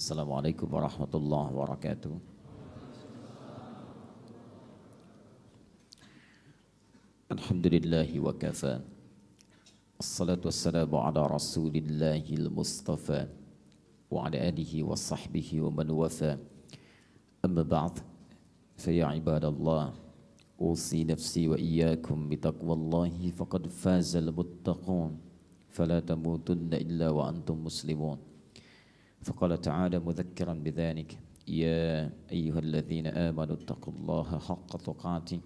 Assalamualaikum warahmatullahi wabarakatuh. Alhamdulillahi wa kafa. Assalatu wassalamu ala rasulillahil mustafa wa ala alihi wa sahbihi wa man wafa. Amma ba'd, fa ya ibadallah, usi nafsi wa iyyakum bitaqwallahi faqad fazal muttaqun. Fala tamutunna illa wa antum muslimun. فقال تعالى مذكرا بذلك يا أيها الذين آمنوا اتقوا الله حق تقاته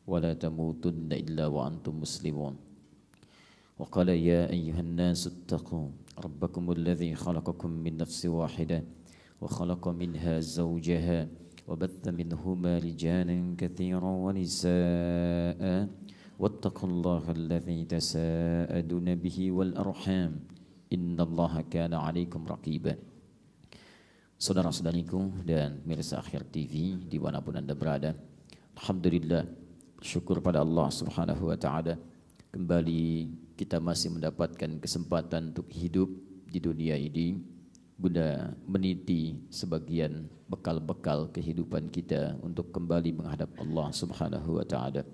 ولا تموتن إلا وأنتم مسلمون وقال يا أيها الناس اتقوا ربكم الذي خلقكم من نفس واحدة وخلق منها زوجها وبث منهما رجالا كثيرا ونساء واتقوا الله الذي تساءلون به والأرحام إن الله كان عليكم رقيبا. Saudara-saudariku dan pemirsa Akhir TV dimanapun Anda berada, alhamdulillah, syukur pada Allah Subhanahu wa Ta'ala, kembali kita masih mendapatkan kesempatan untuk hidup di dunia ini guna meniti sebagian bekal-bekal kehidupan kita untuk kembali menghadap Allah Subhanahu wa Ta'ala.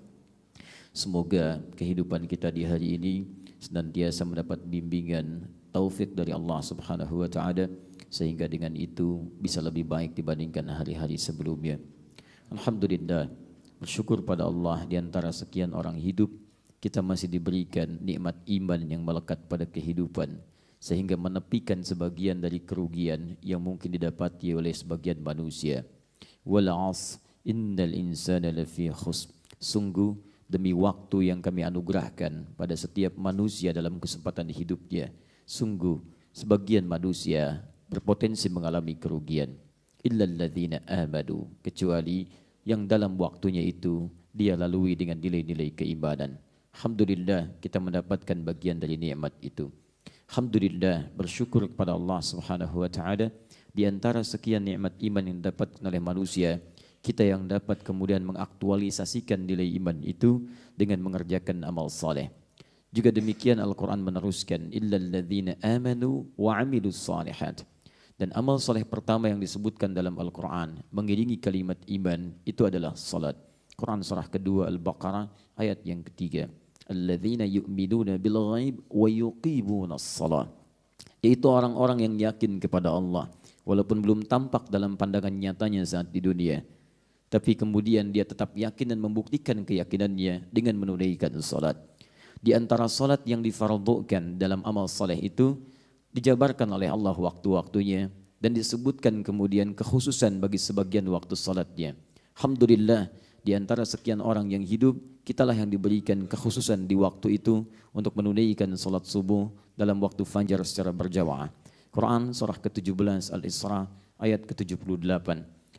Semoga kehidupan kita di hari ini senantiasa mendapat bimbingan taufik dari Allah Subhanahu wa Ta'ala, sehingga dengan itu bisa lebih baik dibandingkan hari-hari sebelumnya. Alhamdulillah, bersyukur pada Allah, di antara sekian orang hidup kita masih diberikan nikmat iman yang melekat pada kehidupan, sehingga menepikan sebagian dari kerugian yang mungkin didapati oleh sebagian manusia. Wal 'asr innal insana lafi khusr. Sungguh demi waktu yang kami anugerahkan pada setiap manusia dalam kesempatan hidupnya, sungguh sebagian manusia berpotensi mengalami kerugian. Illal ladzina amanu, kecuali yang dalam waktunya itu dia lalui dengan nilai-nilai keimanan. Alhamdulillah, kita mendapatkan bagian dari nikmat itu. Alhamdulillah, bersyukur kepada Allah Subhanahu wa Ta'ala, di antara sekian nikmat iman yang didapatkan oleh manusia, kita yang dapat kemudian mengaktualisasikan nilai iman itu dengan mengerjakan amal saleh. Juga demikian Al-Quran meneruskan illal ladzina amanu wa amilus salihat. Dan amal soleh pertama yang disebutkan dalam Al-Quran mengiringi kalimat iman itu adalah salat. Quran surah kedua Al-Baqarah ayat yang ketiga. Alladzina yu'minuna bil ghaib wa yuqimunas salat. Yaitu orang-orang yang yakin kepada Allah walaupun belum tampak dalam pandangan nyatanya saat di dunia. Tapi kemudian dia tetap yakin dan membuktikan keyakinannya dengan menunaikan salat. Di antara salat yang difardukan dalam amal saleh itu dijabarkan oleh Allah waktu-waktunya dan disebutkan kemudian kekhususan bagi sebagian waktu salatnya. Alhamdulillah, di antara sekian orang yang hidup, kitalah yang diberikan kekhususan di waktu itu untuk menunaikan salat subuh dalam waktu fajar secara berjamaah. Quran surah ke-17 Al-Isra ayat ke-78.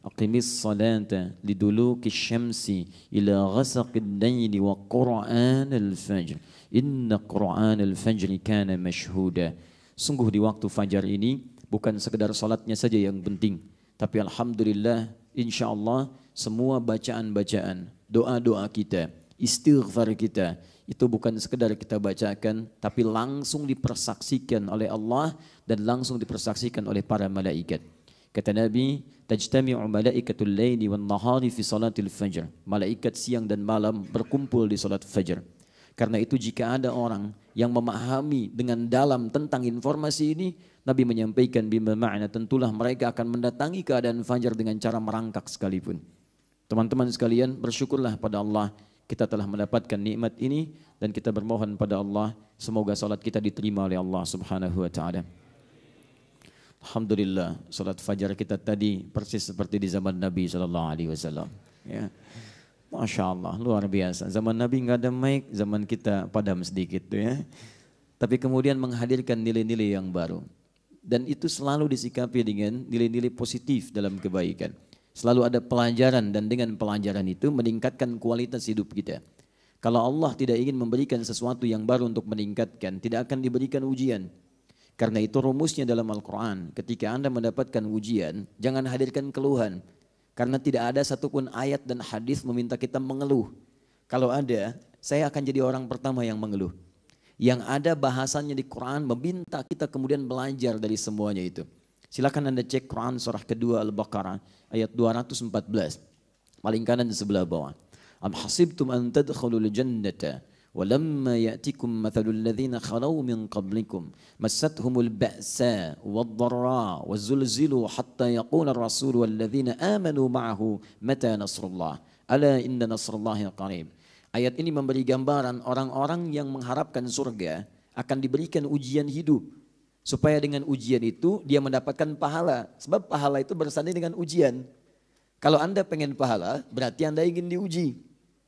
Aqimis salata liduluki syamsi ila ghasaqid layli wa qur'anal fajr. Inna qur'anal fajri kana mashhuda. Sungguh di waktu fajar ini bukan sekedar salatnya saja yang penting, tapi alhamdulillah, insyaallah semua bacaan-bacaan, doa-doa kita, istighfar kita itu bukan sekedar kita bacakan, tapi langsung dipersaksikan oleh Allah dan langsung dipersaksikan oleh para malaikat. Kata Nabi, tajtami'u malaikatul laili wan nahari fi salatil fajr. Malaikat siang dan malam berkumpul di salat fajar. Karena itu jika ada orang yang memahami dengan dalam tentang informasi ini, Nabi menyampaikan bima ma'na, tentulah mereka akan mendatangi keadaan fajar dengan cara merangkak sekalipun. Teman-teman sekalian, bersyukurlah pada Allah kita telah mendapatkan nikmat ini dan kita bermohon pada Allah semoga salat kita diterima oleh Allah Subhanahu wa Ta'ala. Alhamdulillah, salat fajar kita tadi persis seperti di zaman Nabi SAW. Ya. Masya Allah, luar biasa. Zaman Nabi nggak ada mic, zaman kita padam sedikit tuh ya. Tapi kemudian menghadirkan nilai-nilai yang baru. Dan itu selalu disikapi dengan nilai-nilai positif dalam kebaikan. Selalu ada pelajaran dan dengan pelajaran itu meningkatkan kualitas hidup kita. Kalau Allah tidak ingin memberikan sesuatu yang baru untuk meningkatkan, tidak akan diberikan ujian. Karena itu rumusnya dalam Al-Quran, ketika Anda mendapatkan ujian, jangan hadirkan keluhan. Karena tidak ada satupun ayat dan hadis meminta kita mengeluh. Kalau ada, saya akan jadi orang pertama yang mengeluh. Yang ada bahasannya di Quran meminta kita kemudian belajar dari semuanya itu. Silakan Anda cek Quran surah kedua Al-Baqarah ayat 214. Paling kanan di sebelah bawah. Am hasibtum an tadkhulul jannata walamma ya'tikum mathalul ladzina khalaw min qablikum massathumul ba'sa wad-dharra wazulzilu hatta yaqula ar-rasul wal ladzina amanu ma'ahu mata nasrullah ala inna nasrullahi qarib. Ayat ini memberi gambaran orang-orang yang mengharapkan surga akan diberikan ujian hidup. Supaya dengan ujian itu dia mendapatkan pahala. Sebab pahala itu bersanding dengan ujian. Kalau Anda pengen pahala, berarti Anda ingin diuji.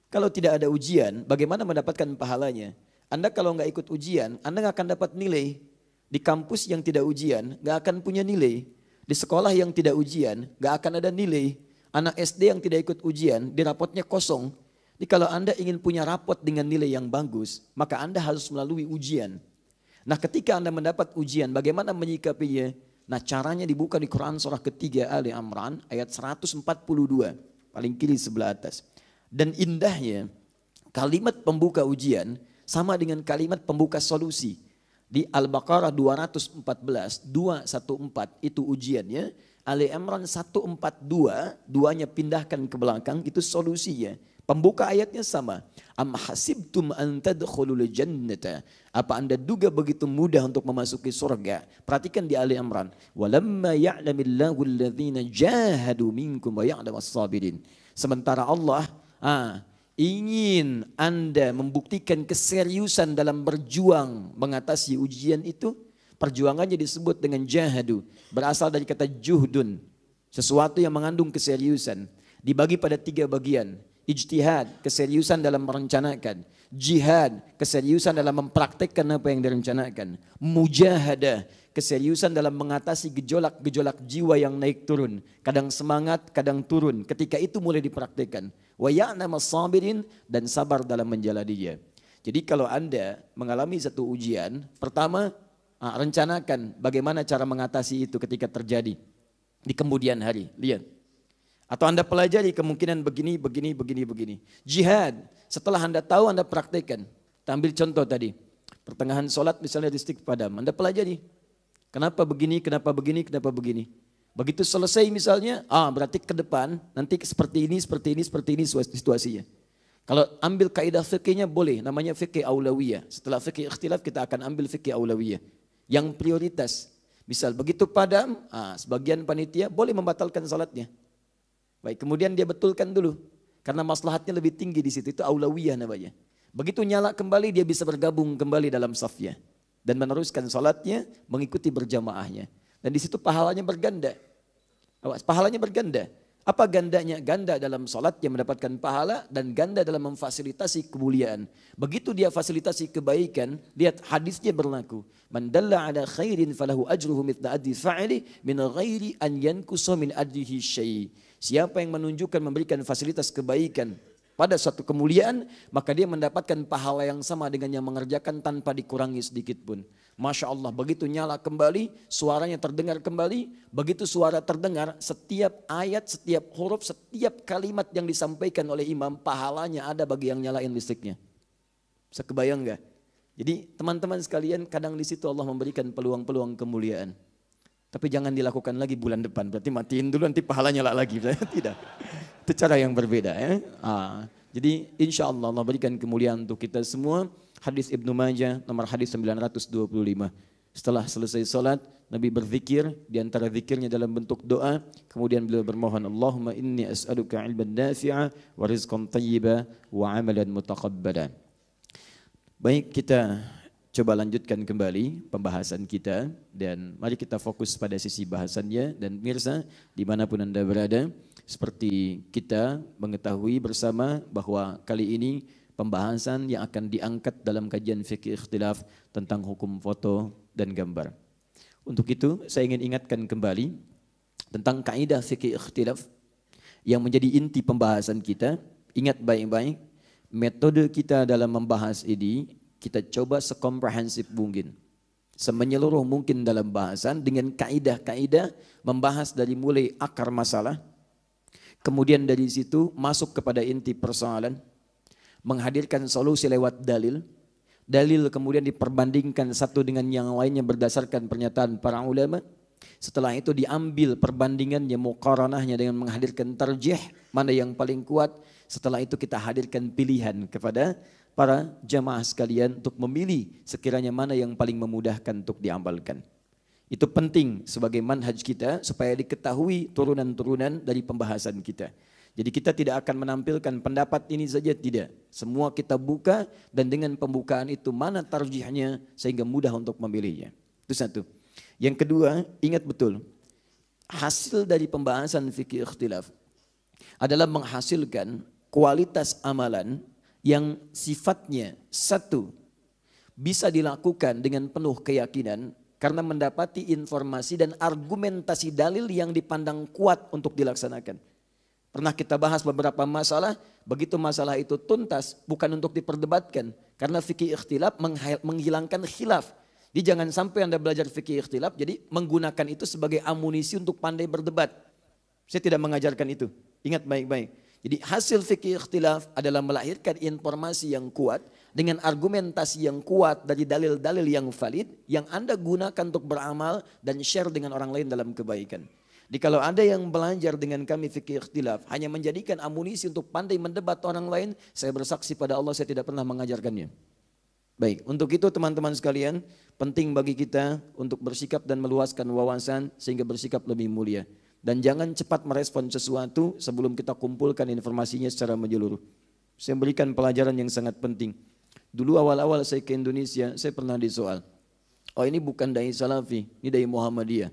Kalau tidak ada ujian, bagaimana mendapatkan pahalanya? Anda kalau nggak ikut ujian, Anda nggak akan dapat nilai. Di kampus yang tidak ujian, nggak akan punya nilai. Di sekolah yang tidak ujian, nggak akan ada nilai. Anak SD yang tidak ikut ujian, di rapotnya kosong. Jadi kalau Anda ingin punya rapot dengan nilai yang bagus, maka Anda harus melalui ujian. Nah ketika Anda mendapat ujian, bagaimana menyikapinya? Nah caranya dibuka di Quran surah ketiga Ali Imran ayat 142. Paling kiri sebelah atas. Dan indahnya kalimat pembuka ujian sama dengan kalimat pembuka solusi. Di Al-Baqarah 214, 214 itu ujiannya. Ali Imran 142, duanya pindahkan ke belakang, itu solusinya. Pembuka ayatnya sama. Am hasibtum an tadkhulul jannata. Apa Anda duga begitu mudah untuk memasuki surga? Perhatikan di Ali Imran. Walamma ya'lamillahu alladhina jahadu minkum wa ya'lamas sabirin. Sementara Allah ingin Anda membuktikan keseriusan dalam berjuang mengatasi ujian itu. Perjuangannya disebut dengan jahadu. Berasal dari kata juhdun. Sesuatu yang mengandung keseriusan. Dibagi pada 3 bagian. Ijtihad, keseriusan dalam merencanakan. Jihad, keseriusan dalam mempraktekkan apa yang direncanakan. Mujahadah, keseriusan dalam mengatasi gejolak-gejolak jiwa yang naik turun. Kadang semangat, kadang turun. Ketika itu mulai dipraktekkan. Wa ya'lamas sabirin, dan sabar dalam menjalaninya. Jadi kalau Anda mengalami satu ujian, pertama rencanakan bagaimana cara mengatasi itu ketika terjadi di kemudian hari. Lihat. Atau Anda pelajari kemungkinan begini. Jihad, setelah Anda tahu Anda praktekkan. Kita ambil contoh tadi. Pertengahan sholat misalnya listrik padam. Anda pelajari. Kenapa begini. Begitu selesai misalnya, berarti ke depan nanti seperti ini situasinya. Kalau ambil kaidah fikihnya boleh, namanya fikih aulawiyah. Setelah fikih ikhtilaf kita akan ambil fikih aulawiyah. Yang prioritas. Misal begitu padam, sebagian panitia boleh membatalkan sholatnya. Baik, kemudian dia betulkan dulu. Karena maslahatnya lebih tinggi di situ, itu aulawiyah namanya. Begitu nyala kembali, dia bisa bergabung kembali dalam safnya. Dan meneruskan salatnya, mengikuti berjamaahnya. Dan di situ pahalanya berganda. Pahalanya berganda. Apa gandanya? Ganda dalam salat yang mendapatkan pahala dan ganda dalam memfasilitasi kemuliaan. Begitu dia fasilitasi kebaikan, lihat hadisnya berlaku. Man dalla ala khairin falahu ajruhu mithla addi fa'ili min ghairi an yankusa min addihi syai'. Siapa yang menunjukkan memberikan fasilitas kebaikan pada suatu kemuliaan, maka dia mendapatkan pahala yang sama dengan yang mengerjakan tanpa dikurangi sedikit pun. Masya Allah, begitu nyala kembali, suaranya terdengar kembali. Begitu suara terdengar, setiap ayat, setiap huruf, setiap kalimat yang disampaikan oleh imam, pahalanya ada bagi yang nyalain listriknya. Bisa kebayang gak? Jadi teman-teman sekalian, kadang di situ Allah memberikan peluang-peluang kemuliaan. Tapi jangan dilakukan lagi bulan depan. Berarti matiin dulu nanti pahala nyala lagi. Tidak. Itu cara yang berbeda. Ya. Jadi insya Allah Allah berikan kemuliaan untuk kita semua. Hadis Ibnu Majah nomor hadis 925. Setelah selesai salat, Nabi berzikir. Di antara zikirnya dalam bentuk doa. Kemudian beliau bermohon. Allahumma inni as'aluka ilman nafi'a wa rizqan tayyiba wa amalan mutaqabbala. Baik, kita coba lanjutkan kembali pembahasan kita dan mari kita fokus pada sisi bahasannya. Dan pemirsa dimanapun Anda berada, seperti kita mengetahui bersama bahwa kali ini pembahasan yang akan diangkat dalam kajian fikih ikhtilaf tentang hukum foto dan gambar. Untuk itu saya ingin ingatkan kembali tentang kaidah fikih ikhtilaf yang menjadi inti pembahasan kita. Ingat baik-baik, metode kita dalam membahas ini kita coba sekomprehensif mungkin, semenyeluruh mungkin dalam bahasan dengan kaidah-kaidah membahas dari mulai akar masalah, kemudian dari situ masuk kepada inti persoalan, menghadirkan solusi lewat dalil, dalil kemudian diperbandingkan satu dengan yang lainnya berdasarkan pernyataan para ulama, Setelah itu diambil perbandingannya, muqaranahnya dengan menghadirkan tarjih, mana yang paling kuat. Setelah itu kita hadirkan pilihan kepada para jamaah sekalian untuk memilih sekiranya mana yang paling memudahkan untuk diamalkan. Itu penting sebagai manhaj kita supaya diketahui turunan-turunan dari pembahasan kita. Jadi kita tidak akan menampilkan pendapat ini saja, tidak. Semua kita buka dan dengan pembukaan itu mana tarjihnya sehingga mudah untuk memilihnya. Itu satu. Yang kedua, ingat betul, hasil dari pembahasan fikih ikhtilaf adalah menghasilkan kualitas amalan yang sifatnya satu, bisa dilakukan dengan penuh keyakinan karena mendapati informasi dan argumentasi dalil yang dipandang kuat untuk dilaksanakan. Pernah kita bahas beberapa masalah, begitu masalah itu tuntas bukan untuk diperdebatkan karena fikih ikhtilaf menghilangkan khilaf. Jadi jangan sampai Anda belajar fikih ikhtilaf jadi menggunakan itu sebagai amunisi untuk pandai berdebat. Saya tidak mengajarkan itu. Ingat baik-baik. Jadi hasil fikih ikhtilaf adalah melahirkan informasi yang kuat dengan argumentasi yang kuat dari dalil-dalil yang valid yang Anda gunakan untuk beramal dan share dengan orang lain dalam kebaikan. Jadi kalau ada yang belajar dengan kami fikih ikhtilaf hanya menjadikan amunisi untuk pandai mendebat orang lain, saya bersaksi pada Allah saya tidak pernah mengajarkannya. Baik, untuk itu teman-teman sekalian, penting bagi kita untuk bersikap dan meluaskan wawasan sehingga bersikap lebih mulia. Dan jangan cepat merespon sesuatu sebelum kita kumpulkan informasinya secara menyeluruh. Saya berikan pelajaran yang sangat penting. Dulu awal-awal saya ke Indonesia, saya pernah disoal. Oh ini bukan dai Salafi, ini dai Muhammadiyah.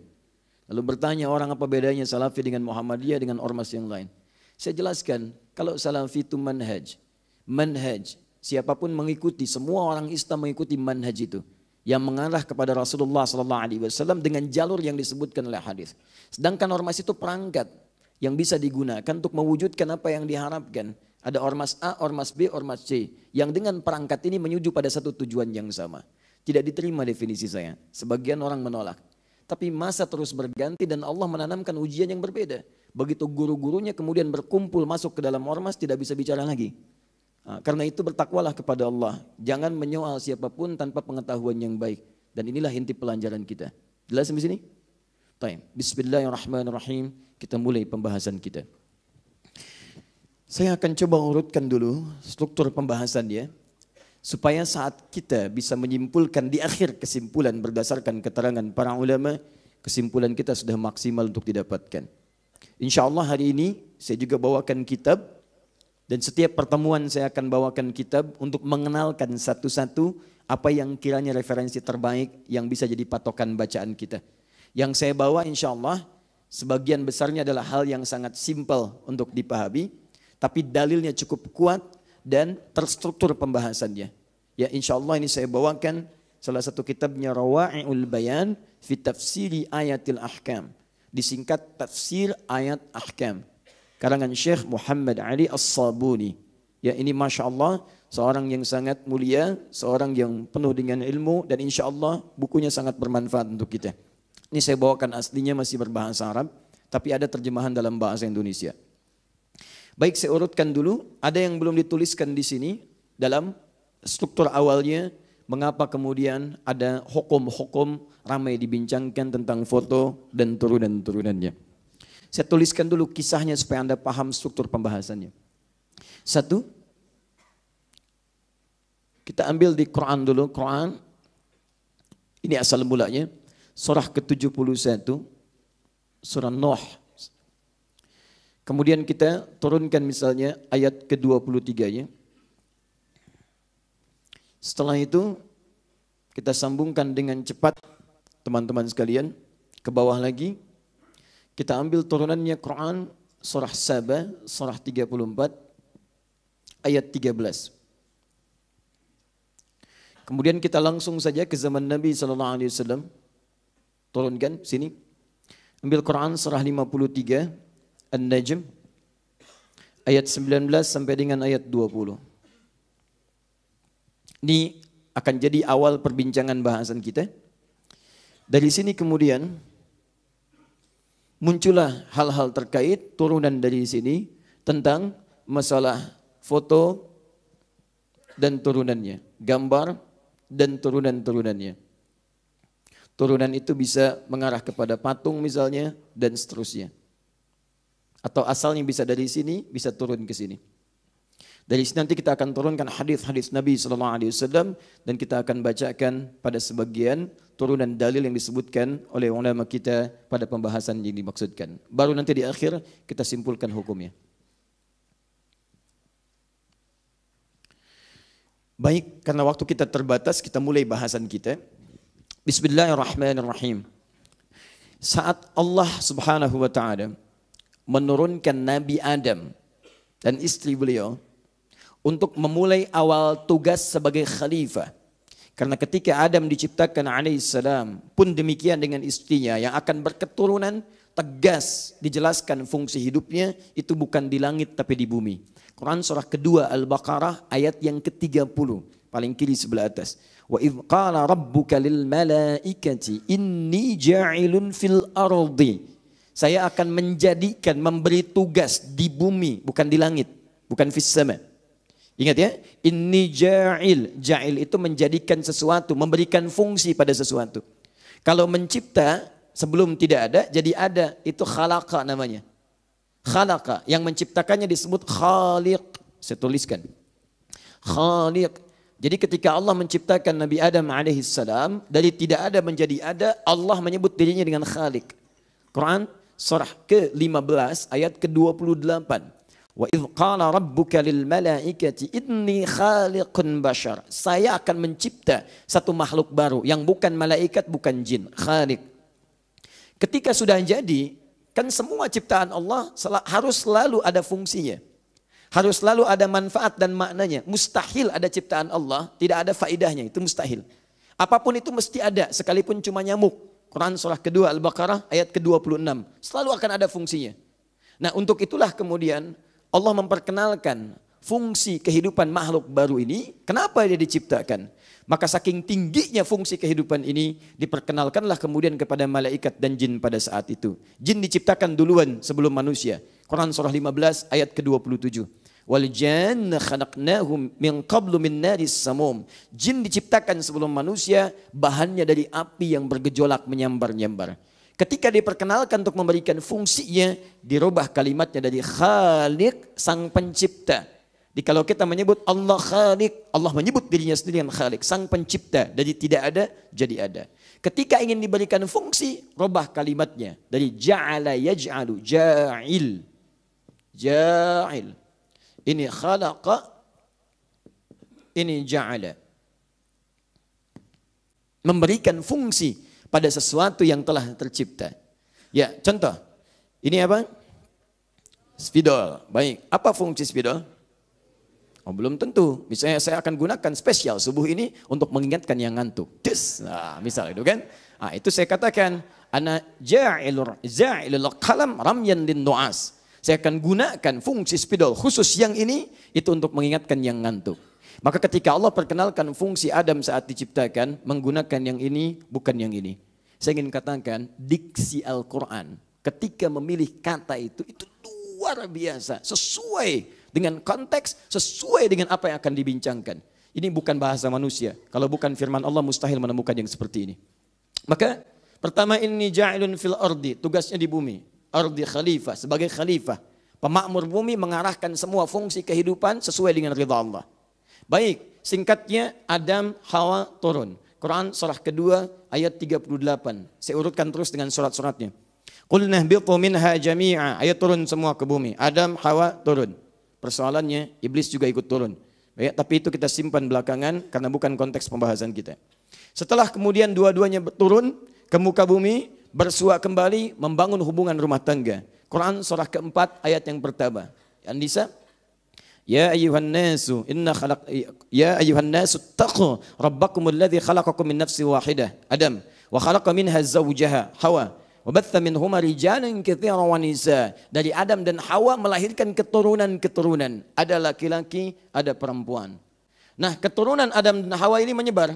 Lalu bertanya orang apa bedanya Salafi dengan Muhammadiyah dengan ormas yang lain. Saya jelaskan, kalau Salafi itu manhaj. Manhaj, siapapun mengikuti, semua orang Islam mengikuti manhaj itu. Yang mengarah kepada Rasulullah SAW dengan jalur yang disebutkan oleh hadis. Sedangkan ormas itu perangkat yang bisa digunakan untuk mewujudkan apa yang diharapkan. Ada ormas A, ormas B, ormas C. Yang dengan perangkat ini menuju pada satu tujuan yang sama. Tidak diterima definisi saya. Sebagian orang menolak. Tapi masa terus berganti dan Allah menanamkan ujian yang berbeda. Begitu guru-gurunya kemudian berkumpul masuk ke dalam ormas tidak bisa bicara lagi. Karena itu bertakwalah kepada Allah. Jangan menyoal siapapun tanpa pengetahuan yang baik. Dan inilah inti pelajaran kita. Jelas sampai sini? Baik. Bismillahirrahmanirrahim. Kita mulai pembahasan kita. Saya akan coba urutkan dulu struktur pembahasannya. Supaya saat kita bisa menyimpulkan di akhir kesimpulan berdasarkan keterangan para ulama. Kesimpulan kita sudah maksimal untuk didapatkan. Insya Allah hari ini saya juga bawakan kitab. Dan setiap pertemuan saya akan bawakan kitab untuk mengenalkan satu-satu apa yang kiranya referensi terbaik yang bisa jadi patokan bacaan kita. Yang saya bawa insya Allah sebagian besarnya adalah hal yang sangat simpel untuk dipahami. Tapi dalilnya cukup kuat dan terstruktur pembahasannya. Ya insya Allah ini saya bawakan salah satu kitabnya Rawa'i'ul Bayan fi Tafsiri Ayatil Ahkam. Disingkat Tafsir Ayat Ahkam. Karangan Syekh Muhammad Ali As-Sabuni. Ya ini Masya Allah seorang yang sangat mulia, seorang yang penuh dengan ilmu dan insya Allah bukunya sangat bermanfaat untuk kita. Ini saya bawakan aslinya masih berbahasa Arab, tapi ada terjemahan dalam bahasa Indonesia. Baik saya urutkan dulu, ada yang belum dituliskan di sini dalam struktur awalnya, mengapa kemudian ada hukum-hukum ramai dibincangkan tentang foto dan turunan-turunannya. Saya tuliskan dulu kisahnya supaya Anda paham struktur pembahasannya. Satu, kita ambil di Quran dulu. Quran, ini asal mulanya. Surah ke-71, surah Nuh. Kemudian kita turunkan misalnya ayat ke-23-nya. Setelah itu, kita sambungkan dengan cepat teman-teman sekalian. Ke bawah lagi. Kita ambil turunannya Quran surah Saba, surah 34, ayat 13. Kemudian kita langsung saja ke zaman Nabi SAW. Turunkan sini. Ambil Quran surah 53, An-Najm, ayat 19 sampai dengan ayat 20. Ini akan jadi awal perbincangan bahasan kita. Dari sini kemudian muncullah hal-hal terkait turunan dari sini tentang masalah foto dan turunannya, gambar dan turunan-turunannya. Turunan itu bisa mengarah kepada patung misalnya dan seterusnya. Atau asalnya bisa dari sini, bisa turun ke sini. Dari sini nanti kita akan turunkan hadis-hadis Nabi SAW dan kita akan bacakan pada sebagian turunan dalil yang disebutkan oleh ulama kita pada pembahasan yang dimaksudkan. Baru nanti di akhir kita simpulkan hukumnya. Baik, karena waktu kita terbatas, kita mulai bahasan kita. Bismillahirrahmanirrahim. Saat Allah Subhanahu wa taala menurunkan Nabi Adam dan istri beliau untuk memulai awal tugas sebagai khalifah. Karena ketika Adam diciptakan alaihissalam pun demikian dengan istrinya yang akan berketurunan, tegas dijelaskan fungsi hidupnya itu bukan di langit tapi di bumi. Quran surah kedua Al-Baqarah ayat yang ke-30 paling kiri sebelah atas. Wa idh qala rabbuka lil malaikati inni ja'ilun fil ardi. Saya akan menjadikan, memberi tugas di bumi, bukan di langit, bukan fis sama. Ingat ya, inni ja'il. Ja'il itu menjadikan sesuatu, memberikan fungsi pada sesuatu. Kalau mencipta sebelum tidak ada, jadi ada. Itu khalaqa namanya. Khalaqa, yang menciptakannya disebut khaliq. Saya tuliskan. Khaliq. Jadi ketika Allah menciptakan Nabi Adam alaihissalam, dari tidak ada menjadi ada, Allah menyebut dirinya dengan khaliq. Quran surah ke-15 ayat ke-28. Wa idh qala rabbuka lil malaikati inni khaliqun bashar. Saya akan mencipta satu makhluk baru yang bukan malaikat, bukan jin, khaliq. Ketika sudah jadi, kan semua ciptaan Allah harus selalu ada fungsinya. Harus selalu ada manfaat dan maknanya. Mustahil ada ciptaan Allah tidak ada faedahnya, itu mustahil. Apapun itu mesti ada, sekalipun cuma nyamuk. Quran surah kedua Al-Baqarah ayat ke-26. Selalu akan ada fungsinya. Nah, untuk itulah kemudian Allah memperkenalkan fungsi kehidupan makhluk baru ini. Kenapa dia diciptakan? Maka saking tingginya fungsi kehidupan ini, diperkenalkanlah kemudian kepada malaikat dan jin pada saat itu. Jin diciptakan duluan sebelum manusia. Quran surah 15 ayat ke-27. Wal janna khalaqnahum min qablu min naris samum. Jin diciptakan sebelum manusia, bahannya dari api yang bergejolak menyambar-nyambar. Ketika diperkenalkan untuk memberikan fungsinya, dirubah kalimatnya dari khaliq, sang pencipta. Jadi kalau kita menyebut Allah khaliq, Allah menyebut dirinya sendiri yang khaliq, sang pencipta. Dari tidak ada, jadi ada. Ketika ingin diberikan fungsi, rubah kalimatnya. Dari ja'ala yaj'alu, ja'il. Ja'il. Ini khalaqa, ini ja'ala. Memberikan fungsi pada sesuatu yang telah tercipta. Ya, contoh. Ini apa? Spidol. Baik, apa fungsi spidol? Oh, belum tentu. Misalnya saya akan gunakan spesial subuh ini untuk mengingatkan yang ngantuk. Nah, misal itu kan. Nah, itu saya katakan ana ja'ilul qalam ramyan lin nu'as. Saya akan gunakan fungsi spidol khusus yang ini itu untuk mengingatkan yang ngantuk. Maka ketika Allah perkenalkan fungsi Adam saat diciptakan, menggunakan yang ini bukan yang ini. Saya ingin katakan diksi Al-Quran ketika memilih kata itu luar biasa. Sesuai dengan konteks, sesuai dengan apa yang akan dibincangkan. Ini bukan bahasa manusia. Kalau bukan firman Allah mustahil menemukan yang seperti ini. Maka pertama ini ja'ilun fil ardi, tugasnya di bumi. Ardi khalifah, sebagai khalifah. Pemakmur bumi mengarahkan semua fungsi kehidupan sesuai dengan ridha Allah. Baik, singkatnya Adam, Hawa turun. Quran surah kedua ayat 38. Saya urutkan terus dengan surat-suratnya. Qulna ihbitu minha jami'a. Ayat turun semua ke bumi. Adam, Hawa turun. Persoalannya iblis juga ikut turun. Baik, tapi itu kita simpan belakangan karena bukan konteks pembahasan kita. Setelah kemudian dua-duanya turun ke muka bumi, bersua kembali membangun hubungan rumah tangga. Quran surah keempat ayat yang pertama. An-Nisa. Ya ayyuhan nasu taqu rabbakumul ladzi khalaqakum min nafsin wahidah Adam wa khalaqa minha zawjaha Hawa wa batha minhuma rijalan katsiran wa nisa. Dari Adam dan Hawa melahirkan keturunan-keturunan. Ada laki-laki, ada perempuan. Nah, keturunan Adam dan Hawa ini menyebar.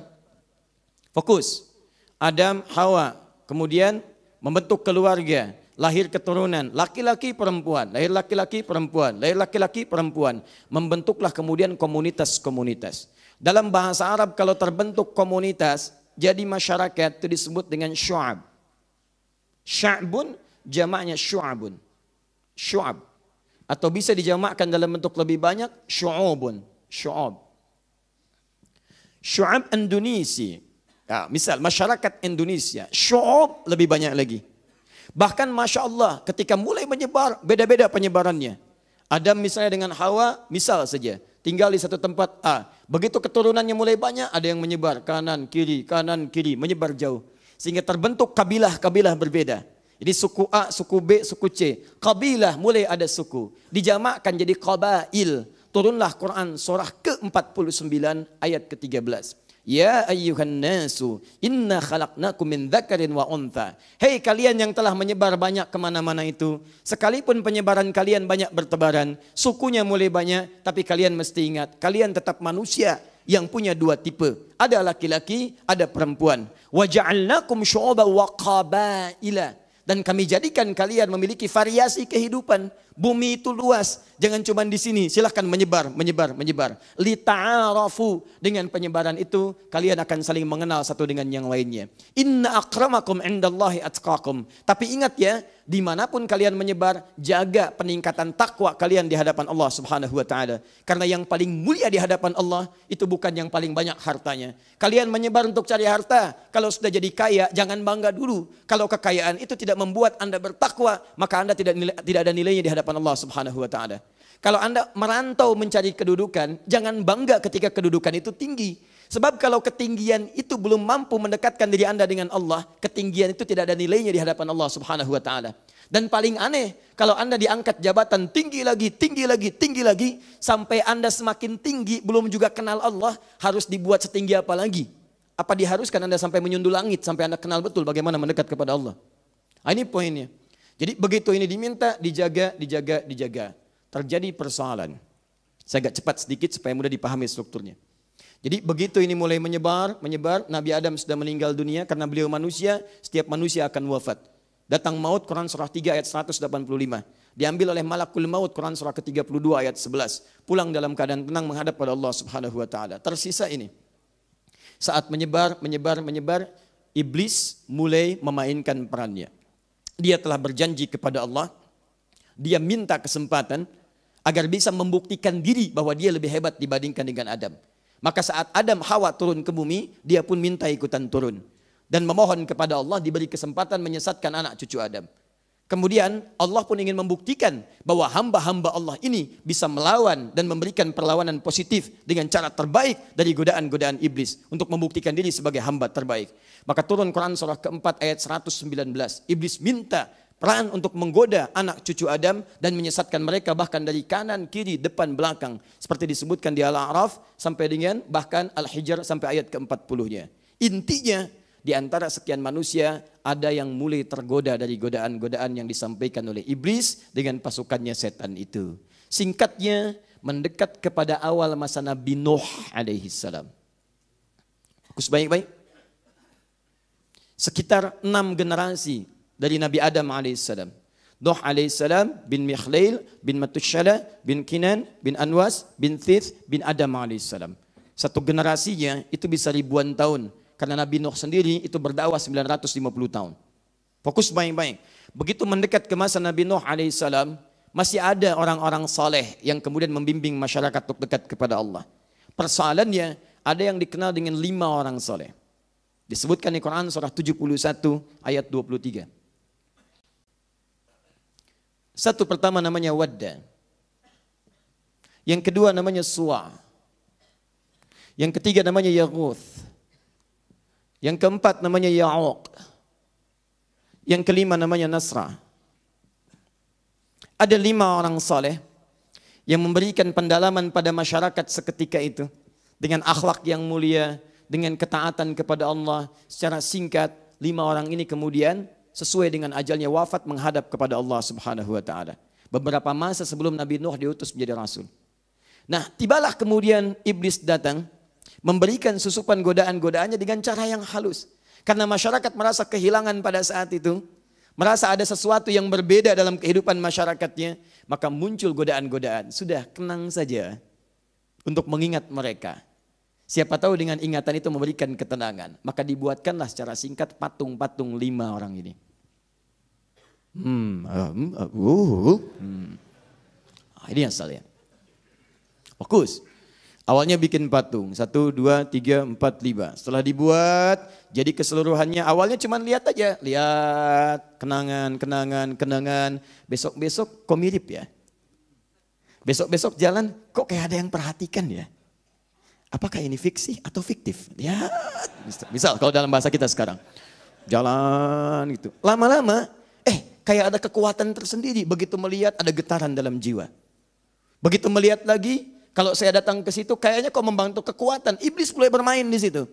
Fokus. Adam, Hawa, kemudian membentuk keluarga. Lahir keturunan, laki-laki perempuan, lahir laki-laki perempuan, lahir laki-laki perempuan. Membentuklah kemudian komunitas-komunitas. Dalam bahasa Arab kalau terbentuk komunitas, jadi masyarakat itu disebut dengan syu'ab. Sya'bun jamaknya syu'abun. Syu'ab. Atau bisa dijamakkan dalam bentuk lebih banyak, syu'ubun. Syu'ab. Syu'ab Indonesia. Ya, misal masyarakat Indonesia, syu'ab lebih banyak lagi. Bahkan Masya Allah ketika mulai menyebar, beda-beda penyebarannya. Adam misalnya dengan Hawa, misal saja. Tinggal di satu tempat A. Begitu keturunannya mulai banyak, ada yang menyebar kanan, kiri, menyebar jauh. Sehingga terbentuk kabilah-kabilah berbeda. Jadi suku A, suku B, suku C. Kabilah mulai ada suku. Dijamakkan jadi qabail. Turunlah Quran surah ke-49 ayat ke-13. Ya ayyuhan nasu inna khalaqnakum min dzakarin wa untha. Hei kalian yang telah menyebar banyak kemana-mana itu, sekalipun penyebaran kalian banyak bertebaran, sukunya mulai banyak, tapi kalian mesti ingat, kalian tetap manusia yang punya dua tipe. Ada laki-laki, ada perempuan. Wa ja'alnakum syu'uban wa qabaila. Dan kami jadikan kalian memiliki variasi kehidupan. Bumi itu luas, jangan cuma di sini. Silahkan menyebar. Lita'arafu, dengan penyebaran itu kalian akan saling mengenal satu dengan yang lainnya. Inna akramakum indallahi atqakum. Tapi ingat ya, dimanapun kalian menyebar, jaga peningkatan takwa kalian di hadapan Allah Subhanahu Wa Taala. Karena yang paling mulia di hadapan Allah itu bukan yang paling banyak hartanya. Kalian menyebar untuk cari harta. Kalau sudah jadi kaya, jangan bangga dulu. Kalau kekayaan itu tidak membuat Anda bertakwa, maka Anda tidak ada nilainya di hadapan Allah Subhanahu Wa Taala. Kalau Anda merantau mencari kedudukan, jangan bangga ketika kedudukan itu tinggi. Sebab kalau ketinggian itu belum mampu mendekatkan diri Anda dengan Allah, ketinggian itu tidak ada nilainya di hadapan Allah Subhanahu Wa Taala. Dan paling aneh, kalau Anda diangkat jabatan tinggi lagi, sampai Anda semakin tinggi, belum juga kenal Allah, harus dibuat setinggi apa lagi? Apa diharuskan Anda sampai menyundul langit, sampai Anda kenal betul bagaimana mendekat kepada Allah? Nah, ini poinnya. Jadi begitu ini diminta, dijaga. Terjadi persoalan. Saya agak cepat sedikit supaya mudah dipahami strukturnya. Jadi begitu ini mulai menyebar, Nabi Adam sudah meninggal dunia karena beliau manusia, setiap manusia akan wafat. Datang maut, Quran surah 3 ayat 185. Diambil oleh malakul maut, Quran surah ke-32 ayat 11. Pulang dalam keadaan tenang menghadap pada Allah Subhanahu Wa Taala. Tersisa ini. Saat menyebar, iblis mulai memainkan perannya. Dia telah berjanji kepada Allah, dia minta kesempatan agar bisa membuktikan diri bahwa dia lebih hebat dibandingkan dengan Adam. Maka saat Adam Hawa turun ke bumi, dia pun minta ikutan turun. Dan memohon kepada Allah diberi kesempatan menyesatkan anak cucu Adam. Kemudian Allah pun ingin membuktikan bahwa hamba-hamba Allah ini bisa melawan dan memberikan perlawanan positif dengan cara terbaik dari godaan-godaan iblis. Untuk membuktikan diri sebagai hamba terbaik. Maka turun Quran surah keempat ayat 119. Iblis minta peran untuk menggoda anak cucu Adam dan menyesatkan mereka bahkan dari kanan, kiri, depan, belakang. Seperti disebutkan di Al-A'raf sampai dengan bahkan Al-Hijr sampai ayat ke-40-nya. Intinya di antara sekian manusia ada yang mulai tergoda dari godaan-godaan yang disampaikan oleh iblis dengan pasukannya setan itu. Singkatnya mendekat kepada awal masa Nabi Nuh alaihi salam. Fokus baik-baik. Sekitar 6 generasi dari Nabi Adam alaihissalam. Nuh alaihissalam bin Mikhlail bin Matushala bin Kinan bin Anwas bin Thith bin Adam alaihissalam. Satu generasinya itu bisa ribuan tahun. Karena Nabi Nuh sendiri itu berdakwah 950 tahun. Fokus baik-baik. Begitu mendekat ke masa Nabi Nuh alaihissalam, masih ada orang-orang saleh yang kemudian membimbing masyarakat untuk dekat kepada Allah. Persoalannya ada yang dikenal dengan 5 orang saleh. Disebutkan di Quran surah 71 ayat 23. Satu pertama namanya Wadda. Yang kedua namanya Suwa. Yang ketiga namanya Yaghuth. Yang keempat namanya Ya'uq. Yang kelima namanya Nasra. Ada 5 orang saleh yang memberikan pendalaman pada masyarakat seketika itu. Dengan akhlak yang mulia, dengan ketaatan kepada Allah. Secara singkat, 5 orang ini kemudian sesuai dengan ajalnya wafat menghadap kepada Allah Subhanahu Wa Taala. Beberapa masa sebelum Nabi Nuh diutus menjadi Rasul. Nah, tibalah kemudian iblis datang. Memberikan susupan godaan-godaannya dengan cara yang halus. Karena masyarakat merasa kehilangan pada saat itu. Merasa ada sesuatu yang berbeda dalam kehidupan masyarakatnya. Maka muncul godaan-godaan. Sudah, tenang saja. Untuk mengingat mereka. Siapa tahu dengan ingatan itu memberikan ketenangan. Maka dibuatkanlah secara singkat patung-patung 5 orang ini. Ini asalnya. Fokus. Awalnya bikin patung. 1, 2, 3, 4, 5. Setelah dibuat, jadi keseluruhannya awalnya cuma lihat aja. Lihat, kenangan. Besok-besok kok mirip ya. Besok-besok jalan, kok kayak ada yang perhatikan ya. Apakah ini fiksi atau fiktif? Lihat. Misal kalau dalam bahasa kita sekarang. Jalan gitu. Lama-lama, kayak ada kekuatan tersendiri. Begitu melihat ada getaran dalam jiwa. Begitu melihat lagi, kalau saya datang ke situ kayaknya kok membantu kekuatan. Iblis mulai bermain di situ.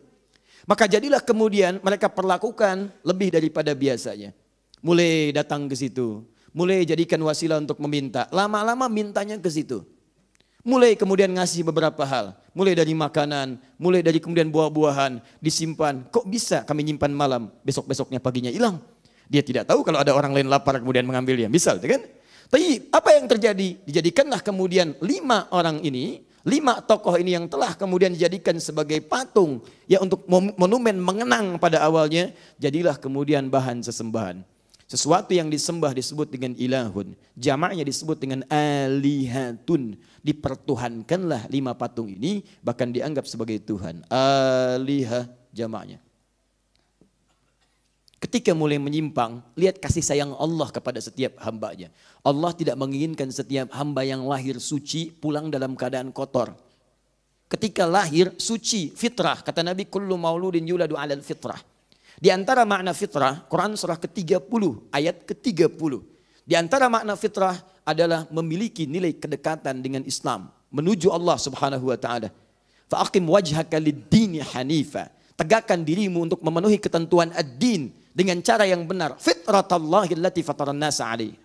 Maka jadilah kemudian mereka perlakukan lebih daripada biasanya. Mulai datang ke situ. Mulai jadikan wasilah untuk meminta. Lama-lama mintanya ke situ. Mulai kemudian ngasih beberapa hal. Mulai dari makanan. Mulai dari kemudian buah-buahan. Disimpan. Kok bisa kami nyimpan malam? Besok-besoknya paginya hilang. Dia tidak tahu kalau ada orang lain lapar kemudian mengambilnya. Misal kan? Tapi apa yang terjadi? Dijadikanlah kemudian 5 orang ini, 5 tokoh ini yang telah kemudian dijadikan sebagai patung ya untuk monumen mengenang pada awalnya, jadilah kemudian bahan sesembahan. Sesuatu yang disembah disebut dengan ilahun, jamaknya disebut dengan alihatun. Dipertuhankanlah 5 patung ini, bahkan dianggap sebagai Tuhan. Alihah jamaknya. Ketika mulai menyimpang, lihat kasih sayang Allah kepada setiap hambanya. Allah tidak menginginkan setiap hamba yang lahir suci pulang dalam keadaan kotor. Ketika lahir suci, fitrah. Kata Nabi, kullu mauludin yuladu alal fitrah. Di antara makna fitrah, Quran surah ke-30, ayat ke-30. Di antara makna fitrah adalah memiliki nilai kedekatan dengan Islam. Menuju Allah subhanahu wa ta'ala. Fa'aqim wajhaka lid-dini hanifa. Tegakkan dirimu untuk memenuhi ketentuan ad-din dengan cara yang benar. Fitratallahi allati fataran nasa alaih.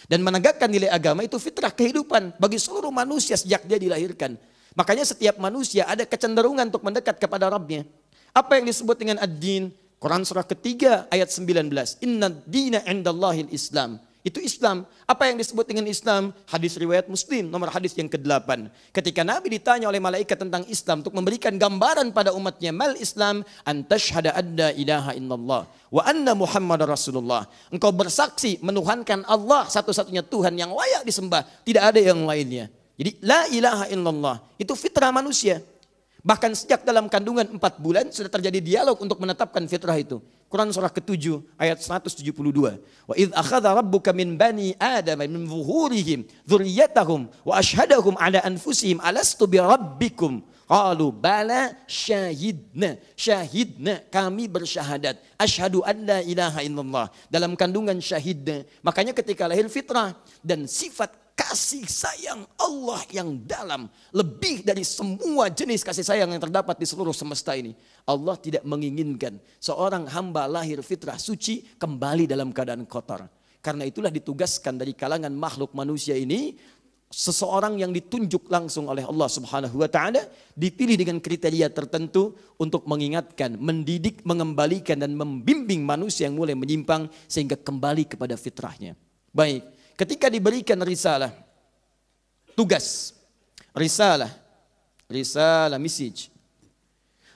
Dan menegakkan nilai agama itu fitrah kehidupan bagi seluruh manusia sejak dia dilahirkan. Makanya setiap manusia ada kecenderungan untuk mendekat kepada Rabbnya. Apa yang disebut dengan ad-din? Quran surah ketiga ayat 19. Inna dina indallahil Islam. Itu Islam. Apa yang disebut dengan Islam? Hadis riwayat Muslim, nomor hadis yang ke-8. Ketika Nabi ditanya oleh malaikat tentang Islam untuk memberikan gambaran pada umatnya, mal Islam antashhada adda ilaha illallah wa anna Muhammad Rasulullah. Engkau bersaksi menuhankan Allah satu-satunya Tuhan yang layak disembah, tidak ada yang lainnya. Jadi la ilaha illallah itu fitrah manusia. Bahkan sejak dalam kandungan 4 bulan sudah terjadi dialog untuk menetapkan fitrah itu. Quran surah ke-7 ayat 172. Wa idh akhadha rabbuka min bani Adam min zuhurihim dzurriyyatahum wa ashhadahum ala anfusihim alastu bi rabbikum qalu bala syahidna. Syahidna, kami bersyahadat. Asyhadu an la ilaha illallah. Dalam kandungan syahidna. Makanya ketika lahir fitrah dan sifat kasih sayang Allah yang dalam, lebih dari semua jenis kasih sayang yang terdapat di seluruh semesta ini. Allah tidak menginginkan seorang hamba lahir fitrah suci kembali dalam keadaan kotor. Karena itulah ditugaskan dari kalangan makhluk manusia ini seseorang yang ditunjuk langsung oleh Allah Subhanahu wa taala, dipilih dengan kriteria tertentu untuk mengingatkan, mendidik, mengembalikan dan membimbing manusia yang mulai menyimpang sehingga kembali kepada fitrahnya. Baik. Ketika diberikan risalah, tugas, risalah, message.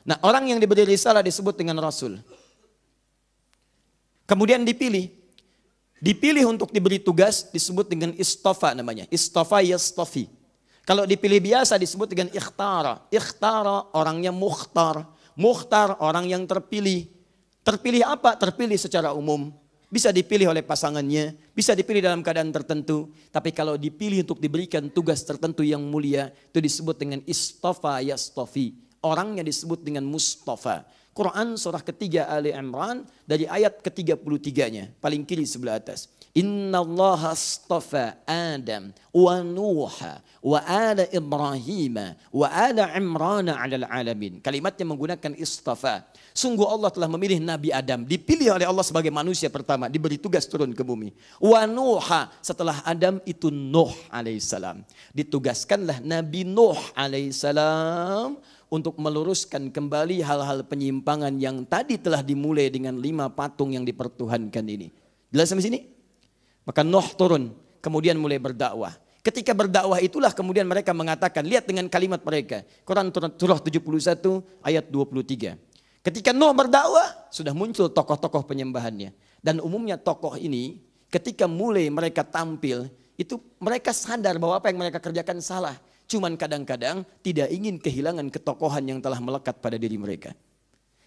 Nah, orang yang diberi risalah disebut dengan Rasul. Kemudian dipilih untuk diberi tugas disebut dengan istofa namanya. Istofa yastofi. Kalau dipilih biasa disebut dengan ikhtara. Ikhtara orangnya mukhtar. Mukhtar orang yang terpilih. Terpilih apa? Terpilih secara umum. Bisa dipilih oleh pasangannya, bisa dipilih dalam keadaan tertentu. Tapi kalau dipilih untuk diberikan tugas tertentu yang mulia, itu disebut dengan istofa yastofi. Orangnya disebut dengan Mustafa. Quran surah ketiga Ali Imran dari ayat ke-33-nya. Paling kiri sebelah atas. Inna Allah astafa Adam wa Nuha wa ala Ibrahim wa ala Imran ala alamin. Kalimatnya menggunakan istafa. Sungguh Allah telah memilih Nabi Adam. Dipilih oleh Allah sebagai manusia pertama. Diberi tugas turun ke bumi. Wa Nuha. Setelah Adam itu Nuh alaihissalam. Ditugaskanlah Nabi Nuh alaihissalam untuk meluruskan kembali hal-hal penyimpangan yang tadi telah dimulai dengan 5 patung yang dipertuhankan ini. Jelas sampai sini? Maka Nuh turun, kemudian mulai berdakwah. Ketika berdakwah itulah kemudian mereka mengatakan, lihat dengan kalimat mereka. Quran surah 71 ayat 23. Ketika Nuh berdakwah, sudah muncul tokoh-tokoh penyembahannya. Dan umumnya tokoh ini ketika mulai mereka tampil, itu mereka sadar bahwa apa yang mereka kerjakan salah. Cuman kadang-kadang tidak ingin kehilangan ketokohan yang telah melekat pada diri mereka.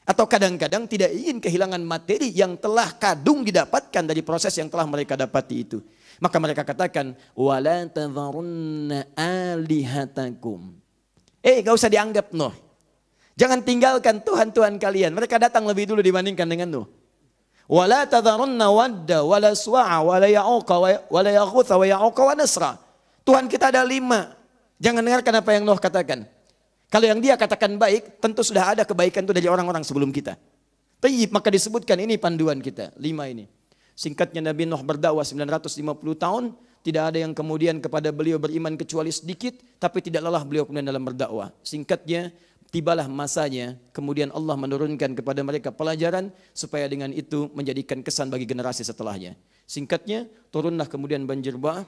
Atau kadang-kadang tidak ingin kehilangan materi yang telah kadung didapatkan dari proses yang telah mereka dapati itu. Maka mereka katakan, wala tadharunna alihatakum. Gak usah dianggap Nuh. Jangan tinggalkan Tuhan-Tuhan kalian. Mereka datang lebih dulu dibandingkan dengan Nuh. Wala tadharunna wadda, wala suwa'a, wala ya'uqa, wala yaghutha, wa ya'uqa, wa nasra. Tuhan kita ada 5. Jangan dengarkan apa yang Nuh katakan. Kalau yang dia katakan baik, tentu sudah ada kebaikan itu dari orang-orang sebelum kita. Tayyib, maka disebutkan ini panduan kita, 5 ini. Singkatnya Nabi Nuh berdakwah 950 tahun, tidak ada yang kemudian kepada beliau beriman kecuali sedikit, tapi tidak lelah beliau kemudian dalam berdakwah. Singkatnya, tibalah masanya, kemudian Allah menurunkan kepada mereka pelajaran, supaya dengan itu menjadikan kesan bagi generasi setelahnya. Singkatnya, turunlah kemudian banjir bah,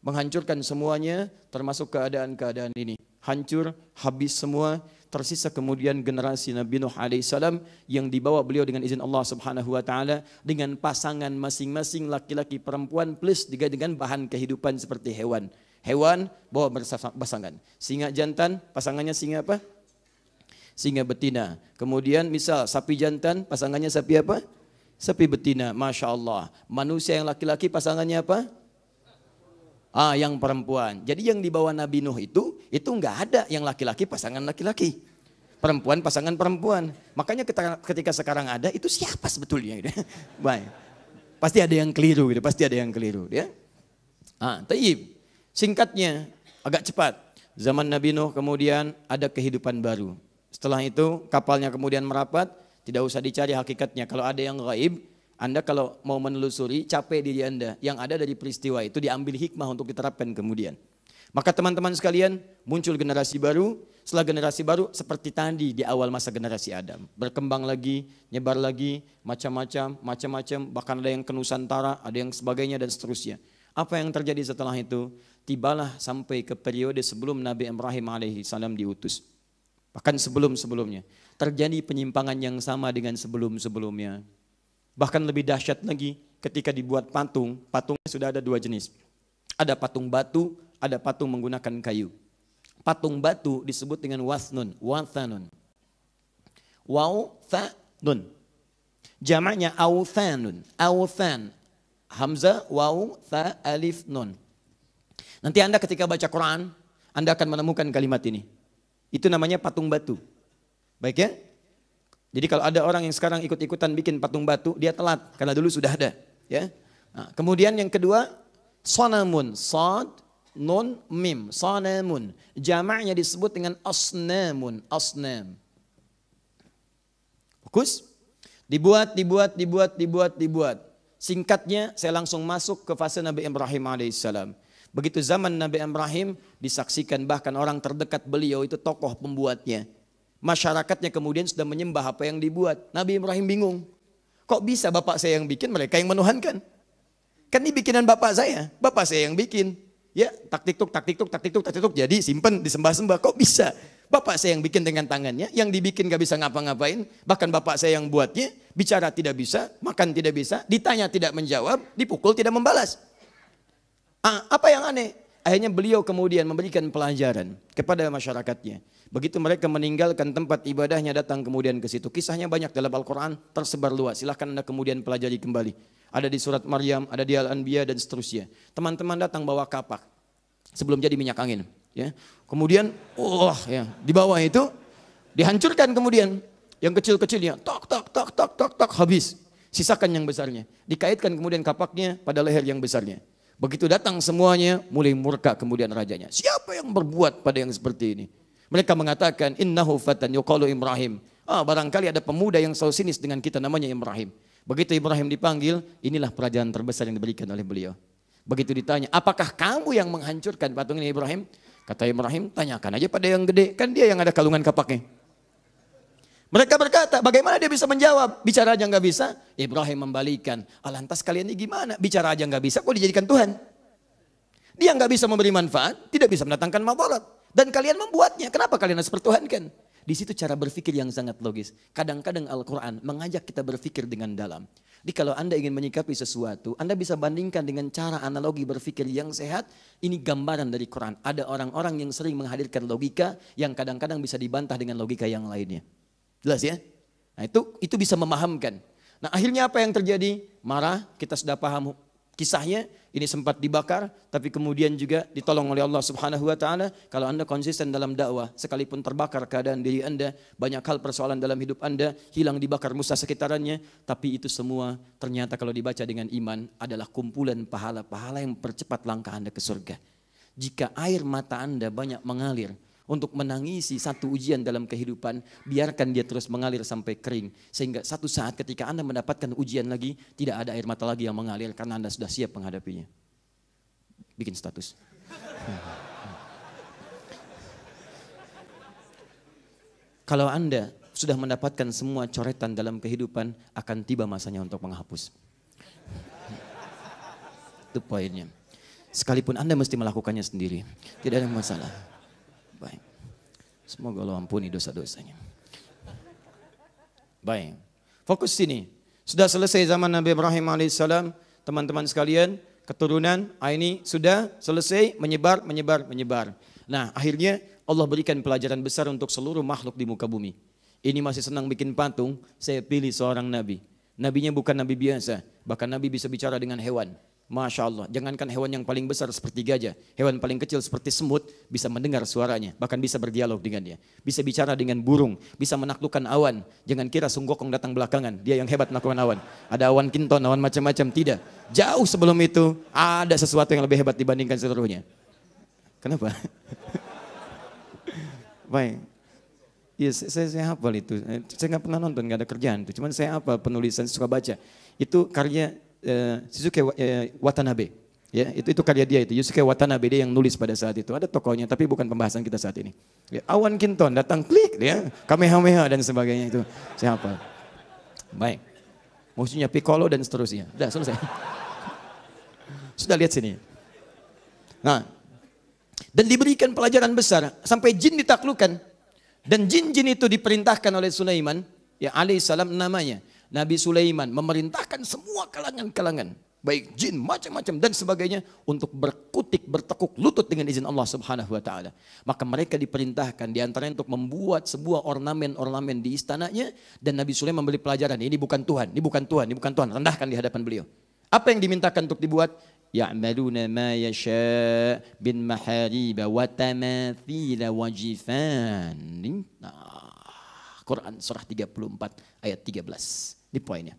menghancurkan semuanya, termasuk keadaan-keadaan ini. Hancur, habis semua, tersisa kemudian generasi Nabi Nuh alaihissalam yang dibawa beliau dengan izin Allah subhanahu wa ta'ala dengan pasangan masing-masing laki-laki perempuan plus juga dengan bahan kehidupan seperti hewan. Hewan bawa berpasangan. Singa jantan, pasangannya singa apa? Singa betina. Kemudian misal sapi jantan, pasangannya sapi apa? Sapi betina. Masya Allah. Manusia yang laki-laki pasangannya apa? Yang perempuan. Jadi yang dibawa Nabi Nuh itu enggak ada yang laki-laki pasangan laki-laki. Perempuan pasangan perempuan. Makanya ketika sekarang ada, itu siapa sebetulnya? Gitu. Baik. Pasti ada yang keliru gitu, pasti ada yang keliru ya. Tayyib. Singkatnya agak cepat. Zaman Nabi Nuh kemudian ada kehidupan baru. Setelah itu kapalnya kemudian merapat, tidak usah dicari hakikatnya. Kalau ada yang gaib, Anda kalau mau menelusuri, capek diri Anda. Yang ada dari peristiwa itu diambil hikmah untuk diterapkan kemudian. Maka teman-teman sekalian, muncul generasi baru. Setelah generasi baru, seperti tadi di awal masa generasi Adam. Berkembang lagi, nyebar lagi, macam-macam. Bahkan ada yang ke Nusantara, ada yang sebagainya dan seterusnya. Apa yang terjadi setelah itu? Tibalah sampai ke periode sebelum Nabi Ibrahim alaihissalam diutus. Bahkan sebelum-sebelumnya. Terjadi penyimpangan yang sama dengan sebelum-sebelumnya. Bahkan lebih dahsyat lagi ketika dibuat patung. Patungnya sudah ada 2 jenis. Ada patung batu, ada patung menggunakan kayu. Patung batu disebut dengan wathnun. Wathanun. Wathanun. Jamaknya awthanun. Awthan. Hamzah, waw, tha, alif, nun. Nanti Anda ketika baca Quran, Anda akan menemukan kalimat ini. Itu namanya patung batu. Baik ya? Jadi kalau ada orang yang sekarang ikut-ikutan bikin patung batu, dia telat karena dulu sudah ada. Ya. Kemudian yang kedua, sonamun, sod, nun, mim, sonamun. Jamaknya disebut dengan asnamun, asnam. Fokus. Dibuat. Singkatnya saya langsung masuk ke fase Nabi Ibrahim alaihissalam. Begitu zaman Nabi Ibrahim disaksikan bahkan orang terdekat beliau itu tokoh pembuatnya. Masyarakatnya kemudian sudah menyembah apa yang dibuat. Nabi Ibrahim bingung. Kok bisa bapak saya yang bikin, mereka yang menuhankan? Kan ini bikinan bapak saya yang bikin. Ya, tak-tik-tuk, jadi simpen, disembah-sembah. Kok bisa? Bapak saya yang bikin dengan tangannya, yang dibikin gak bisa ngapa-ngapain. Bahkan bapak saya yang buatnya, bicara tidak bisa, makan tidak bisa, ditanya tidak menjawab, dipukul tidak membalas. Apa yang aneh? Akhirnya beliau kemudian memberikan pelajaran kepada masyarakatnya. Begitu mereka meninggalkan tempat ibadahnya, datang kemudian ke situ. Kisahnya banyak dalam Al-Quran, tersebar luas. Silahkan Anda kemudian pelajari kembali. Ada di surat Maryam, ada di Al-Anbiya dan seterusnya. Teman-teman datang bawa kapak sebelum jadi minyak angin. Ya. Kemudian, di bawah itu dihancurkan kemudian. Yang kecil-kecilnya, tok, habis. Sisakan yang besarnya. Dikaitkan kemudian kapaknya pada leher yang besarnya. Begitu datang semuanya, mulai murka kemudian rajanya. Siapa yang berbuat pada yang seperti ini? Mereka mengatakan, innahu fatan yuqalu Ibrahim. Barangkali ada pemuda yang selalu sinis dengan kita, namanya Ibrahim. Begitu Ibrahim dipanggil, inilah pelajaran terbesar yang diberikan oleh beliau. Begitu ditanya, apakah kamu yang menghancurkan patung ini Ibrahim? Kata Ibrahim, tanyakan aja pada yang gede, kan dia yang ada kalungan kapaknya. Mereka berkata, bagaimana dia bisa menjawab? Bicara aja nggak bisa. Ibrahim membalikan, lantas kalian ini gimana? Bicara aja nggak bisa, kok dijadikan Tuhan? Dia nggak bisa memberi manfaat, tidak bisa mendatangkan madarat. Dan kalian membuatnya, kenapa kalian harus pertuhankan? Di situ cara berpikir yang sangat logis. Kadang-kadang Al-Quran mengajak kita berpikir dengan dalam. Jadi kalau Anda ingin menyikapi sesuatu, Anda bisa bandingkan dengan cara analogi berpikir yang sehat. Ini gambaran dari Quran. Ada orang-orang yang sering menghadirkan logika yang kadang-kadang bisa dibantah dengan logika yang lainnya. Jelas ya? Nah itu bisa memahamkan. Nah akhirnya apa yang terjadi? Marah, kita sudah paham kisahnya. Ini sempat dibakar, tapi kemudian juga ditolong oleh Allah Subhanahu wa Ta'ala. Kalau Anda konsisten dalam dakwah, sekalipun terbakar keadaan diri Anda, banyak hal persoalan dalam hidup Anda, hilang dibakar musuh sekitarannya, tapi itu semua ternyata kalau dibaca dengan iman adalah kumpulan pahala-pahala yang mempercepat langkah Anda ke surga. Jika air mata Anda banyak mengalir untuk menangisi satu ujian dalam kehidupan, biarkan dia terus mengalir sampai kering. Sehingga satu saat ketika Anda mendapatkan ujian lagi, tidak ada air mata lagi yang mengalir karena Anda sudah siap menghadapinya. Bikin status. Kalau Anda sudah mendapatkan semua coretan dalam kehidupan, akan tiba masanya untuk menghapus. Itu poinnya. Sekalipun Anda mesti melakukannya sendiri, tidak ada masalah. Baik. Semoga Allah ampuni dosa-dosanya. Baik. Fokus sini. Sudah selesai zaman Nabi Ibrahim alaihissalam, teman-teman sekalian, keturunan ini sudah selesai menyebar. Nah, akhirnya Allah berikan pelajaran besar untuk seluruh makhluk di muka bumi. Ini masih senang bikin patung, saya pilih seorang nabi. Nabinya bukan nabi biasa, bahkan nabi bisa bicara dengan hewan. Masya Allah, jangankan hewan yang paling besar seperti gajah, hewan paling kecil seperti semut bisa mendengar suaranya, bahkan bisa berdialog dengannya. Bisa bicara dengan burung, bisa menaklukkan awan. Jangan kira Sung Gokong datang belakangan, dia yang hebat menaklukkan awan. Ada awan kinton, awan macam-macam, tidak. Jauh sebelum itu ada sesuatu yang lebih hebat dibandingkan seluruhnya. Kenapa? Baik. Ya, saya hafal itu. Saya nggak pernah nonton, nggak ada kerjaan itu. Cuman saya hafal penulisan, suka baca. Itu karya Yusuke Watanabe, ya itu karya dia itu. Yusuke Watanabe dia yang nulis pada saat itu. Ada tokohnya, tapi bukan pembahasan kita saat ini. Ya, awan kinton datang klik, ya kamehameha dan sebagainya itu. Saya hafal. Baik, musuhnya Piccolo dan seterusnya. Sudah selesai. Sudah lihat sini. Nah, dan diberikan pelajaran besar sampai jin ditaklukkan. Dan jin-jin itu diperintahkan oleh Sulaiman, ya alaihissalam namanya. Nabi Sulaiman memerintahkan semua kalangan-kalangan, baik jin, macam-macam dan sebagainya, untuk berkutik, bertekuk lutut dengan izin Allah Subhanahu wa Ta'ala. Maka mereka diperintahkan diantaranya untuk membuat sebuah ornamen-ornamen di istananya, dan Nabi Sulaiman memberi pelajaran, ini bukan Tuhan, ini bukan Tuhan, ini bukan Tuhan, rendahkan di hadapan beliau. Apa yang dimintakan untuk dibuat? Ya'maluna ma yasha' bin mahariba wa tamathila wa jifan. Quran surah 34 ayat 13. Ini poinnya.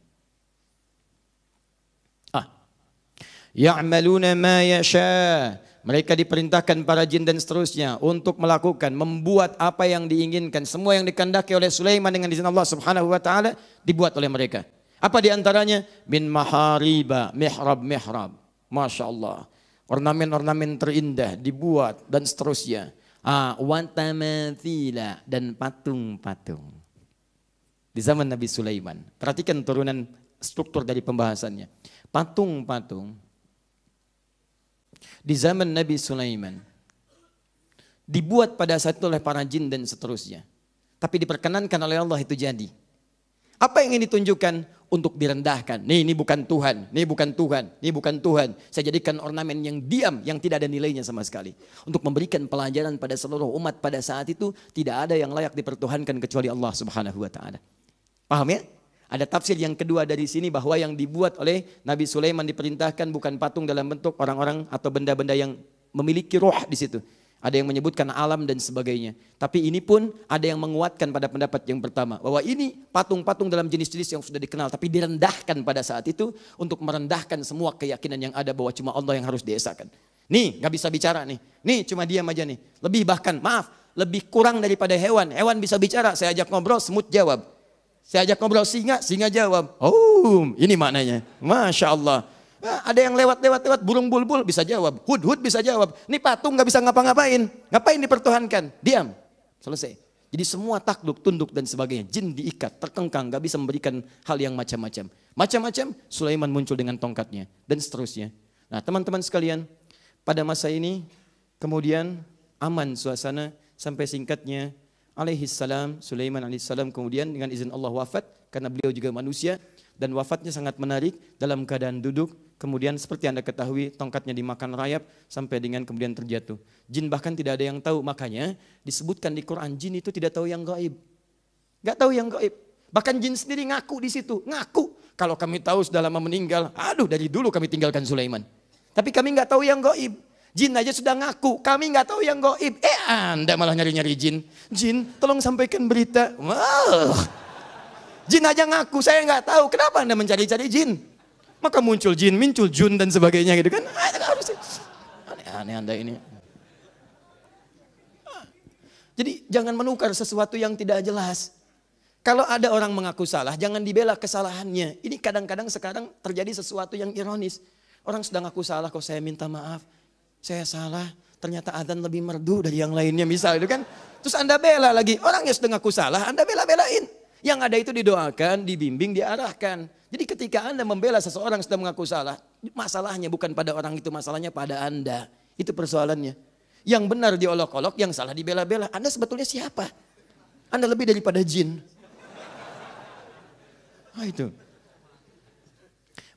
Ya'maluna ma yasha. Mereka diperintahkan para jin dan seterusnya untuk melakukan, membuat apa yang diinginkan. Semua yang dikehendaki oleh Sulaiman dengan izin Allah Subhanahu wa Ta'ala dibuat oleh mereka. Apa diantaranya? Bin mahariba, mihrab. Masya Allah. Ornamen-ornamen terindah dibuat dan seterusnya. Watamathila, dan patung-patung. Di zaman Nabi Sulaiman. Perhatikan turunan struktur dari pembahasannya. Patung-patung di zaman Nabi Sulaiman dibuat pada saat itu oleh para jin dan seterusnya. Tapi diperkenankan oleh Allah itu jadi. Apa yang ingin ditunjukkan? Untuk direndahkan. Ini bukan Tuhan, ini bukan Tuhan, ini bukan Tuhan. Saya jadikan ornamen yang diam, yang tidak ada nilainya sama sekali. Untuk memberikan pelajaran pada seluruh umat pada saat itu, tidak ada yang layak dipertuhankan kecuali Allah Subhanahu wa Ta'ala. Paham ya? Ada tafsir yang kedua dari sini bahwa yang dibuat oleh Nabi Sulaiman diperintahkan bukan patung dalam bentuk orang-orang atau benda-benda yang memiliki roh di situ. Ada yang menyebutkan alam dan sebagainya. Tapi ini pun ada yang menguatkan pada pendapat yang pertama. Bahwa ini patung-patung dalam jenis-jenis yang sudah dikenal. Tapi direndahkan pada saat itu untuk merendahkan semua keyakinan yang ada bahwa cuma Allah yang harus diesakan. Nih gak bisa bicara nih. Nih cuma diam aja nih. Lebih bahkan lebih kurang daripada hewan. Hewan bisa bicara, saya ajak ngobrol, semut jawab. Saya ajak ngobrol singa, singa jawab. Oh ini maknanya. Masya Allah. Nah, ada yang lewat burung bulbul bisa jawab, hud bisa jawab. Ini patung nggak bisa ngapa-ngapain, ngapain dipertuhankan? Diam, selesai. Jadi semua takluk, tunduk dan sebagainya. Jin diikat, terkengkang, nggak bisa memberikan hal yang macam-macam. Sulaiman muncul dengan tongkatnya dan seterusnya. Nah teman-teman sekalian, pada masa ini kemudian aman suasana sampai singkatnya alaihissalam, Sulaiman alaihissalam kemudian dengan izin Allah wafat karena beliau juga manusia dan wafatnya sangat menarik dalam keadaan duduk. Kemudian seperti Anda ketahui tongkatnya dimakan rayap sampai dengan kemudian terjatuh. Jin bahkan tidak ada yang tahu, makanya disebutkan di Quran jin itu tidak tahu yang gaib. Gak tahu yang gaib. Bahkan jin sendiri ngaku di situ, ngaku. Kalau kami tahu sudah lama meninggal, aduh dari dulu kami tinggalkan Sulaiman. Tapi kami nggak tahu yang gaib. Jin aja sudah ngaku, kami nggak tahu yang gaib. Anda malah nyari-nyari jin. Jin, tolong sampaikan berita. Wow. Jin aja ngaku, saya nggak tahu. Kenapa Anda mencari-cari jin? Maka muncul jin, muncul jun dan sebagainya gitu kan. Aneh-aneh Anda ini. Jadi jangan menukar sesuatu yang tidak jelas. Kalau ada orang mengaku salah, jangan dibela kesalahannya. Ini kadang-kadang sekarang terjadi sesuatu yang ironis. Orang sedang ngaku salah, kok saya minta maaf. Saya salah, ternyata adzan lebih merdu dari yang lainnya misalnya itu kan. Terus Anda bela lagi, orang yang sedang ngaku salah, Anda bela-belain. Yang ada itu didoakan, dibimbing, diarahkan. Jadi ketika Anda membela seseorang yang sedang mengaku salah, masalahnya bukan pada orang itu, masalahnya pada Anda. Itu persoalannya. Yang benar diolok-olok, yang salah dibela-bela. Anda sebetulnya siapa? Anda lebih daripada jin. Nah itu.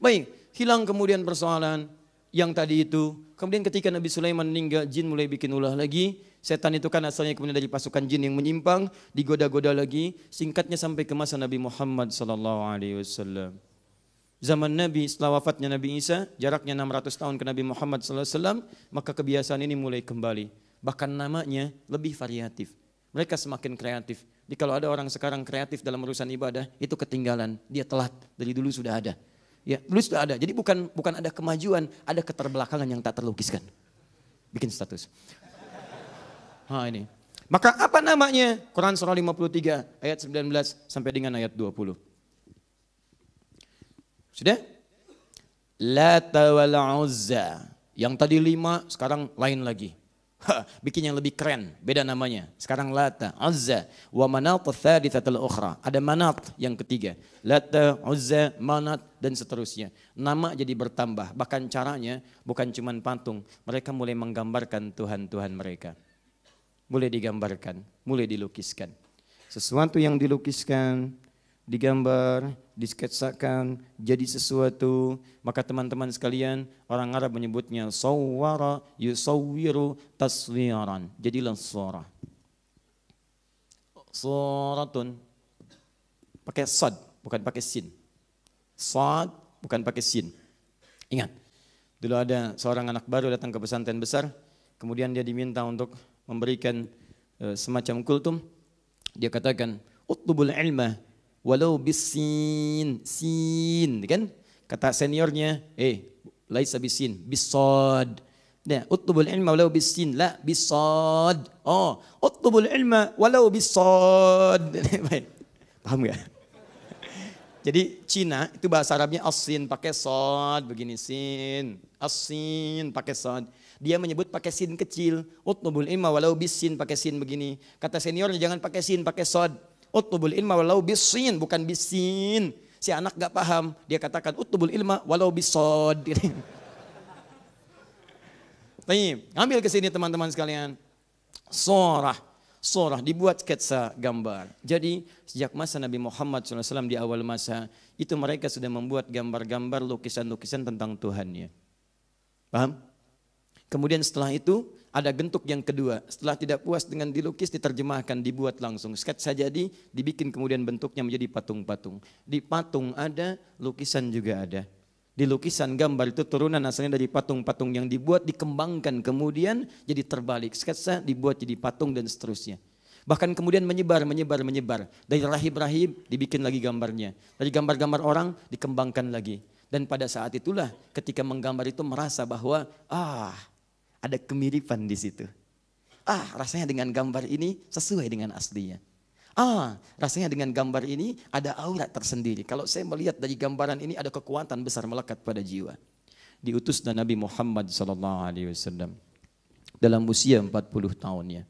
Baik, hilang kemudian persoalan yang tadi itu. Kemudian ketika Nabi Sulaiman meninggal, jin mulai bikin ulah lagi. Setan itu kan asalnya kemudian dari pasukan jin yang menyimpang, digoda-goda lagi. Singkatnya sampai ke masa Nabi Muhammad SAW. Zaman Nabi setelah wafatnya Nabi Isa, jaraknya 600 tahun ke Nabi Muhammad SAW, maka kebiasaan ini mulai kembali. Bahkan namanya lebih variatif. Mereka semakin kreatif. Jadi kalau ada orang sekarang kreatif dalam urusan ibadah, itu ketinggalan. Dia telat, dari dulu sudah ada. Ya, dulu sudah ada. Jadi bukan ada kemajuan, ada keterbelakangan yang tak terlukiskan. Bikin status. Nah ini. Maka apa namanya? Quran surah 53 ayat 19 sampai dengan ayat 20. Sudah? Lata wal Uzza. Yang tadi 5 sekarang lain lagi. Bikin yang lebih keren, beda namanya. Sekarang Lata, Uzza, wa Manat tsalitsatul ukhra. Ada Manat yang ketiga. Lata, Uzza, Manat dan seterusnya. Nama jadi bertambah. Bahkan caranya bukan cuma patung. Mereka mulai menggambarkan Tuhan-Tuhan mereka. Mulai digambarkan, mulai dilukiskan. Sesuatu yang dilukiskan, digambar, disketsakan, jadi sesuatu. Maka teman-teman sekalian, orang Arab menyebutnya sawwara yusawwiru taswiran. Jadilah surah. Suratun. Pakai sad, bukan pakai sin. Sad, bukan pakai sin. Ingat, dulu ada seorang anak baru datang ke pesantren besar, kemudian dia diminta untuk memberikan semacam kultum. Dia katakan, utlubul ilma walau bisin, sin, kan? Kata seniornya, laisa bisin, bisad. Nah, utlubul ilma walau bisin, la bisad. Oh, utlubul ilma walau bisad. Paham gak? Jadi Cina itu bahasa Arabnya asin pakai sad, begini sin, asin pakai sad. Dia menyebut pakai sin kecil. Utlubul ilma walau bisin pakai sin begini. Kata seniornya jangan pakai sin, pakai sad. Utlubul ilma walau bisin, bukan bisin. Si anak gak paham. Dia katakan utlubul ilma walau bisad. Baik, ambil ke sini teman-teman sekalian. Surah dibuat sketsa gambar. Jadi sejak masa Nabi Muhammad SAW di awal masa itu mereka sudah membuat gambar-gambar, lukisan-lukisan tentang Tuhannya. Paham? Kemudian setelah itu ada bentuk yang kedua. Setelah tidak puas dengan dilukis, diterjemahkan, dibuat langsung. Sketsa jadi, dibikin kemudian bentuknya menjadi patung-patung. Di patung ada, lukisan juga ada. Di lukisan gambar itu turunan asalnya dari patung-patung yang dibuat, dikembangkan kemudian jadi terbalik. Sketsa dibuat jadi patung dan seterusnya. Bahkan kemudian menyebar. Dari rahib-rahib dibikin lagi gambarnya. Dari gambar-gambar orang dikembangkan lagi. Dan pada saat itulah ketika menggambar itu merasa bahwa ada kemiripan di situ. Rasanya dengan gambar ini sesuai dengan aslinya. Rasanya dengan gambar ini ada aura tersendiri. Kalau saya melihat dari gambaran ini ada kekuatan besar melekat pada jiwa. Diutuslah Nabi Muhammad SAW dalam usia 40 tahunnya.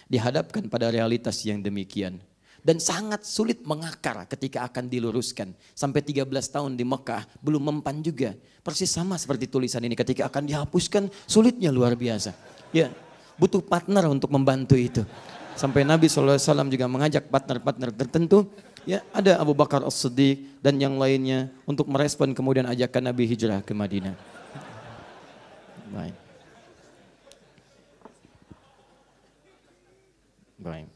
Dihadapkan pada realitas yang demikian. dan sangat sulit mengakar ketika akan diluruskan. Sampai 13 tahun di Mekah belum mempan juga. Persis sama seperti tulisan ini, ketika akan dihapuskan sulitnya luar biasa. Ya, butuh partner untuk membantu itu. Sampai Nabi SAW juga mengajak partner-partner tertentu. Ya, ada Abu Bakar As-Siddiq dan yang lainnya untuk merespon kemudian ajakan Nabi hijrah ke Madinah. Baik. Baik.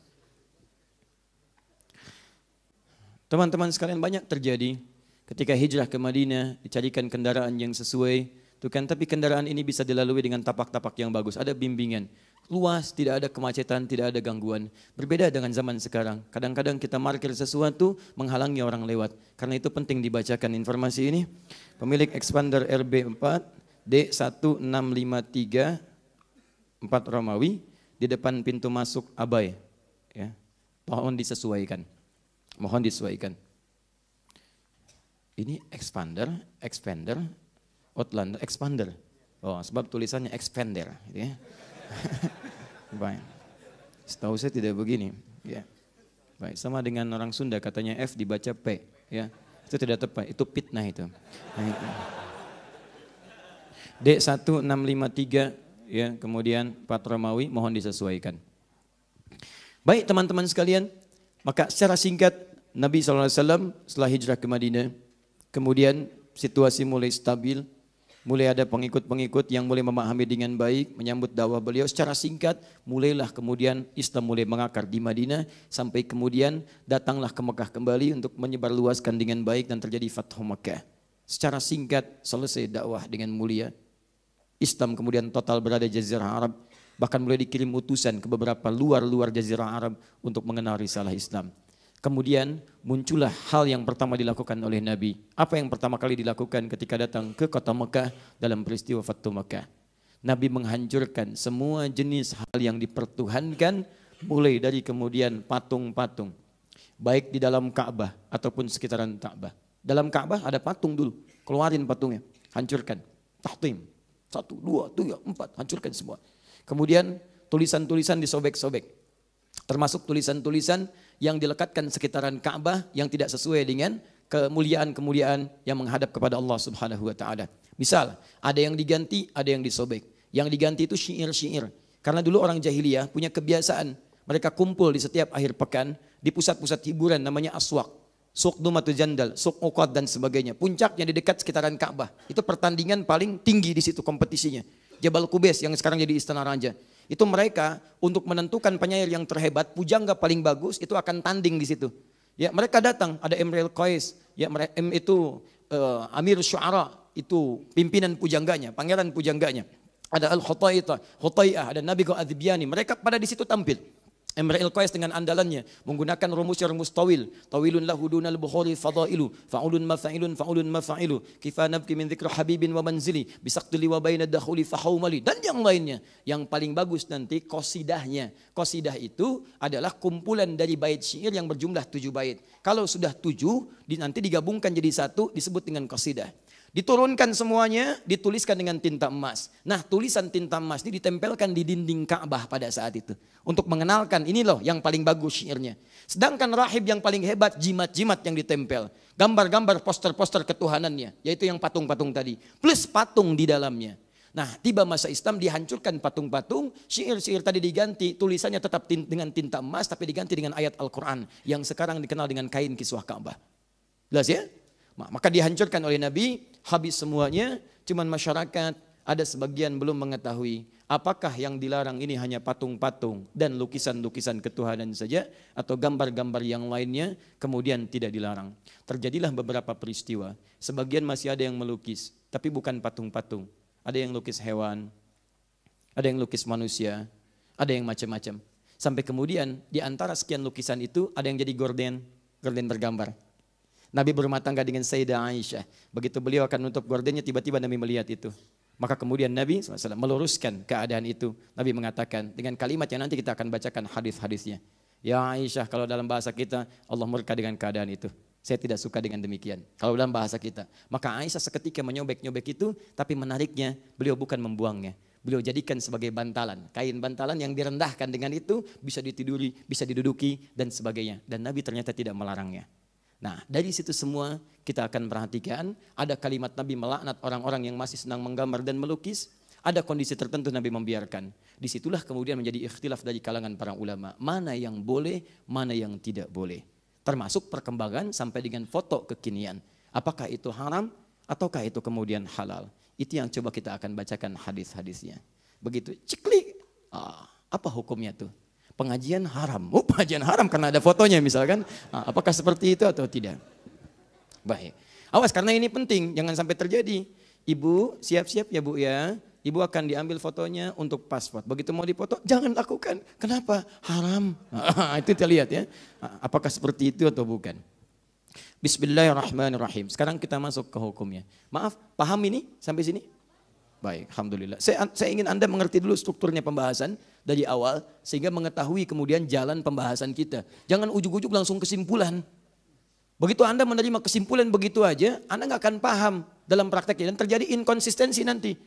Teman-teman sekalian, banyak terjadi ketika hijrah ke Madinah, dicarikan kendaraan yang sesuai, tuh kan, tapi kendaraan ini bisa dilalui dengan tapak-tapak yang bagus, ada bimbingan, luas, tidak ada kemacetan, tidak ada gangguan. Berbeda dengan zaman sekarang, kadang-kadang kita parkir sesuatu menghalangi orang lewat. Karena itu penting dibacakan informasi ini. Pemilik Expander RB4 D1653 4 Romawi di depan pintu masuk Abai, ya, mohon disesuaikan. Mohon disesuaikan. Ini expander, Outlander, expander. Oh, sebab tulisannya expander, gitu ya. Baik. Setahu saya tidak begini, ya. Baik, sama dengan orang Sunda katanya F dibaca P, ya. Itu tidak tepat, itu fitnah itu. D1653, ya, kemudian 4 Romawi, mohon disesuaikan. Baik teman-teman sekalian, maka secara singkat Nabi SAW setelah hijrah ke Madinah, kemudian situasi mulai stabil, mulai ada pengikut-pengikut yang mulai memahami dengan baik, menyambut dakwah beliau. Secara singkat, mulailah kemudian Islam mulai mengakar di Madinah, sampai kemudian datanglah ke Mekah kembali untuk menyebarluaskan dengan baik dan terjadi Fathu Mekah. Secara singkat, selesai dakwah dengan mulia. Islam kemudian total berada di Jazirah Arab, bahkan mulai dikirim utusan ke beberapa luar Jazirah Arab untuk mengenal risalah Islam. Kemudian muncullah hal yang pertama dilakukan oleh Nabi. Apa yang pertama kali dilakukan ketika datang ke kota Mekah dalam peristiwa Fathu Mekah? Nabi menghancurkan semua jenis hal yang dipertuhankan, mulai dari kemudian patung-patung, baik di dalam Ka'bah ataupun sekitaran Ka'bah. Dalam Ka'bah ada patung dulu, keluarin patungnya, hancurkan, tahtim, 1, 2, 3, 4, hancurkan semua. Kemudian tulisan-tulisan disobek-sobek, termasuk tulisan-tulisan yang dilekatkan sekitaran Ka'bah yang tidak sesuai dengan kemuliaan-kemuliaan yang menghadap kepada Allah Subhanahu wa taala. Misal, ada yang diganti, ada yang disobek. Yang diganti itu syair-syair. Karena dulu orang jahiliyah punya kebiasaan, mereka kumpul di setiap akhir pekan di pusat-pusat hiburan namanya aswaq, Suq Dumatu Jandal, Suq Uqad dan sebagainya. Puncaknya di dekat sekitaran Ka'bah. Itu pertandingan paling tinggi di situ kompetisinya. Jabal Qubais yang sekarang jadi Istana Raja. Itu mereka untuk menentukan penyair yang terhebat, pujangga paling bagus itu akan tanding di situ. Ya, mereka datang, ada Imrul Qais, ya itu Amir Syu'ara, itu pimpinan pujangganya, pangeran pujangganya. Ada Al-Khutai'ah, ada Nabi Adhibyani, mereka pada di situ tampil. Imrul Qais dengan andalannya menggunakan rumus tawil. Tawilun lahu dunal bukhari fadailu, fa'ulun mafa'ilu, kifa nabki min dzikri habibin wa manzili, bisaqtili wa baina dakhuli fahaumali, dan yang lainnya. Yang paling bagus nanti qasidahnya. Qasidah itu adalah kumpulan dari bait syair yang berjumlah 7 bait. Kalau sudah 7, nanti digabungkan jadi satu, disebut dengan qasidah. Diturunkan semuanya, dituliskan dengan tinta emas. Nah, tulisan tinta emas ini ditempelkan di dinding Ka'bah pada saat itu. Untuk mengenalkan, ini loh yang paling bagus syairnya. Sedangkan rahib yang paling hebat, jimat-jimat yang ditempel. Gambar-gambar poster-poster ketuhanannya, yaitu yang patung-patung tadi. Plus patung di dalamnya. Nah, tiba masa Islam dihancurkan patung-patung, syair-syair tadi diganti, tulisannya tetap dengan tinta emas, tapi diganti dengan ayat Al-Quran. Yang sekarang dikenal dengan kain kiswah Ka'bah. Jelas ya? Maka dihancurkan oleh Nabi, habis semuanya, cuman masyarakat ada sebagian belum mengetahui apakah yang dilarang ini hanya patung-patung dan lukisan-lukisan ketuhanan saja atau gambar-gambar yang lainnya kemudian tidak dilarang. Terjadilah beberapa peristiwa, sebagian masih ada yang melukis, tapi bukan patung-patung. Ada yang lukis hewan, ada yang lukis manusia, ada yang macam-macam. Sampai kemudian di antara sekian lukisan itu ada yang jadi gorden bergambar. Nabi berumah tangga dengan Sayyidah Aisyah. Begitu beliau akan menutup gordennya, tiba-tiba Nabi melihat itu. Maka kemudian Nabi SAW meluruskan keadaan itu. Nabi mengatakan dengan kalimat yang nanti kita akan bacakan hadis-hadisnya. Ya Aisyah, kalau dalam bahasa kita Allah murka dengan keadaan itu. Saya tidak suka dengan demikian. Kalau dalam bahasa kita. Maka Aisyah seketika menyobek-nyobek itu, tapi menariknya beliau bukan membuangnya. beliau jadikan sebagai bantalan. Kain bantalan yang direndahkan dengan itu bisa ditiduri, bisa diduduki dan sebagainya. Dan Nabi ternyata tidak melarangnya. Nah, dari situ semua kita akan perhatikan ada kalimat Nabi melaknat orang-orang yang masih senang menggambar dan melukis. Ada kondisi tertentu Nabi membiarkan. Disitulah kemudian menjadi ikhtilaf dari kalangan para ulama. Mana yang boleh, mana yang tidak boleh. Termasuk perkembangan sampai dengan foto kekinian. Apakah itu haram ataukah itu kemudian halal. Itu yang coba kita akan bacakan hadis-hadisnya. Begitu ciklik, apa hukumnya tuh? Pengajian haram. Oh, pengajian haram karena ada fotonya misalkan. Apakah seperti itu atau tidak? Baik. Awas karena ini penting, jangan sampai terjadi. Ibu siap-siap ya Bu ya. Ibu akan diambil fotonya untuk paspor. Begitu mau dipoto, jangan lakukan. Kenapa? Haram. Itu kita lihat ya. Apakah seperti itu atau bukan? Bismillahirrahmanirrahim. Sekarang kita masuk ke hukumnya. Maaf, paham ini sampai sini? Baik, alhamdulillah. Saya ingin Anda mengerti dulu strukturnya pembahasan dari awal sehingga mengetahui kemudian jalan pembahasan kita. Jangan ujuk-ujuk langsung kesimpulan. Begitu Anda menerima kesimpulan begitu aja, Anda nggak akan paham dalam prakteknya dan terjadi inkonsistensi nanti.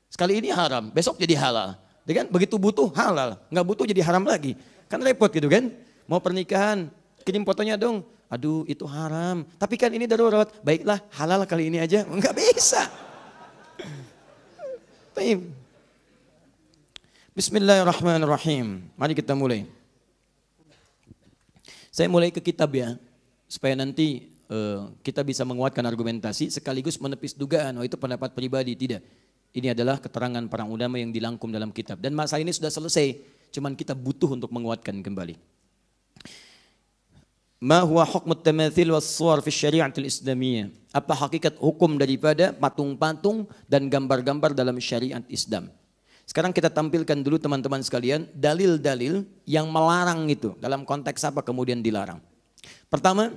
Sekali ini haram, besok jadi halal. Kan? Begitu butuh halal, nggak butuh jadi haram lagi. Kan repot gitu kan? Mau pernikahan, kirim fotonya dong. Aduh itu haram, tapi kan ini darurat. Baiklah halal kali ini aja, nggak bisa. Bismillahirrahmanirrahim. Mari kita mulai. Saya mulai ke kitab ya, supaya nanti kita bisa menguatkan argumentasi sekaligus menepis dugaan. Oh itu pendapat pribadi, tidak. Ini adalah keterangan para ulama yang dilangkum dalam kitab. Dan masalah ini sudah selesai, cuman kita butuh untuk menguatkan kembali. Ma huwa hukmut tamathil was-suwar fi syari'atil islamiyah? Apa hakikat hukum daripada patung-patung dan gambar-gambar dalam syariat Islam? Sekarang kita tampilkan dulu teman-teman sekalian dalil-dalil yang melarang itu. Dalam konteks apa kemudian dilarang? Pertama,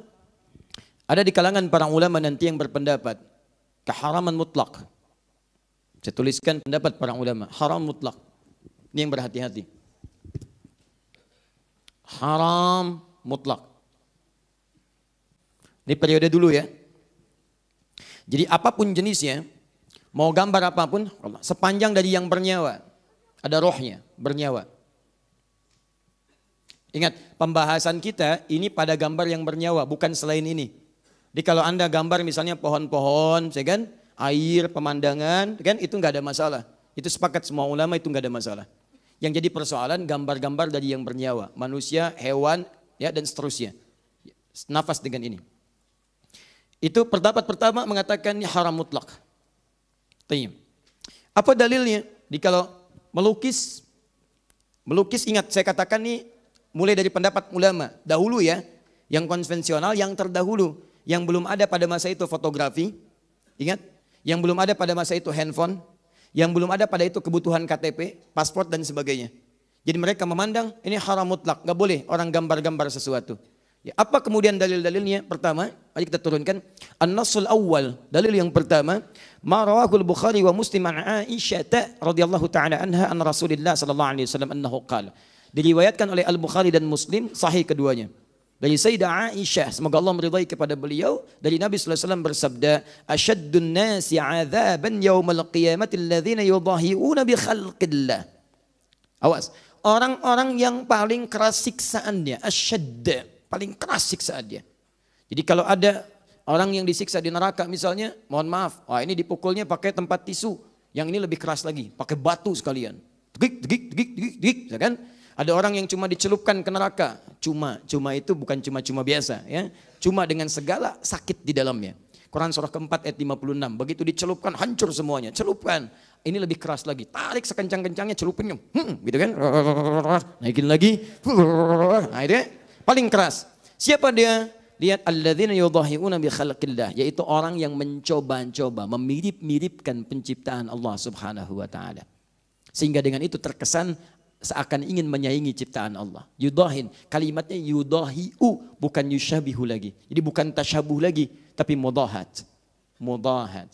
ada di kalangan para ulama nanti yang berpendapat keharaman mutlak. Saya tuliskan pendapat para ulama, haram mutlak. Ini yang berhati-hati. Haram mutlak. Ini periode dulu ya. Jadi apapun jenisnya, mau gambar apapun, sepanjang dari yang bernyawa, ada rohnya, bernyawa. Ingat, pembahasan kita ini pada gambar yang bernyawa, bukan selain ini. Jadi kalau Anda gambar misalnya pohon-pohon, ya kan, air, pemandangan, kan itu nggak ada masalah. Itu sepakat semua ulama itu nggak ada masalah. Yang jadi persoalan gambar-gambar dari yang bernyawa, manusia, hewan, ya dan seterusnya. Nafas dengan ini. Itu pendapat pertama mengatakan ini haram mutlak. Apa dalilnya? Di kalau melukis ingat saya katakan nih mulai dari pendapat ulama dahulu ya, yang konvensional, yang terdahulu, yang belum ada pada masa itu fotografi, ingat, yang belum ada pada masa itu handphone, yang belum ada pada itu kebutuhan KTP, paspor dan sebagainya. Jadi mereka memandang ini haram mutlak, nggak boleh orang gambar-gambar sesuatu. Ya, apa kemudian dalil-dalilnya? Pertama, mari kita turunkan. An-Nassul Awwal, dalil yang pertama, ma rawahul Bukhari wa Muslim an Aisyah radhiyallahu taala anha an Rasulillah sallallahu alaihi wasallam annahu qala. Diriwayatkan oleh Al-Bukhari dan Muslim, sahih keduanya. Dari Sayyidah Aisyah, semoga Allah meridai kepada beliau, dari Nabi sallallahu alaihi wasallam bersabda, "Asyaddun nasi 'adzaban yaumal qiyamati alladzina yudahiuna bi khalqillah." Awas, orang-orang yang paling keras siksaannya, asyadda, paling keras siksaannya. Jadi kalau ada orang yang disiksa di neraka misalnya, mohon maaf, wah ini dipukulnya pakai tempat tisu, yang ini lebih keras lagi, pakai batu sekalian. Degik, ya kan? Ada orang yang cuma dicelupkan ke neraka, cuma itu bukan cuma biasa, ya, cuma dengan segala sakit di dalamnya. Quran surah keempat ayat 56, begitu dicelupkan hancur semuanya, celupkan. Ini lebih keras lagi, tarik sekencang-kencangnya, celupinnya, gitu kan? Naikin lagi, nah itu paling keras. Siapa dia? Lihat alladzina yudahiuna bi khalqillah, yaitu orang yang mencoba-coba memirip-miripkan penciptaan Allah Subhanahu wa taala. Sehingga dengan itu terkesan seakan ingin menyaingi ciptaan Allah. Yudahin, kalimatnya yudahiu, bukan yushabihu lagi. Jadi bukan tasyabuh lagi, tapi mudahat. Mudahat.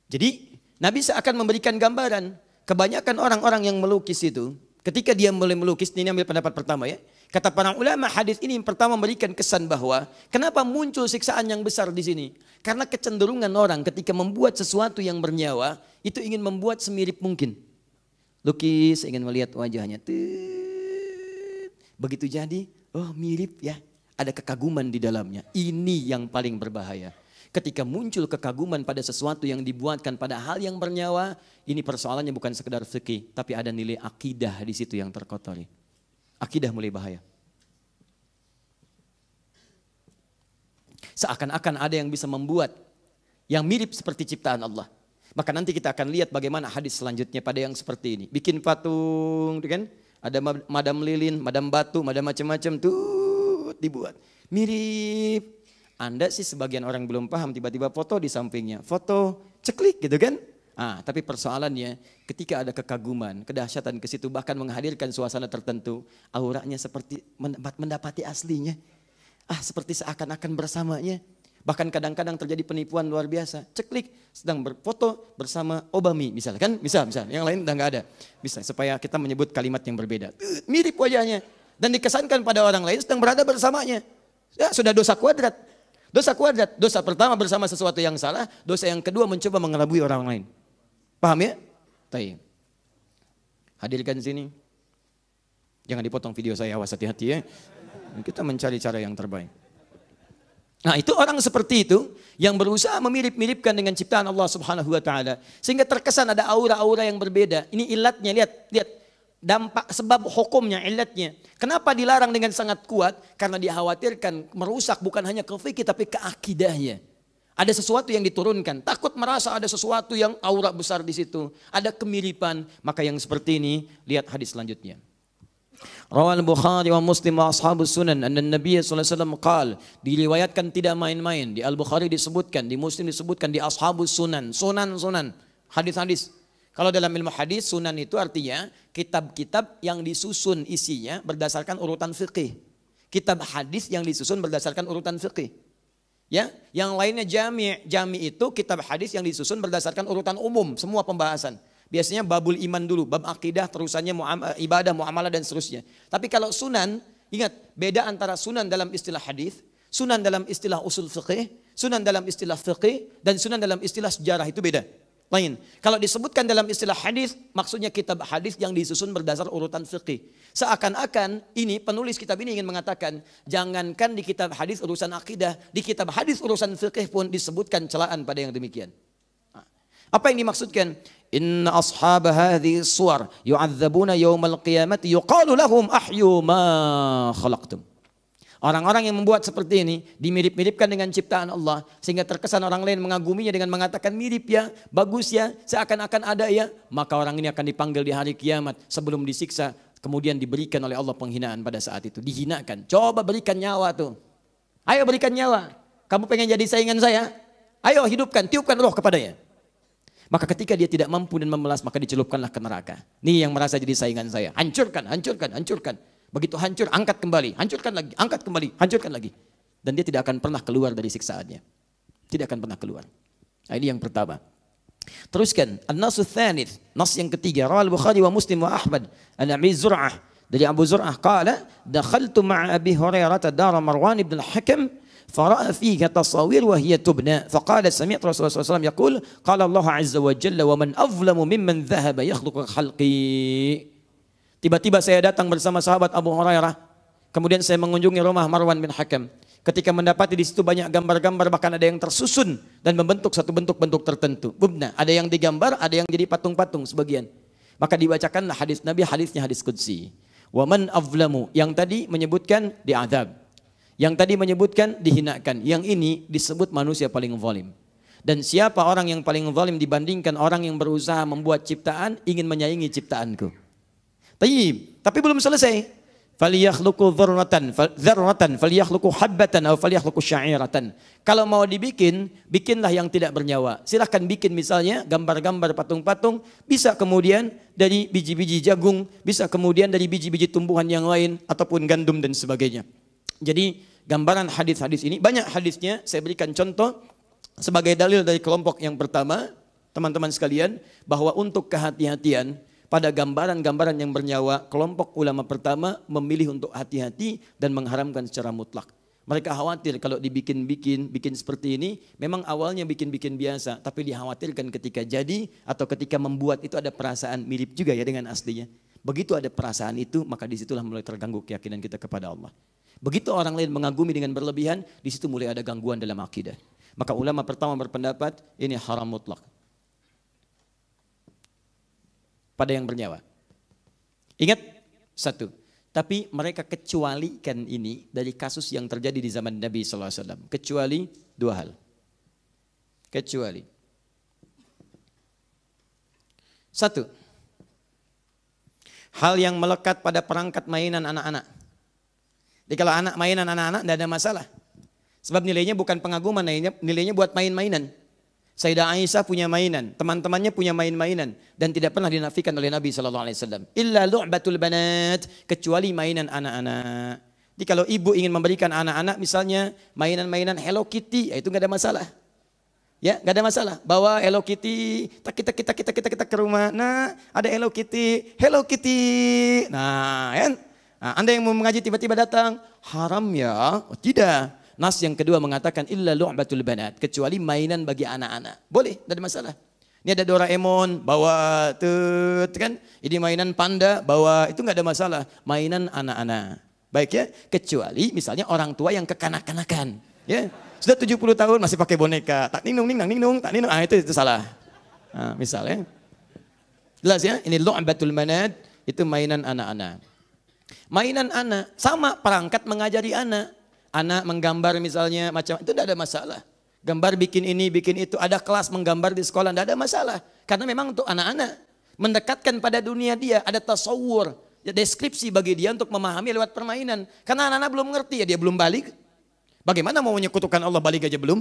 Jadi Nabi seakan memberikan gambaran. Kebanyakan orang-orang yang melukis itu, ketika dia mulai melukis, ini ambil pendapat pertama ya. Kata para ulama, hadis ini yang pertama memberikan kesan bahwa kenapa muncul siksaan yang besar di sini? Karena kecenderungan orang ketika membuat sesuatu yang bernyawa itu ingin membuat semirip mungkin. Lukis, ingin melihat wajahnya. Begitu jadi, oh mirip ya. Ada kekaguman di dalamnya. Ini yang paling berbahaya. Ketika muncul kekaguman pada sesuatu yang dibuatkan pada hal yang bernyawa, ini persoalannya bukan sekedar fikih, tapi ada nilai akidah di situ yang terkotori. Akidah mulai bahaya. Seakan-akan ada yang bisa membuat yang mirip seperti ciptaan Allah. Maka nanti kita akan lihat bagaimana hadis selanjutnya pada yang seperti ini. Bikin patung, kan? Ada madam lilin, madam batu, madam macam-macam tuh dibuat. Mirip. Anda sih sebagian orang belum paham, tiba-tiba foto di sampingnya. Foto, ceklik gitu kan. Tapi persoalannya ketika ada kekaguman, kedahsyatan ke situ bahkan menghadirkan suasana tertentu, auranya seperti mendapati aslinya. Seperti seakan-akan bersamanya. Bahkan kadang-kadang terjadi penipuan luar biasa. Ceklik, sedang berfoto bersama Obama misalkan, misal, yang lain udah nggak ada. Bisa supaya kita menyebut kalimat yang berbeda. Mirip wajahnya dan dikesankan pada orang lain sedang berada bersamanya. Ya, sudah dosa kuadrat. Dosa kuadrat, dosa pertama bersama sesuatu yang salah, dosa yang kedua mencoba mengelabui orang lain. Paham ya? Tayyib. Hadirkan sini. Jangan dipotong video saya, awas hati-hati ya. Kita mencari cara yang terbaik. Nah, itu orang seperti itu yang berusaha memirip-miripkan dengan ciptaan Allah Subhanahu wa taala sehingga terkesan ada aura-aura yang berbeda. Ini ilatnya, lihat dampak sebab hukumnya, ilatnya. Kenapa dilarang dengan sangat kuat? Karena dikhawatirkan merusak bukan hanya ke fikih tapi ke akidahnya. Ada sesuatu yang diturunkan, takut merasa ada sesuatu yang aura besar di situ, ada kemiripan. Maka yang seperti ini, lihat hadis selanjutnya. Rawal Bukhari wa Muslim wa ashabus sunan anna Nabi sallallahu alaihi wasallam qala, diriwayatkan tidak main-main, di Al-Bukhari disebutkan, di Muslim disebutkan, di ashabus sunan, sunan, hadis-hadis. Kalau dalam ilmu hadis, sunan itu artinya kitab-kitab yang disusun isinya berdasarkan urutan fikih. Kitab hadis yang disusun berdasarkan urutan fikih. Ya, yang lainnya jami'. Jami' itu kitab hadis yang disusun berdasarkan urutan umum, semua pembahasan. Biasanya babul iman dulu, bab akidah, terusannya ibadah, muamalah dan seterusnya. Tapi kalau sunan, ingat beda antara sunan dalam istilah hadis, sunan dalam istilah usul fiqih, sunan dalam istilah fiqih, dan sunan dalam istilah sejarah itu beda. Lain. Kalau disebutkan dalam istilah hadis, maksudnya kitab hadis yang disusun berdasar urutan fiqih. Seakan-akan ini penulis kitab ini ingin mengatakan, jangankan di kitab hadis urusan akidah, di kitab hadis urusan fiqih pun disebutkan celaan pada yang demikian. Apa yang dimaksudkan? Inna ashab hadhihi suwar yu'adzabuna yaumal qiyamati yuqalu lahum ahyu ma khalaqtum. Orang-orang yang membuat seperti ini dimirip-miripkan dengan ciptaan Allah sehingga terkesan orang lain mengaguminya dengan mengatakan mirip ya, bagus ya, seakan-akan ada ya. Maka orang ini akan dipanggil di hari kiamat sebelum disiksa, kemudian diberikan oleh Allah penghinaan pada saat itu, dihinakan. Coba berikan nyawa tuh. Ayo berikan nyawa. Kamu pengen jadi saingan saya? Ayo hidupkan, tiupkan roh kepadanya. Maka ketika dia tidak mampu dan memelas, maka dicelupkanlah ke neraka. Nih yang merasa jadi saingan saya. Hancurkan, hancurkan, hancurkan. Begitu hancur, angkat kembali. Hancurkan lagi, angkat kembali, hancurkan lagi. Dan dia tidak akan pernah keluar dari siksaannya. Tidak akan pernah keluar. Nah, ini yang pertama. Teruskan. An-nasu tsanits. Nas yang ketiga. Rawal Bukhari wa Muslim wa Ahmad. An Abi Zur'ah. Dari Abu Zur'ah. Qala, dakhaltu ma'a Abi Hurairah dara Marwan ibn al-Hakam. فرأى فيها تصاوير وهي تبنى فقال سمعت رسول الله صلى الله عليه وسلم يقول قال الله عز وجل ومن أظلم ممن ذهب يخلق خلقي. Tiba-tiba saya datang bersama sahabat Abu Hurairah, kemudian saya mengunjungi rumah Marwan bin Hakam. Ketika mendapati di situ banyak gambar-gambar, bahkan ada yang tersusun dan membentuk satu bentuk-bentuk tertentu. Bubna, ada yang digambar, ada yang jadi patung-patung sebagian. Maka dibacakanlah hadis Nabi, hadisnya hadis qudsi. Wa man azlamu, yang tadi menyebutkan diazab. Yang tadi menyebutkan dihinakan. Yang ini disebut manusia paling zalim. Dan siapa orang yang paling zalim dibandingkan orang yang berusaha membuat ciptaan, ingin menyaingi ciptaanku. Tapi belum selesai. Falyakhluqu dzarratan falyakhluqu habbatan aw falyakhluqu sya'iratan. Kalau mau dibikin, bikinlah yang tidak bernyawa. Silahkan bikin misalnya gambar-gambar patung-patung, bisa kemudian dari biji-biji jagung, bisa kemudian dari biji-biji tumbuhan yang lain ataupun gandum dan sebagainya. Jadi gambaran hadis-hadis ini banyak hadisnya. Saya berikan contoh sebagai dalil dari kelompok yang pertama, teman-teman sekalian, bahwa untuk kehati-hatian pada gambaran-gambaran yang bernyawa, kelompok ulama pertama memilih untuk hati-hati dan mengharamkan secara mutlak. Mereka khawatir kalau bikin seperti ini, memang awalnya bikin biasa, tapi dikhawatirkan ketika jadi atau ketika membuat itu ada perasaan mirip juga ya dengan aslinya. Begitu ada perasaan itu, maka disitulah mulai terganggu keyakinan kita kepada Allah. Begitu orang lain mengagumi dengan berlebihan, di situ mulai ada gangguan dalam akidah. Maka ulama pertama berpendapat ini haram mutlak pada yang bernyawa. Ingat satu, tapi mereka kecualikan ini dari kasus yang terjadi di zaman Nabi SAW. Kecuali dua hal. Kecuali. Satu, hal yang melekat pada perangkat mainan anak-anak. Jadi kalau anak mainan anak-anak tidak ada masalah. Sebab nilainya bukan pengaguman, nilainya buat main-mainan. Sayyidah Aisyah punya mainan, teman-temannya punya main-mainan. Dan tidak pernah dinafikan oleh Nabi SAW. Illa lu'batul banat, kecuali mainan anak-anak. Jadi kalau ibu ingin memberikan anak-anak misalnya mainan-mainan Hello Kitty, ya itu nggak ada masalah. Ya, nggak ada masalah. Bawa Hello Kitty, kita ke rumah. Nah, ada Hello Kitty, Hello Kitty. Nah, kan? Nah, Anda yang mau mengaji tiba-tiba datang, haram ya? Oh, tidak. Nas yang kedua mengatakan illa lu'batul banat, kecuali mainan bagi anak-anak. Boleh, tidak ada masalah. Ini ada Doraemon, bawa kan? Ini mainan panda, bawa, itu nggak ada masalah. Mainan anak-anak. Baik ya, kecuali misalnya orang tua yang kekanak-kanakan, ya. Sudah 70 tahun masih pakai boneka, tak ninung, tak ninung, itu salah. Nah, misalnya. Jelas ya, ini lu'batul banat, itu mainan anak-anak. Mainan anak sama perangkat mengajari anak. Anak menggambar misalnya macam itu tidak ada masalah. Gambar bikin ini, bikin itu. Ada kelas menggambar di sekolah, tidak ada masalah. Karena memang untuk anak-anak. Mendekatkan pada dunia dia, ada tasawur. Deskripsi bagi dia untuk memahami lewat permainan. Karena anak-anak belum ngerti, ya dia belum balik. Bagaimana mau menyekutukan Allah, balik aja belum?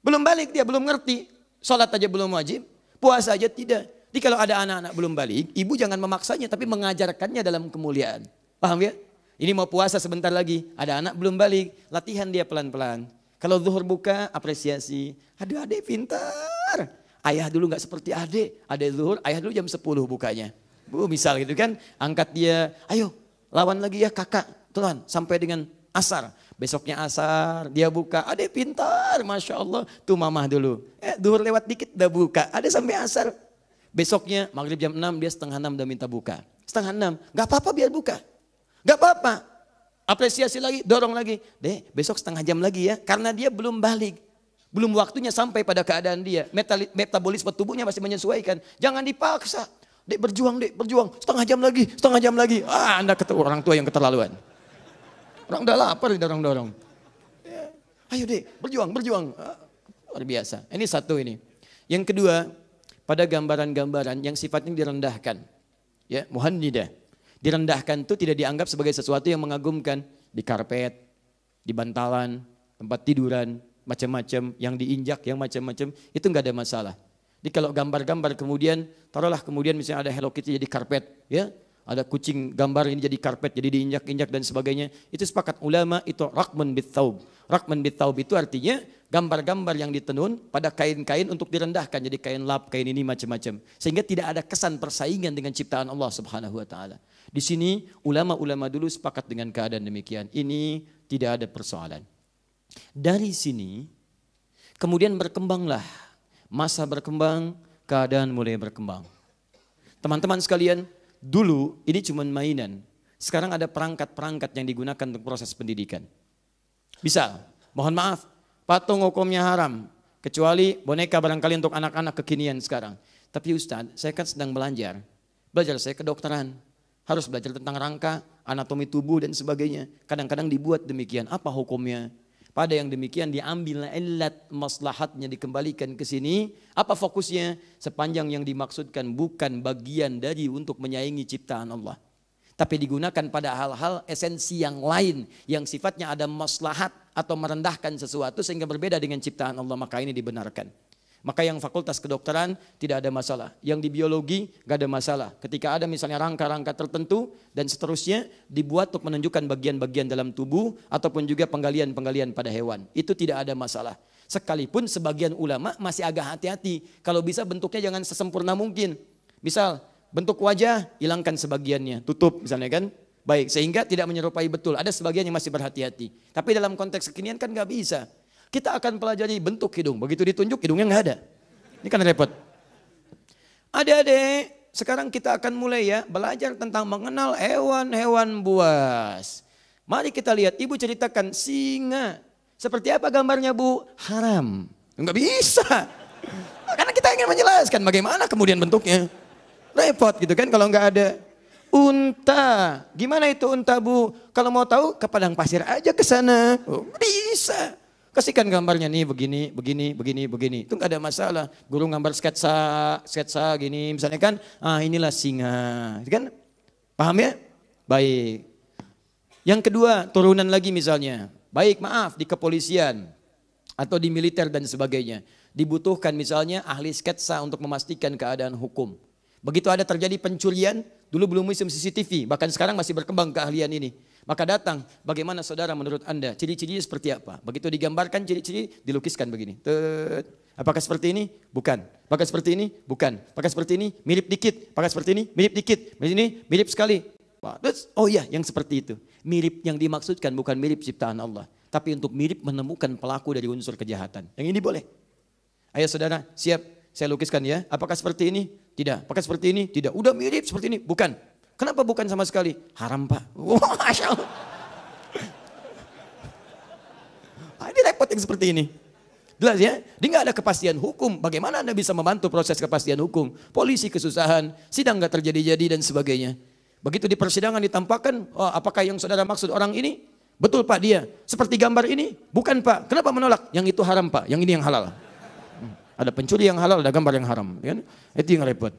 Belum balik, dia belum ngerti. Sholat aja belum wajib, puasa aja tidak. Jadi kalau ada anak-anak belum balik, ibu jangan memaksanya, tapi mengajarkannya dalam kemuliaan. Paham ya? Ini mau puasa sebentar lagi, ada anak belum balik, latihan dia pelan-pelan. Kalau zuhur buka, apresiasi. Aduh adek pintar. Ayah dulu gak seperti adek, zuhur, ayah dulu jam 10 bukanya. Bu misal gitu kan, angkat dia, ayo lawan lagi ya kakak, Tuhan sampai dengan asar. Besoknya asar, dia buka, adek pintar, Masya Allah. Tuh mamah dulu, zuhur lewat dikit udah buka, adek sampai asar. Besoknya maghrib jam 6, dia setengah 6 udah minta buka. Setengah 6, gak apa-apa biar buka. Gak apa-apa, apresiasi lagi, dorong lagi. Dek, besok setengah jam lagi ya, karena dia belum balik. Belum waktunya sampai pada keadaan dia. Metabolisme tubuhnya masih menyesuaikan. Jangan dipaksa. Dek berjuang, setengah jam lagi. Ah, Anda ketemu orang tua yang keterlaluan. Orang udah lapar, didorong-dorong. Ya. Ayo dek, berjuang. Luar biasa. Ini satu ini. Yang kedua, pada gambaran-gambaran yang sifatnya direndahkan. Ya, muhannidah. Direndahkan itu tidak dianggap sebagai sesuatu yang mengagumkan. Di karpet, di bantalan, tempat tiduran, macam-macam, yang diinjak, yang macam-macam, itu nggak ada masalah. Jadi kalau gambar-gambar kemudian, taruhlah kemudian misalnya ada Hello Kitty jadi karpet, ya, ada kucing gambar ini jadi karpet, jadi diinjak-injak dan sebagainya, itu sepakat ulama itu rakman bit-thaub. Rakman bit-thaub itu artinya gambar-gambar yang ditenun pada kain-kain untuk direndahkan, jadi kain lap, kain ini macam-macam. Sehingga tidak ada kesan persaingan dengan ciptaan Allah Subhanahu wa taala. Di sini ulama-ulama dulu sepakat dengan keadaan demikian. Ini tidak ada persoalan. Dari sini kemudian berkembanglah, masa berkembang, keadaan mulai berkembang. Teman-teman sekalian, dulu ini cuma mainan. Sekarang ada perangkat-perangkat yang digunakan untuk proses pendidikan. Bisa, mohon maaf, patung hukumnya haram. Kecuali boneka barangkali untuk anak-anak kekinian sekarang. Tapi Ustadz, saya kan sedang belajar saya kedokteran. Harus belajar tentang rangka, anatomi tubuh dan sebagainya. Kadang-kadang dibuat demikian. Apa hukumnya? Pada yang demikian diambil illat maslahatnya dikembalikan ke sini. Apa fokusnya? Sepanjang yang dimaksudkan bukan bagian dari untuk menyaingi ciptaan Allah. Tapi digunakan pada hal-hal esensi yang lain. Yang sifatnya ada maslahat atau merendahkan sesuatu sehingga berbeda dengan ciptaan Allah. Maka ini dibenarkan. Maka yang fakultas kedokteran tidak ada masalah. Yang di biologi gak ada masalah. Ketika ada misalnya rangka-rangka tertentu dan seterusnya dibuat untuk menunjukkan bagian-bagian dalam tubuh ataupun juga penggalian-penggalian pada hewan. Itu tidak ada masalah. Sekalipun sebagian ulama masih agak hati-hati. Kalau bisa bentuknya jangan sesempurna mungkin. Misal bentuk wajah, hilangkan sebagiannya, tutup misalnya kan. Baik, sehingga tidak menyerupai betul. Ada sebagian yang masih berhati-hati. Tapi dalam konteks kekinian kan nggak bisa. Kita akan pelajari bentuk hidung. Begitu ditunjuk hidungnya nggak ada. Ini kan repot. Adik-adik, sekarang kita akan mulai ya belajar tentang mengenal hewan-hewan buas. Mari kita lihat, ibu ceritakan singa. Seperti apa gambarnya bu? Haram. Nggak bisa. Karena kita ingin menjelaskan bagaimana kemudian bentuknya. Repot gitu kan kalau nggak ada. Unta, gimana itu unta bu? Kalau mau tahu ke padang pasir aja ke sana. Oh, bisa. Kasihkan gambarnya nih begini, begini, begini, begini. Itu nggak ada masalah. Guru gambar sketsa gini misalnya kan. Ah inilah singa, kan? Paham ya? Baik. Yang kedua turunan lagi misalnya. Baik maaf di kepolisian atau di militer dan sebagainya. Dibutuhkan misalnya ahli sketsa untuk memastikan keadaan hukum. Begitu ada terjadi pencurian, dulu belum musim CCTV, bahkan sekarang masih berkembang keahlian ini. Maka datang, bagaimana saudara menurut Anda, ciri-cirinya seperti apa? Begitu digambarkan ciri-ciri, dilukiskan begini. Apakah seperti ini? Bukan. Apakah seperti ini? Bukan. Apakah seperti ini? Mirip dikit. Apakah seperti ini? Mirip dikit. Ini mirip sekali. Terus, oh iya, yang seperti itu. Mirip yang dimaksudkan bukan mirip ciptaan Allah. Tapi untuk mirip menemukan pelaku dari unsur kejahatan. Yang ini boleh. Ayo saudara, siap. Saya lukiskan ya. Apakah seperti ini? Tidak. Apakah seperti ini? Tidak. Udah mirip seperti ini? Bukan. Kenapa bukan sama sekali? Haram pak. Wah, Masya Allah. Ini repot yang seperti ini. Jelas ya? Dia nggak ada kepastian hukum. Bagaimana Anda bisa membantu proses kepastian hukum? Polisi kesusahan, sidang nggak terjadi-jadi dan sebagainya. Begitu di persidangan ditampakkan, oh, apakah yang saudara maksud orang ini? Betul pak dia. Seperti gambar ini? Bukan pak. Kenapa menolak? Yang itu haram pak, yang ini yang halal. Ada pencuri yang halal, ada gambar yang haram. Kan? Itu yang repot.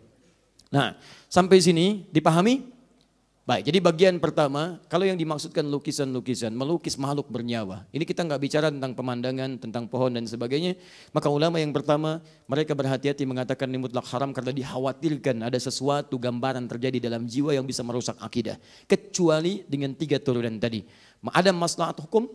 Nah, sampai sini dipahami? Baik, jadi bagian pertama, kalau yang dimaksudkan lukisan-lukisan, melukis makhluk bernyawa. Ini kita nggak bicara tentang pemandangan, tentang pohon dan sebagainya. Maka ulama yang pertama, mereka berhati-hati mengatakan ini mutlak haram karena dikhawatirkan ada sesuatu gambaran terjadi dalam jiwa yang bisa merusak akidah. Kecuali dengan 3 turunan tadi. Ada maslahat hukum.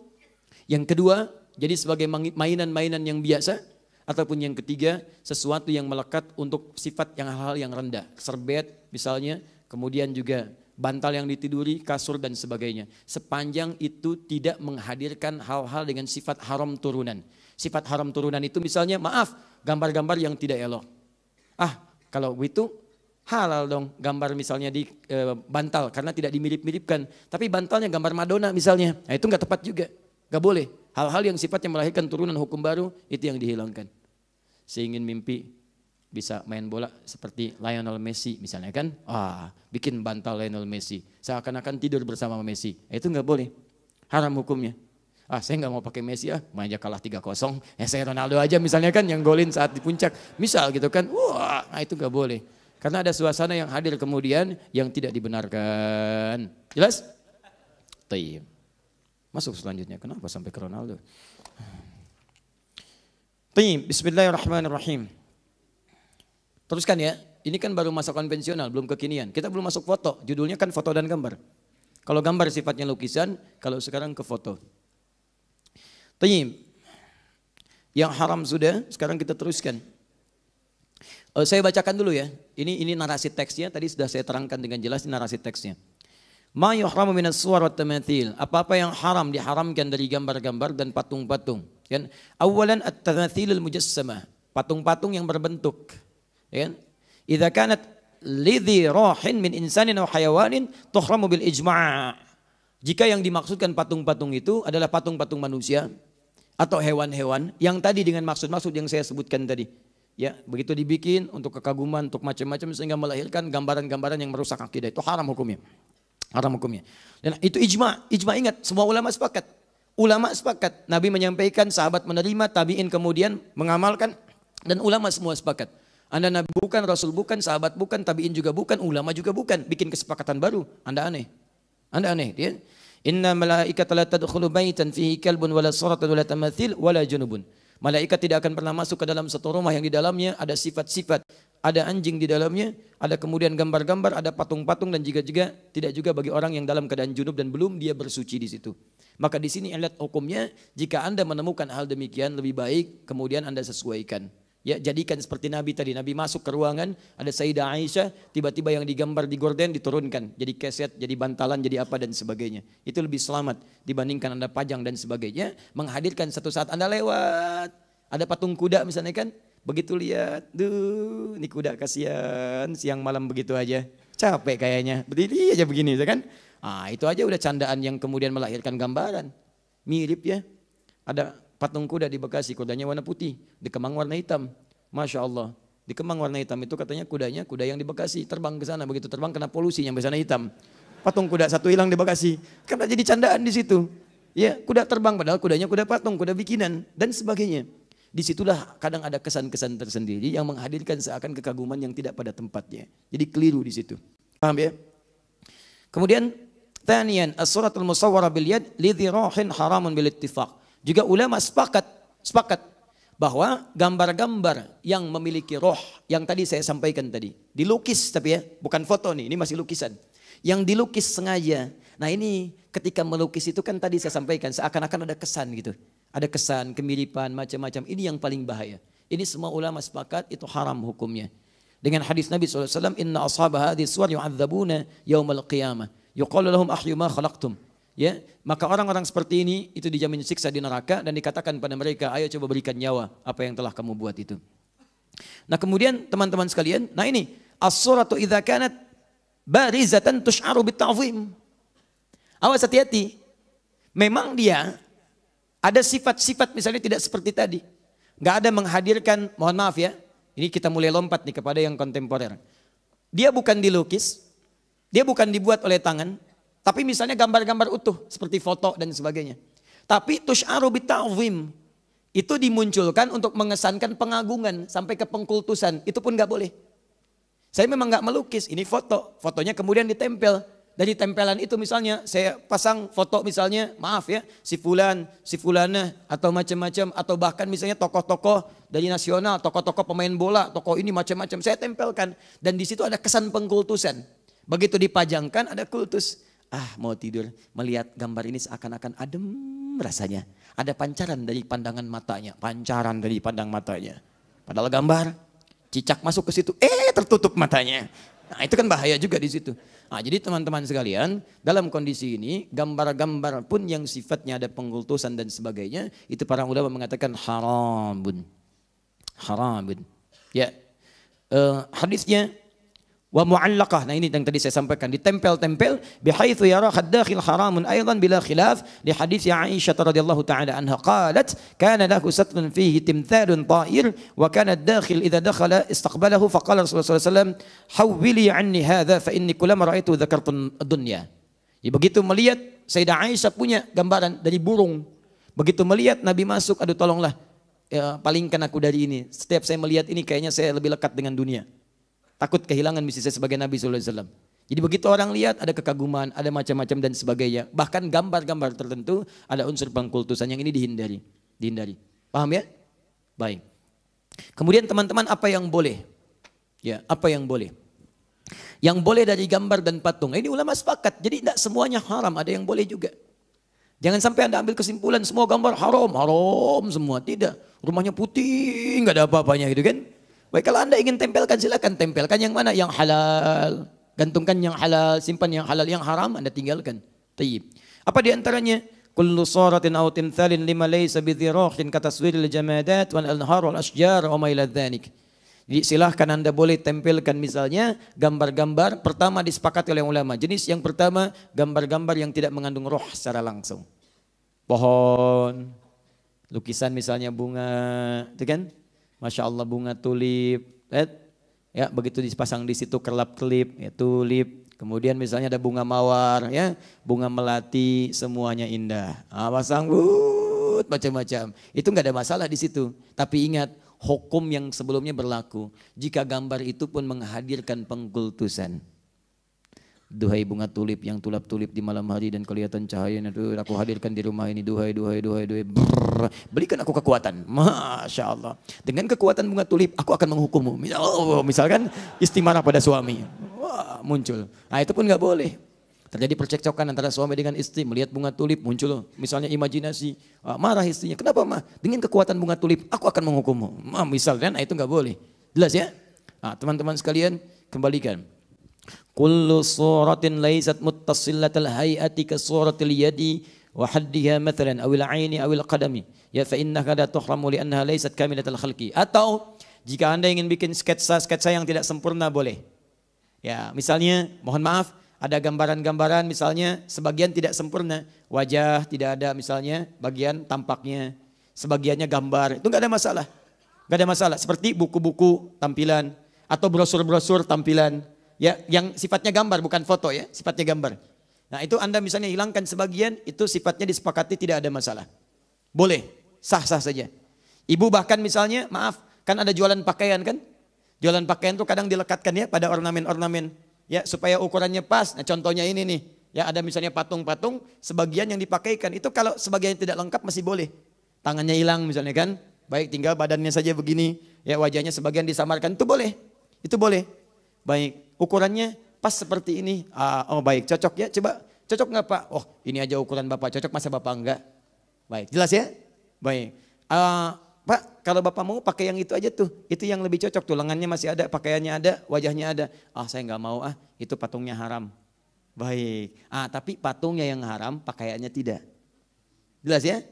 Yang kedua, jadi sebagai mainan-mainan yang biasa. Ataupun yang ketiga, sesuatu yang melekat untuk sifat yang hal-hal yang rendah. Serbet misalnya, kemudian juga bantal yang ditiduri, kasur dan sebagainya. Sepanjang itu tidak menghadirkan hal-hal dengan sifat haram turunan. Sifat haram turunan itu misalnya, maaf, gambar-gambar yang tidak elok. Ah, kalau itu halal dong gambar misalnya di bantal karena tidak dimirip-miripkan. Tapi bantalnya gambar Madonna misalnya, nah, itu nggak tepat juga, nggak boleh. Hal-hal yang sifatnya melahirkan turunan hukum baru itu yang dihilangkan. Saya ingin mimpi bisa main bola seperti Lionel Messi misalnya kan. Bikin bantal Lionel Messi. Seakan-akan tidur bersama Messi. Itu nggak boleh. Haram hukumnya. Saya nggak mau pakai Messi main aja kalah 3-0. Saya Ronaldo aja misalnya kan yang golin saat di puncak. Misal gitu kan. Nah itu nggak boleh. Karena ada suasana yang hadir kemudian yang tidak dibenarkan. Jelas? Tayyib. Masuk selanjutnya, kenapa sampai ke Ronaldo? Bismillahirrahmanirrahim. Teruskan ya, ini kan baru masa konvensional, belum kekinian. Kita belum masuk foto, judulnya kan foto dan gambar. Kalau gambar sifatnya lukisan, kalau sekarang ke foto. Yang haram sudah, sekarang kita teruskan. Saya bacakan dulu ya, ini narasi teksnya, tadi sudah saya terangkan dengan jelas ini narasi teksnya. Ma yuhramu minas suwar wat tamathil. Apa-apa yang haram diharamkan dari gambar-gambar dan patung-patung. Kan? Awalan at-tamathilul mujassamah. Patung-patung yang berbentuk. Kan? Idza kanat lidhi rahin min insanin aw hayawanin tuhramu bil ijma'. Jika yang dimaksudkan patung-patung itu adalah patung-patung manusia atau hewan-hewan yang tadi dengan maksud-maksud yang saya sebutkan tadi. Ya, begitu dibikin untuk kekaguman, untuk macam-macam sehingga melahirkan gambaran-gambaran yang merusak akidah. Itu haram hukumnya. Haram hukumnya. Dan itu ijma ingat, semua ulama sepakat. Ulama sepakat, Nabi menyampaikan, sahabat menerima, tabi'in kemudian mengamalkan, dan ulama semua sepakat. Anda Nabi bukan, Rasul bukan, sahabat bukan, tabi'in juga bukan, ulama juga bukan. Bikin kesepakatan baru, Anda aneh. Anda aneh. Ya? Inna malaikata la tadkhulu baitan fihi kalbun wala suratan wala tamathil wala junubun. Malaikat tidak akan pernah masuk ke dalam satu rumah yang di dalamnya ada sifat-sifat, ada anjing di dalamnya, ada kemudian gambar-gambar, ada patung-patung dan juga tidak juga bagi orang yang dalam keadaan junub dan belum dia bersuci di situ. Maka di sini ilat hukumnya jika Anda menemukan hal demikian lebih baik kemudian Anda sesuaikan. Ya, jadikan seperti Nabi tadi. Nabi masuk ke ruangan, ada Sayyidah Aisyah, tiba-tiba yang digambar di gorden diturunkan. Jadi keset, jadi bantalan, jadi apa dan sebagainya. Itu lebih selamat dibandingkan Anda pajang dan sebagainya. Menghadirkan satu saat Anda lewat. Ada patung kuda misalnya kan. Begitu lihat, duh ini kuda kasihan siang malam begitu aja. Capek kayaknya, berdiri aja begini kan. Itu aja udah candaan yang kemudian melahirkan gambaran. Mirip ya. Ada patung kuda di Bekasi, kudanya warna putih, di Kemang warna hitam. Masya Allah, di Kemang warna hitam itu katanya kuda yang di Bekasi, terbang ke sana, begitu terbang kena polusi yang di sana hitam. Patung kuda satu hilang di Bekasi, karena jadi candaan di situ. Ya, kuda terbang padahal kudanya kuda patung, kuda bikinan dan sebagainya. Disitulah kadang ada kesan-kesan tersendiri yang menghadirkan seakan kekaguman yang tidak pada tempatnya. Jadi keliru di situ. Paham ya? Kemudian, tanian as-suratul musawwara bil yad lidhi rohin haramun bil ittifaq. Juga ulama sepakat bahwa gambar-gambar yang memiliki roh yang tadi saya sampaikan tadi, dilukis tapi ya, bukan foto nih, ini masih lukisan. Yang dilukis sengaja. Nah ini ketika melukis itu kan tadi saya sampaikan seakan-akan ada kesan gitu. Ada kesan, kemiripan, macam-macam. Ini yang paling bahaya. Ini semua ulama sepakat itu haram hukumnya. Dengan hadis Nabi SAW, inna ashaba hadhihi suwar yu'adzabuna yaumal qiyamah. Yuqalu lahum ahyu ma khalaqtum. Ya, maka orang-orang seperti ini itu dijamin siksa di neraka dan dikatakan pada mereka, ayo coba berikan nyawa apa yang telah kamu buat itu. Nah kemudian teman-teman sekalian, nah ini as-suratu idza kanat barizatan tush'aru bit-ta'zim. Awas hati-hati. Memang dia ada sifat-sifat misalnya tidak seperti tadi. Enggak ada menghadirkan, mohon maaf ya. Ini kita mulai lompat nih kepada yang kontemporer. Dia bukan dilukis, dia bukan dibuat oleh tangan, tapi misalnya gambar-gambar utuh seperti foto dan sebagainya. Tapi tush'aru bita'zim itu dimunculkan untuk mengesankan pengagungan sampai ke pengkultusan. Itu pun nggak boleh. Saya memang nggak melukis, ini foto. Fotonya kemudian ditempel. Dari tempelan itu misalnya saya pasang foto misalnya, maaf ya, si fulan, si fulana atau macam-macam atau bahkan misalnya tokoh-tokoh dari nasional, tokoh-tokoh pemain bola, tokoh ini macam-macam saya tempelkan dan di situ ada kesan pengkultusan. Begitu dipajangkan ada kultus. Mau tidur, melihat gambar ini seakan-akan adem rasanya. Ada pancaran dari pandangan matanya, Padahal gambar, cicak masuk ke situ, tertutup matanya. Nah itu kan bahaya juga di situ. Nah, jadi teman-teman sekalian, dalam kondisi ini, gambar-gambar pun yang sifatnya ada pengkultusan dan sebagainya, itu para ulama mengatakan haramun. Ya, hadisnya, wa mu'allaqah. Nah ini yang tadi saya sampaikan, ditempel-tempel bihaitsu yara haddakhil haramun aidan bila khilaf li hadits Aisyah radhiyallahu taala anha qalat kana lahu satrun fihi timthalun ta'ir wa kana ad-dakhil idza dakhala istaqbalahu faqala Rasulullah sallallahu alaihi wasallam hawwili anni hadha fa inni kullama ra'aitu dzakartu ad-dunya. Ya, begitu melihat Sayyidah Aisyah punya gambaran dari burung. Begitu melihat Nabi masuk, aduh tolonglah palingkan aku dari ini. Setiap saya melihat ini kayaknya saya lebih lekat dengan dunia. Takut kehilangan misi saya sebagai Nabi SAW. Jadi begitu orang lihat ada kekaguman, ada macam-macam dan sebagainya. Bahkan gambar-gambar tertentu ada unsur pengkultusan yang ini dihindari. Paham ya? Baik. Kemudian teman-teman apa yang boleh? Ya, apa yang boleh? Yang boleh dari gambar dan patung. Ini ulama sepakat. Jadi tidak semuanya haram, ada yang boleh juga. Jangan sampai Anda ambil kesimpulan semua gambar haram semua. Tidak. Rumahnya putih, nggak ada apa-apanya gitu kan? Baik, kalau Anda ingin tempelkan silakan tempelkan yang mana, yang halal, gantungkan yang halal, simpan yang halal, yang haram Anda tinggalkan. Tayyib. Apa di antaranya? Kullu suratin aw timthalin lima laysa bidhirahin kataswiril jamadat wal anhar wal ashjar wa ma ila dzalik. Jadi silahkan Anda boleh tempelkan misalnya gambar-gambar, pertama disepakati oleh ulama. Jenis yang pertama gambar-gambar yang tidak mengandung roh secara langsung. Pohon, lukisan misalnya bunga, itu kan? Masya Allah bunga tulip, ya begitu dipasang di situ kelap-kelip, ya tulip. Kemudian misalnya ada bunga mawar, ya bunga melati, semuanya indah. Pasang macam-macam. Itu nggak ada masalah di situ. Tapi ingat hukum yang sebelumnya berlaku. Jika gambar itu pun menghadirkan pengkultusan. Duhai bunga tulip yang tulip-tulip di malam hari dan kelihatan cahayanya, aku hadirkan di rumah ini, duhai. Berikan aku kekuatan. Masya Allah. Dengan kekuatan bunga tulip aku akan menghukummu. Misalkan istimarah pada suami. Wah, muncul. Nah itu pun nggak boleh. terjadi percekcokan antara suami dengan istri, melihat bunga tulip muncul misalnya imajinasi, marah istrinya, kenapa mah? Dengan kekuatan bunga tulip aku akan menghukummu. Misalnya, itu nggak boleh. Jelas ya? Teman-teman sekalian, kembalikan. Kullu suratin laysat muttasilatal hayati ka suratil yadi wa haddiha mathalan awil aini awil qadami ya fa innaka la tuhramu li annaha laysat kamilatal khalqi. Atau jika Anda ingin bikin sketsa yang tidak sempurna boleh. Ya, misalnya mohon maaf ada gambaran-gambaran misalnya sebagian tidak sempurna, wajah tidak ada misalnya bagian tampaknya, sebagiannya gambar, itu enggak ada masalah. Enggak ada masalah, seperti buku-buku tampilan atau brosur-brosur tampilan. Ya, yang sifatnya gambar bukan foto ya, sifatnya gambar. Nah itu Anda misalnya hilangkan sebagian, itu sifatnya disepakati tidak ada masalah. Boleh, sah-sah saja. Ibu bahkan misalnya, maaf, kan ada jualan pakaian kan? Jualan pakaian tuh kadang dilekatkan ya pada ornamen-ornamen. Ya supaya ukurannya pas, nah contohnya ini nih. Ya ada misalnya patung-patung, sebagian yang dipakaikan. Itu kalau sebagian tidak lengkap masih boleh. Tangannya hilang misalnya kan, baik tinggal badannya saja begini. Ya wajahnya sebagian disamarkan, itu boleh. Itu boleh. Baik, ukurannya pas seperti ini. Oh baik, cocok ya. Coba, cocok nggak Pak? Oh ini aja ukuran Bapak, cocok masa Bapak enggak? Baik, jelas ya? Baik. Pak, kalau Bapak mau pakai yang itu aja tuh. Itu yang lebih cocok tuh, lengannya masih ada, pakaiannya ada, wajahnya ada. Saya nggak mau itu patungnya haram. Baik. Tapi patungnya yang haram, pakaiannya tidak. Jelas ya?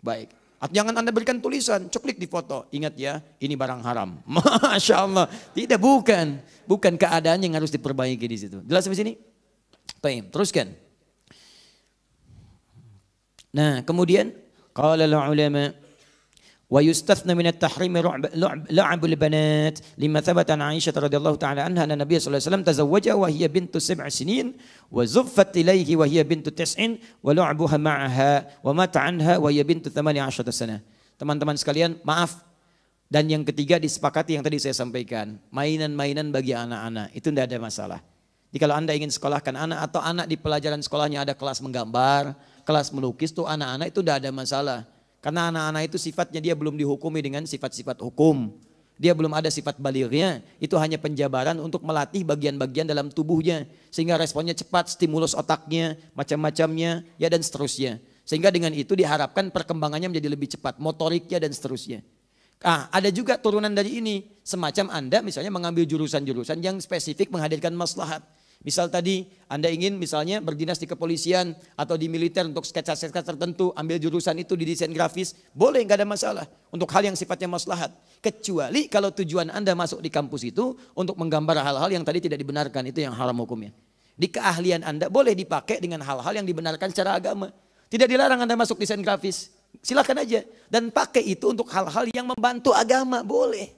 Baik. Jangan Anda berikan tulisan, ceklik di foto. Ingat ya, ini barang haram. Masya Allah. Tidak, bukan. Bukan keadaan yang harus diperbaiki di situ. Jelas sampai sini? Baik, teruskan. Nah, kemudian qala al-ulama wa yustathna min at-tahrim la'abul banat lima thabata an Aisyah radhiyallahu ta'ala anha anna Nabiy sallallahu alaihi wasallam tazawwaja wa hiya bintu 7 sinin wa zuffat ilayhi wa hiya bintu 9 wa la'abuha ma'aha wa mata anha wa hiya bintu 18 sana. Teman-teman sekalian, maaf. Dan yang ketiga disepakati yang tadi saya sampaikan, mainan-mainan bagi anak-anak itu tidak ada masalah. Jadi kalau Anda ingin sekolahkan anak atau anak di pelajaran sekolahnya ada kelas menggambar, kelas melukis tuh anak-anak itu tidak ada masalah. Karena anak-anak itu sifatnya dia belum dihukumi dengan sifat-sifat hukum. Dia belum ada sifat balighnya. Itu hanya penjabaran untuk melatih bagian-bagian dalam tubuhnya. Sehingga responnya cepat, stimulus otaknya, macam-macamnya, ya dan seterusnya. Sehingga dengan itu diharapkan perkembangannya menjadi lebih cepat, motoriknya dan seterusnya. Ada juga turunan dari ini. Semacam Anda misalnya mengambil jurusan-jurusan yang spesifik menghadirkan maslahat. Misal tadi Anda ingin misalnya berdinas di kepolisian atau di militer untuk sketsa-sketsa tertentu, ambil jurusan itu di desain grafis, boleh, nggak ada masalah untuk hal yang sifatnya maslahat. Kecuali kalau tujuan Anda masuk di kampus itu untuk menggambar hal-hal yang tadi tidak dibenarkan, itu yang haram hukumnya. Di keahlian Anda boleh dipakai dengan hal-hal yang dibenarkan secara agama. Tidak dilarang Anda masuk desain grafis, silakan aja. Dan pakai itu untuk hal-hal yang membantu agama, boleh.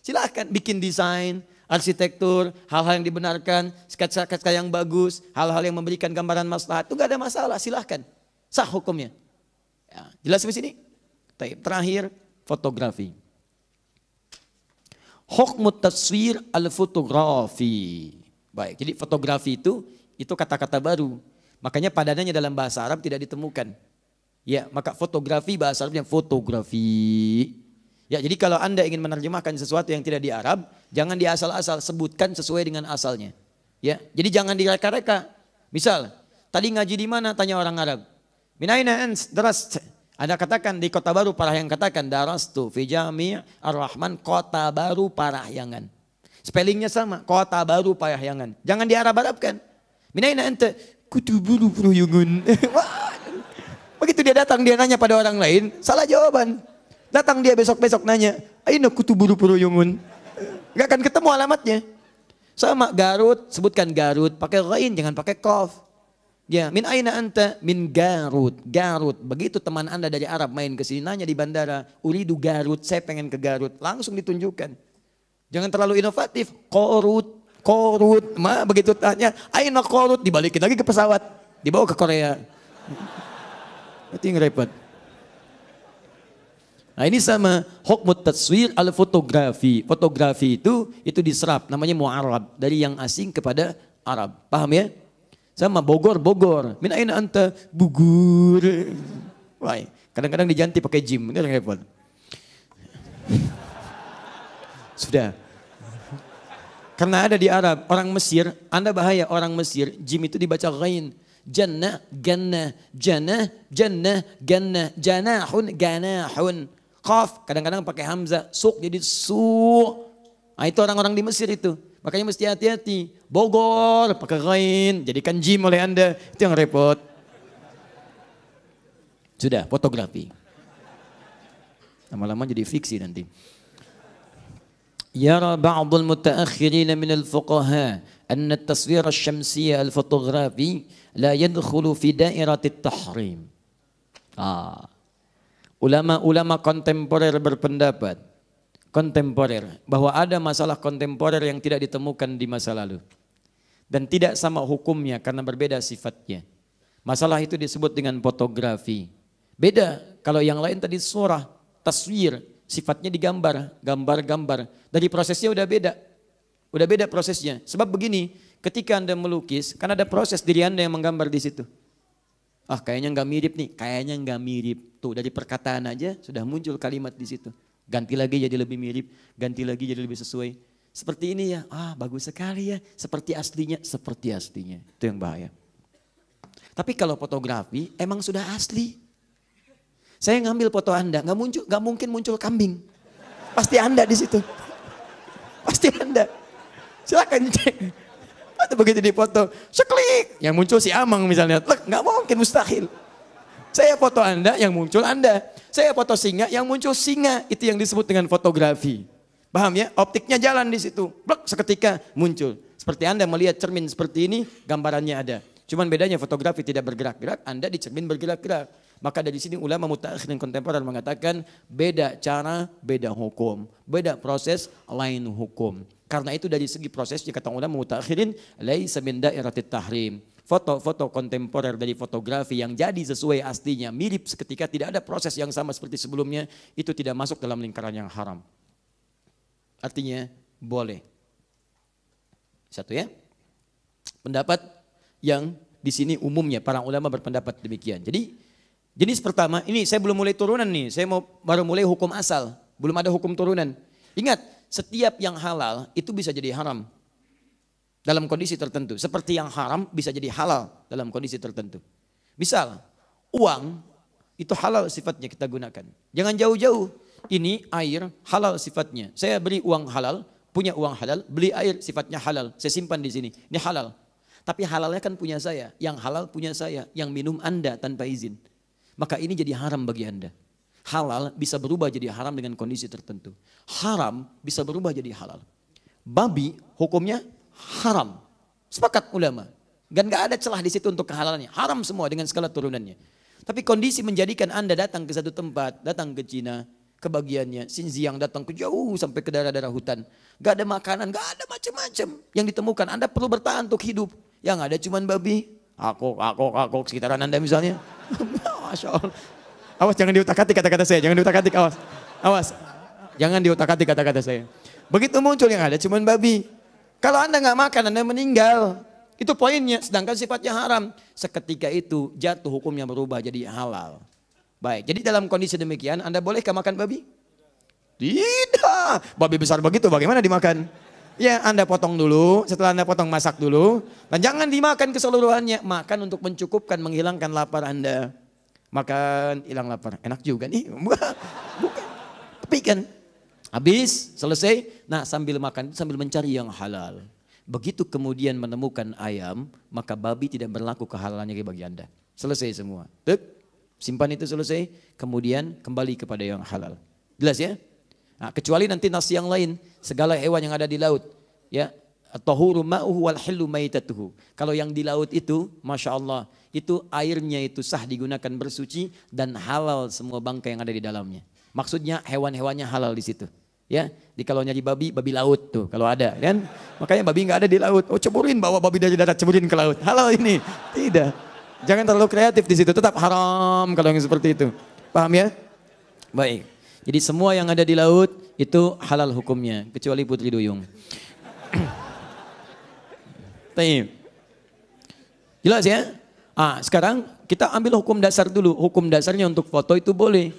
Silakan bikin desain, arsitektur, hal-hal yang dibenarkan, sketsa-sketsa yang bagus, hal-hal yang memberikan gambaran maslahat, itu gak ada masalah, silahkan. Sah hukumnya. Ya, jelas sampai sini? Terakhir, fotografi. Hukmu taswir al-fotografi. Baik, jadi fotografi itu kata-kata baru. Makanya padanannya dalam bahasa Arab tidak ditemukan. Ya, maka fotografi bahasa Arabnya fotografi. Ya, jadi kalau Anda ingin menerjemahkan sesuatu yang tidak di Arab, jangan di asal-asal, sebutkan sesuai dengan asalnya. Ya, jadi jangan direka-reka. Misal, tadi ngaji di mana? Tanya orang Arab. Min aina ant darast? Ada katakan di Kota Baru Parahyangan, katakan darastu fi Jami' Ar-Rahman Kota Baru Parahyangan. Spellingnya sama, Kota Baru Parahyangan. Jangan di Arab-Arabkan. Min aina anta? Kutuburu Parahyangan. Begitu dia datang, dia nanya pada orang lain, salah jawaban. Datang dia besok-besok nanya, aina kutuburu Parahyangan. Gak akan ketemu alamatnya. Sama Garut, sebutkan Garut, pakai ghain, jangan pakai qaf. Ya, min aina anta? Min Garut. Garut. Begitu teman Anda dari Arab main ke sini nanya di bandara, uridu Garut, saya pengen ke Garut. Langsung ditunjukkan. Jangan terlalu inovatif. Korut. Begitu tanya, aina Korut, dibalikin lagi ke pesawat, dibawa ke Korea. Itu yang repot. Nah ini sama hukmu taswir al-fotografi. Fotografi itu diserap, namanya mu'arab, dari yang asing kepada Arab. Paham ya? Sama Bogor. Min aina anta? Bugur. Wah, kadang-kadang diganti pakai jim, ini yang repot. Sudah. Karena ada di Arab, orang Mesir, Anda bahaya orang Mesir, jim itu dibaca ghain. Jannah, gannah, jannah, jannah, gannah, janahun, ganahun. Qaf, kadang-kadang pakai hamzah, suk jadi su. Nah itu orang-orang di Mesir itu. Makanya mesti hati-hati. Bogor, pakai ghain, jadikan jim oleh Anda. Itu yang repot. Sudah, fotografi. Lama-lama jadi fiksi nanti. يرى بعض المتأخرين من الفقهاء أن التصوير الشمسي الفوتوغرافي لا يدخل في دائرة التحريم. Ulama-ulama kontemporer berpendapat bahwa ada masalah kontemporer yang tidak ditemukan di masa lalu dan tidak sama hukumnya karena berbeda sifatnya. Masalah itu disebut dengan fotografi. Beda kalau yang lain tadi surah, taswir, sifatnya digambar, gambar-gambar. Dari prosesnya udah beda prosesnya. Sebab begini, ketika Anda melukis, kan ada proses diri Anda yang menggambar di situ. Kayaknya nggak mirip nih, kayaknya nggak mirip. Tuh dari perkataan aja sudah muncul kalimat di situ. Ganti lagi jadi lebih mirip, ganti lagi jadi lebih sesuai. Seperti ini ya, bagus sekali ya. Seperti aslinya. Itu yang bahaya. Tapi kalau fotografi emang sudah asli. Saya ngambil foto Anda, nggak mungkin muncul kambing. Pasti Anda di situ. Pasti Anda. Silakan cek. Atau begitu di foto, seklik, yang muncul si Amang misalnya, nggak mungkin, mustahil. Saya foto Anda, yang muncul Anda. Saya foto singa, yang muncul singa. Itu yang disebut dengan fotografi. Paham ya? Optiknya jalan di situ. Seketika muncul. Seperti Anda melihat cermin seperti ini, gambarannya ada. Cuman bedanya fotografi tidak bergerak-gerak, Anda di cermin bergerak-gerak. Maka dari sini ulama mutaakhirin kontemporer mengatakan beda cara, beda hukum. Beda proses, lain hukum. Karena itu dari segi prosesnya kata ulama mutaakhirin, laisa min dairatit tahrim. Foto-foto kontemporer dari fotografi yang jadi sesuai aslinya, mirip seketika, tidak ada proses yang sama seperti sebelumnya, itu tidak masuk dalam lingkaran yang haram. Artinya boleh. Satu ya. Pendapat yang di sini umumnya para ulama berpendapat demikian. Jadi jenis pertama, ini saya belum mulai turunan nih, saya baru mulai hukum asal, belum ada hukum turunan. Ingat, setiap yang halal itu bisa jadi haram dalam kondisi tertentu. Seperti yang haram bisa jadi halal dalam kondisi tertentu. Misal, uang itu halal sifatnya kita gunakan. Jangan jauh-jauh, ini air halal sifatnya. Saya beri uang halal, punya uang halal, beli air sifatnya halal, saya simpan di sini, ini halal. Tapi halalnya kan punya saya, yang halal punya saya, yang minum Anda tanpa izin. Maka ini jadi haram bagi Anda. Halal bisa berubah jadi haram dengan kondisi tertentu. Haram bisa berubah jadi halal. Babi hukumnya haram. Sepakat ulama. Dan gak ada celah di situ untuk kehalalannya. Haram semua dengan segala turunannya. Tapi kondisi menjadikan Anda datang ke satu tempat, datang ke Cina, kebagiannya, Xinjiang datang ke jauh sampai ke daerah-daerah hutan. Gak ada makanan, gak ada macam-macam yang ditemukan. Anda perlu bertahan untuk hidup. Yang ada cuman babi, akok sekitaran Anda misalnya. Masya Allah. Awas jangan diutak-atik kata-kata saya, jangan diutak-atik, awas. Awas, jangan diutak-atik kata-kata saya. Begitu muncul yang ada cuman babi. Kalau Anda nggak makan, Anda meninggal. Itu poinnya, sedangkan sifatnya haram. Seketika itu jatuh hukumnya berubah jadi halal. Baik, jadi dalam kondisi demikian, Anda bolehkah makan babi? Tidak, babi besar begitu bagaimana dimakan? Ya Anda potong dulu, setelah Anda potong masak dulu. Dan jangan dimakan keseluruhannya, makan untuk mencukupkan, menghilangkan lapar Anda. Makan, hilang lapar, enak juga nih. Bukan. Tapi kan, habis, selesai, nah sambil makan, sambil mencari yang halal. Begitu kemudian menemukan ayam, maka babi tidak berlaku kehalalannya bagi Anda. Selesai semua. Tuk, simpan itu selesai, kemudian kembali kepada yang halal. Jelas ya? Nah, kecuali nanti nas yang lain, segala hewan yang ada di laut, ya, at-tahuru ma'uhu wal hillu maitatuhu. Kalau yang di laut itu, masya Allah, itu airnya itu sah digunakan bersuci dan halal semua bangkai yang ada di dalamnya. Maksudnya hewan-hewannya halal di situ. Ya, di kalau nyari babi, babi laut tuh kalau ada kan. Makanya babi nggak ada di laut. Oh ceburin, bawa babi dari darat ceburin ke laut. Halal ini. Tidak. Jangan terlalu kreatif di situ, tetap haram kalau yang seperti itu. Paham ya? Baik. Jadi semua yang ada di laut itu halal hukumnya kecuali putri duyung. Taib. Jelas ya? Sekarang kita ambil hukum dasar dulu. Hukum dasarnya untuk foto itu boleh.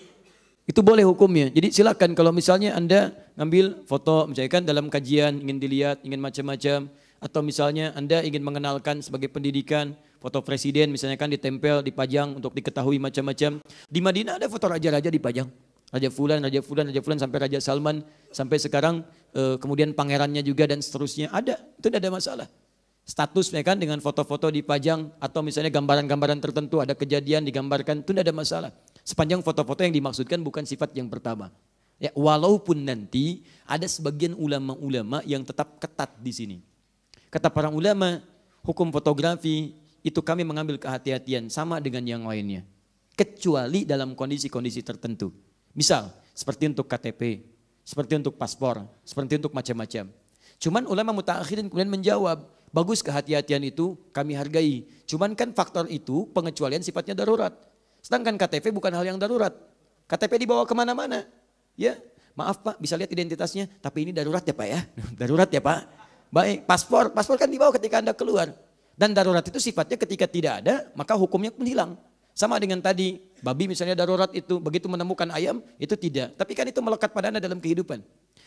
Itu boleh hukumnya. Jadi silakan kalau misalnya Anda ngambil foto, misalkan dalam kajian ingin dilihat, ingin macam-macam. Atau misalnya Anda ingin mengenalkan sebagai pendidikan, foto presiden misalnya kan ditempel, dipajang untuk diketahui macam-macam. Di Madinah ada foto raja-raja dipajang. Raja Fulan, Raja Fulan, Raja Fulan sampai Raja Salman. Sampai sekarang kemudian pangerannya juga dan seterusnya. Ada, itu tidak ada masalah. Status ya kan dengan foto-foto dipajang atau misalnya gambaran-gambaran tertentu ada kejadian digambarkan itu tidak ada masalah. Sepanjang foto-foto yang dimaksudkan bukan sifat yang pertama. Ya, walaupun nanti ada sebagian ulama-ulama yang tetap ketat di sini. Kata para ulama, hukum fotografi itu kami mengambil kehati-hatian sama dengan yang lainnya. Kecuali dalam kondisi-kondisi tertentu. Misal seperti untuk KTP, seperti untuk paspor, seperti untuk macam-macam. Cuman ulama mutaakhirin kemudian menjawab, bagus kehati-hatian itu kami hargai. Cuman kan faktor itu pengecualian sifatnya darurat. Sedangkan KTP bukan hal yang darurat. KTP dibawa kemana-mana. Ya, maaf Pak bisa lihat identitasnya. Tapi ini darurat ya Pak ya. Darurat ya Pak. Baik, paspor kan dibawa ketika Anda keluar. Dan darurat itu sifatnya ketika tidak ada maka hukumnya pun hilang. Sama dengan tadi, babi misalnya darurat itu begitu menemukan ayam itu tidak. Tapi kan itu melekat pada Anda dalam kehidupan.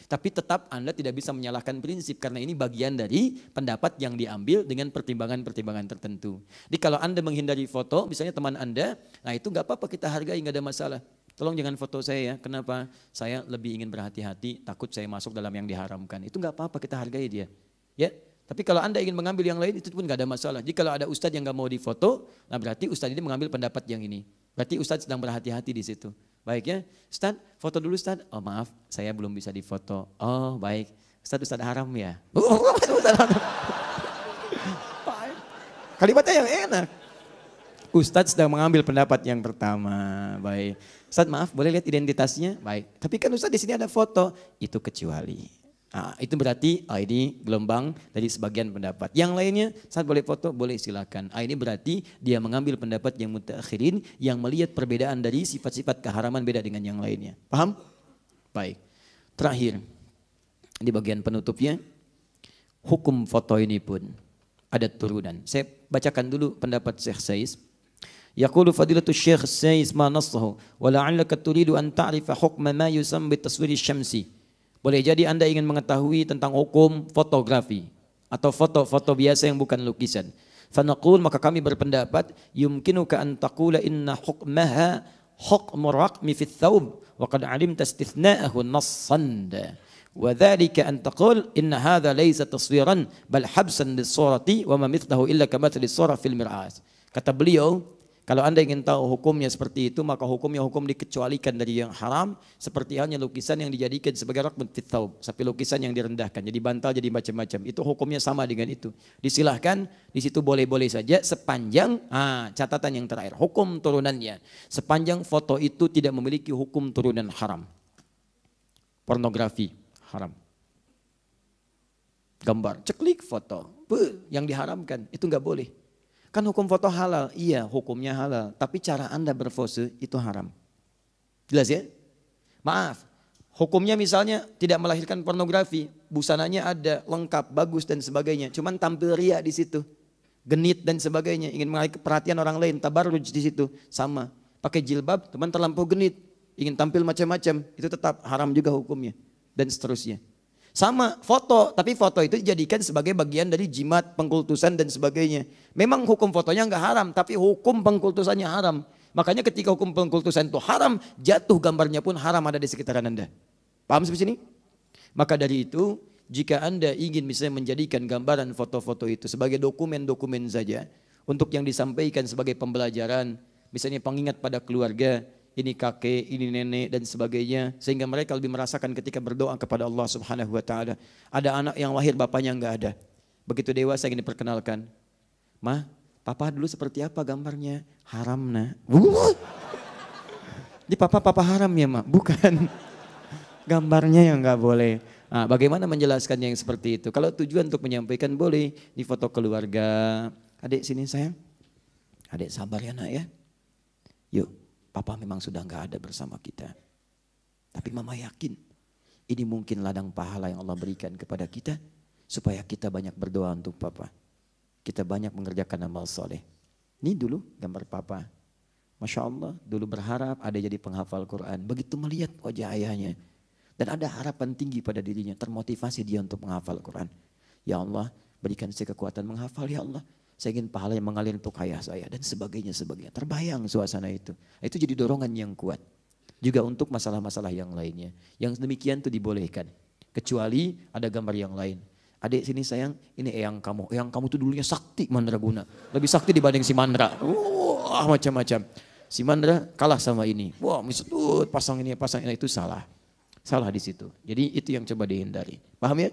Tapi tetap Anda tidak bisa menyalahkan prinsip karena ini bagian dari pendapat yang diambil dengan pertimbangan-pertimbangan tertentu. Jadi kalau Anda menghindari foto, misalnya teman Anda, nah itu nggak apa-apa kita hargai, nggak ada masalah. Tolong jangan foto saya ya, kenapa? Saya lebih ingin berhati-hati, takut saya masuk dalam yang diharamkan. Itu nggak apa-apa, kita hargai dia. Ya, tapi kalau Anda ingin mengambil yang lain itu pun nggak ada masalah. Jadi kalau ada ustadz yang nggak mau difoto, nah berarti ustadz ini mengambil pendapat yang ini. Berarti ustadz sedang berhati-hati di situ. Baik ya, Ustadz foto dulu Ustadz. Oh maaf, saya belum bisa difoto. Oh baik, Ustadz haram ya. Kalimatnya yang enak. Ustadz sedang mengambil pendapat yang pertama. Baik, Ustadz maaf boleh lihat identitasnya? Baik, tapi kan Ustadz di sini ada foto. Itu kecuali. Nah, itu berarti ini gelombang dari sebagian pendapat. Yang lainnya saat boleh foto, boleh silakan. Ini berarti dia mengambil pendapat yang mutaakhirin yang melihat perbedaan dari sifat-sifat keharaman beda dengan yang lainnya. Paham? Baik. Terakhir, di bagian penutupnya, hukum foto ini pun ada turunan. Saya bacakan dulu pendapat Syekh Saiz. Yaqulu fadilatul Syekh Saiz ma nassahu wa la'allaka turidu an ta'rifa hukma ma yusam bi taswiri syamsi. Boleh jadi Anda ingin mengetahui tentang hukum fotografi atau foto-foto biasa yang bukan lukisan. Fanaqul maka kami berpendapat yumkinuka an taqula inna hukmaha hukmu raqmi fi thawb wa qad alimta istithna'ahu nassan. Wa dhalika an taqul inna hadha laysa taswiran bal habsan lis-surati wa ma mithlahu illa kamathali as-surah fil mir'at. Kata beliau, kalau Anda ingin tahu hukumnya seperti itu, maka hukumnya hukum dikecualikan dari yang haram, seperti halnya lukisan yang dijadikan sebagai raqmun fit thawb, sapi lukisan yang direndahkan, jadi bantal, jadi macam-macam. Itu hukumnya sama dengan itu. Disilahkan, di situ boleh-boleh saja sepanjang, catatan yang terakhir, hukum turunannya. Sepanjang foto itu tidak memiliki hukum turunan haram. Pornografi, haram. Gambar, ceklik foto, yang diharamkan, itu nggak boleh. Kan hukum foto halal, iya hukumnya halal. Tapi cara Anda berpose itu haram. Jelas ya? Maaf, hukumnya misalnya tidak melahirkan pornografi. Busananya ada, lengkap, bagus dan sebagainya. Cuman tampil ria di situ. Genit dan sebagainya. Ingin menarik perhatian orang lain, tabarruj di situ. Sama, pakai jilbab, teman terlampau genit. Ingin tampil macam-macam, itu tetap haram juga hukumnya. Dan seterusnya. Sama foto, tapi foto itu dijadikan sebagai bagian dari jimat, pengkultusan dan sebagainya. Memang hukum fotonya enggak haram, tapi hukum pengkultusannya haram. Makanya ketika hukum pengkultusan itu haram, jatuh gambarnya pun haram ada di sekitaran Anda. Paham sampai sini? Maka dari itu, jika Anda ingin misalnya menjadikan gambaran foto-foto itu sebagai dokumen-dokumen saja, untuk yang disampaikan sebagai pembelajaran, misalnya pengingat pada keluarga, ini kakek, ini nenek dan sebagainya, sehingga mereka lebih merasakan ketika berdoa kepada Allah Subhanahu wa taala. Ada anak yang lahir bapaknya enggak ada. Begitu dewasa ingin diperkenalkan. "Mah, papa dulu seperti apa gambarnya?" "Haram, Nak." Di papa haram ya, Mak? Bukan. Gambarnya yang enggak boleh. Nah, bagaimana menjelaskannya yang seperti itu? Kalau tujuan untuk menyampaikan boleh di foto keluarga. "Adik sini sayang." "Adik sabar ya, Nak ya. Yuk. Papa memang sudah enggak ada bersama kita. Tapi mama yakin ini mungkin ladang pahala yang Allah berikan kepada kita supaya kita banyak berdoa untuk papa. Kita banyak mengerjakan amal soleh. Ini dulu gambar papa. Masya Allah, dulu berharap ada jadi penghafal Quran. Begitu melihat wajah ayahnya. Dan ada harapan tinggi pada dirinya, termotivasi dia untuk menghafal Quran. Ya Allah, berikan saya kekuatan menghafal ya Allah. Saya ingin pahala yang mengalir untuk ayah saya dan sebagainya. Terbayang suasana itu. Itu jadi dorongan yang kuat. Juga untuk masalah-masalah yang lainnya. Yang demikian itu dibolehkan. Kecuali ada gambar yang lain. Adik sini sayang, ini eyang kamu. Eyang kamu itu dulunya sakti mandraguna. Lebih sakti dibanding si Mandra. Wah macam-macam. Si Mandra kalah sama ini. Wah misut pasang ini itu salah. Salah di situ. Jadi itu yang coba dihindari. Paham ya?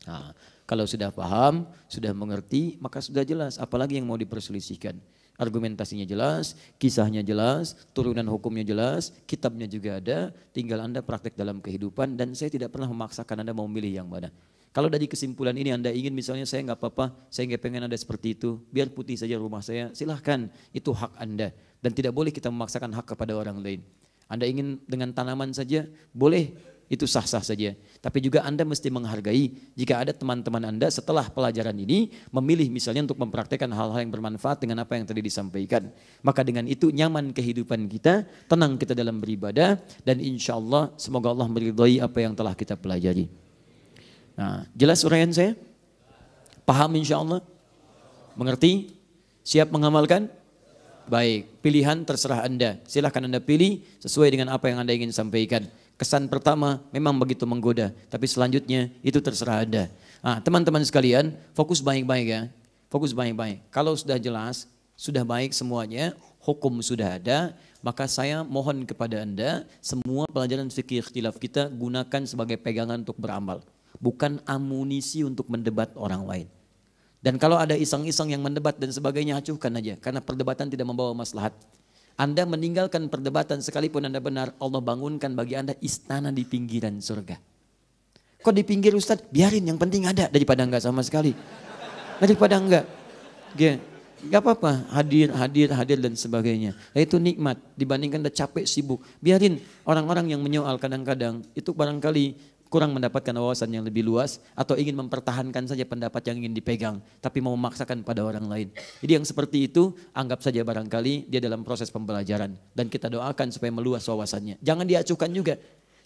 Nah, kalau sudah paham, sudah mengerti, maka sudah jelas. Apalagi yang mau diperselisihkan. Argumentasinya jelas, kisahnya jelas, turunan hukumnya jelas, kitabnya juga ada. Tinggal Anda praktek dalam kehidupan dan saya tidak pernah memaksakan Anda mau memilih yang mana. Kalau dari kesimpulan ini Anda ingin misalnya saya nggak apa-apa, saya nggak pengen ada seperti itu, biar putih saja rumah saya, silahkan, itu hak Anda. Dan tidak boleh kita memaksakan hak kepada orang lain. Anda ingin dengan tanaman saja, boleh, itu sah-sah saja. Tapi juga Anda mesti menghargai jika ada teman-teman Anda setelah pelajaran ini memilih misalnya untuk mempraktekkan hal-hal yang bermanfaat dengan apa yang tadi disampaikan. Maka dengan itu nyaman kehidupan kita, tenang kita dalam beribadah, dan insya Allah semoga Allah meridhai apa yang telah kita pelajari. Nah, jelas uraian saya? Paham insya Allah? Mengerti? Siap mengamalkan? Baik, pilihan terserah Anda. Silahkan Anda pilih sesuai dengan apa yang Anda ingin sampaikan. Kesan pertama memang begitu menggoda, tapi selanjutnya itu terserah Anda. Nah, teman-teman sekalian, fokus baik-baik ya. Fokus baik-baik. Kalau sudah jelas, sudah baik semuanya, hukum sudah ada, maka saya mohon kepada Anda, semua pelajaran fikih ikhtilaf kita gunakan sebagai pegangan untuk beramal. Bukan amunisi untuk mendebat orang lain. Dan kalau ada iseng-iseng yang mendebat dan sebagainya, acuhkan aja. Karena perdebatan tidak membawa maslahat. Anda meninggalkan perdebatan sekalipun Anda benar, Allah bangunkan bagi Anda istana di pinggiran surga. Kok di pinggir Ustaz? Biarin, yang penting ada daripada enggak sama sekali. Daripada enggak. Gak apa-apa, hadir dan sebagainya. Nah, itu nikmat dibandingkan Anda capek sibuk. Biarin orang-orang yang menyoal kadang-kadang itu barangkali kurang mendapatkan wawasan yang lebih luas atau ingin mempertahankan saja pendapat yang ingin dipegang tapi mau memaksakan pada orang lain. Jadi yang seperti itu anggap saja barangkali dia dalam proses pembelajaran dan kita doakan supaya meluas wawasannya. Jangan diacuhkan juga.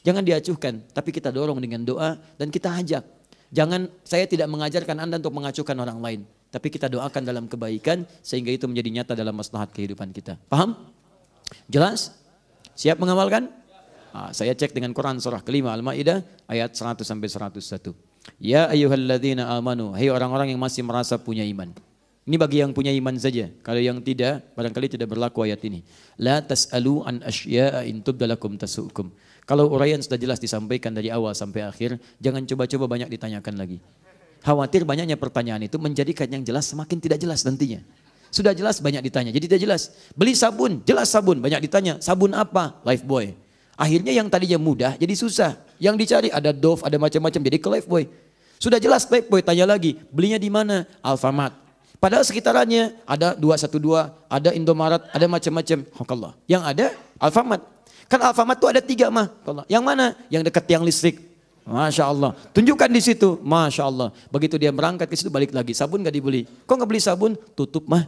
Jangan diacuhkan, tapi kita dorong dengan doa dan kita ajak. Jangan, saya tidak mengajarkan Anda untuk mengacuhkan orang lain, tapi kita doakan dalam kebaikan sehingga itu menjadi nyata dalam maslahat kehidupan kita. Paham? Jelas? Siap mengamalkan? Nah, saya cek dengan Quran surah kelima Al-Maidah ayat 100 sampai 101. Ya ayyuhalladzina amanu, hai orang-orang yang masih merasa punya iman. Ini bagi yang punya iman saja. Kalau yang tidak, barangkali tidak berlaku ayat ini. La tas'alu an asya'a in tubdalakum tasu'kum. Kalau uraian sudah jelas disampaikan dari awal sampai akhir, jangan coba-coba banyak ditanyakan lagi. Khawatir banyaknya pertanyaan itu menjadikan yang jelas semakin tidak jelas nantinya. Sudah jelas banyak ditanya, jadi tidak jelas. Beli sabun, jelas sabun, banyak ditanya. Sabun apa? Lifebuoy. Akhirnya yang tadinya mudah jadi susah. Yang dicari ada Dove, ada macam-macam, jadi ke Lifebuoy. Sudah jelas Lifebuoy, tanya lagi, belinya di mana? Alfamart. Padahal sekitarannya ada 212, ada Indomaret, ada macam-macam. Allah. Yang ada Alfamart. Kan Alfamart itu ada 3 mah. Allah. Yang mana? Yang dekat tiang listrik. Masya Allah. Tunjukkan di situ. Masya Allah. Begitu dia berangkat ke situ balik lagi. Sabun gak dibeli. Kok gak beli sabun? Tutup mah.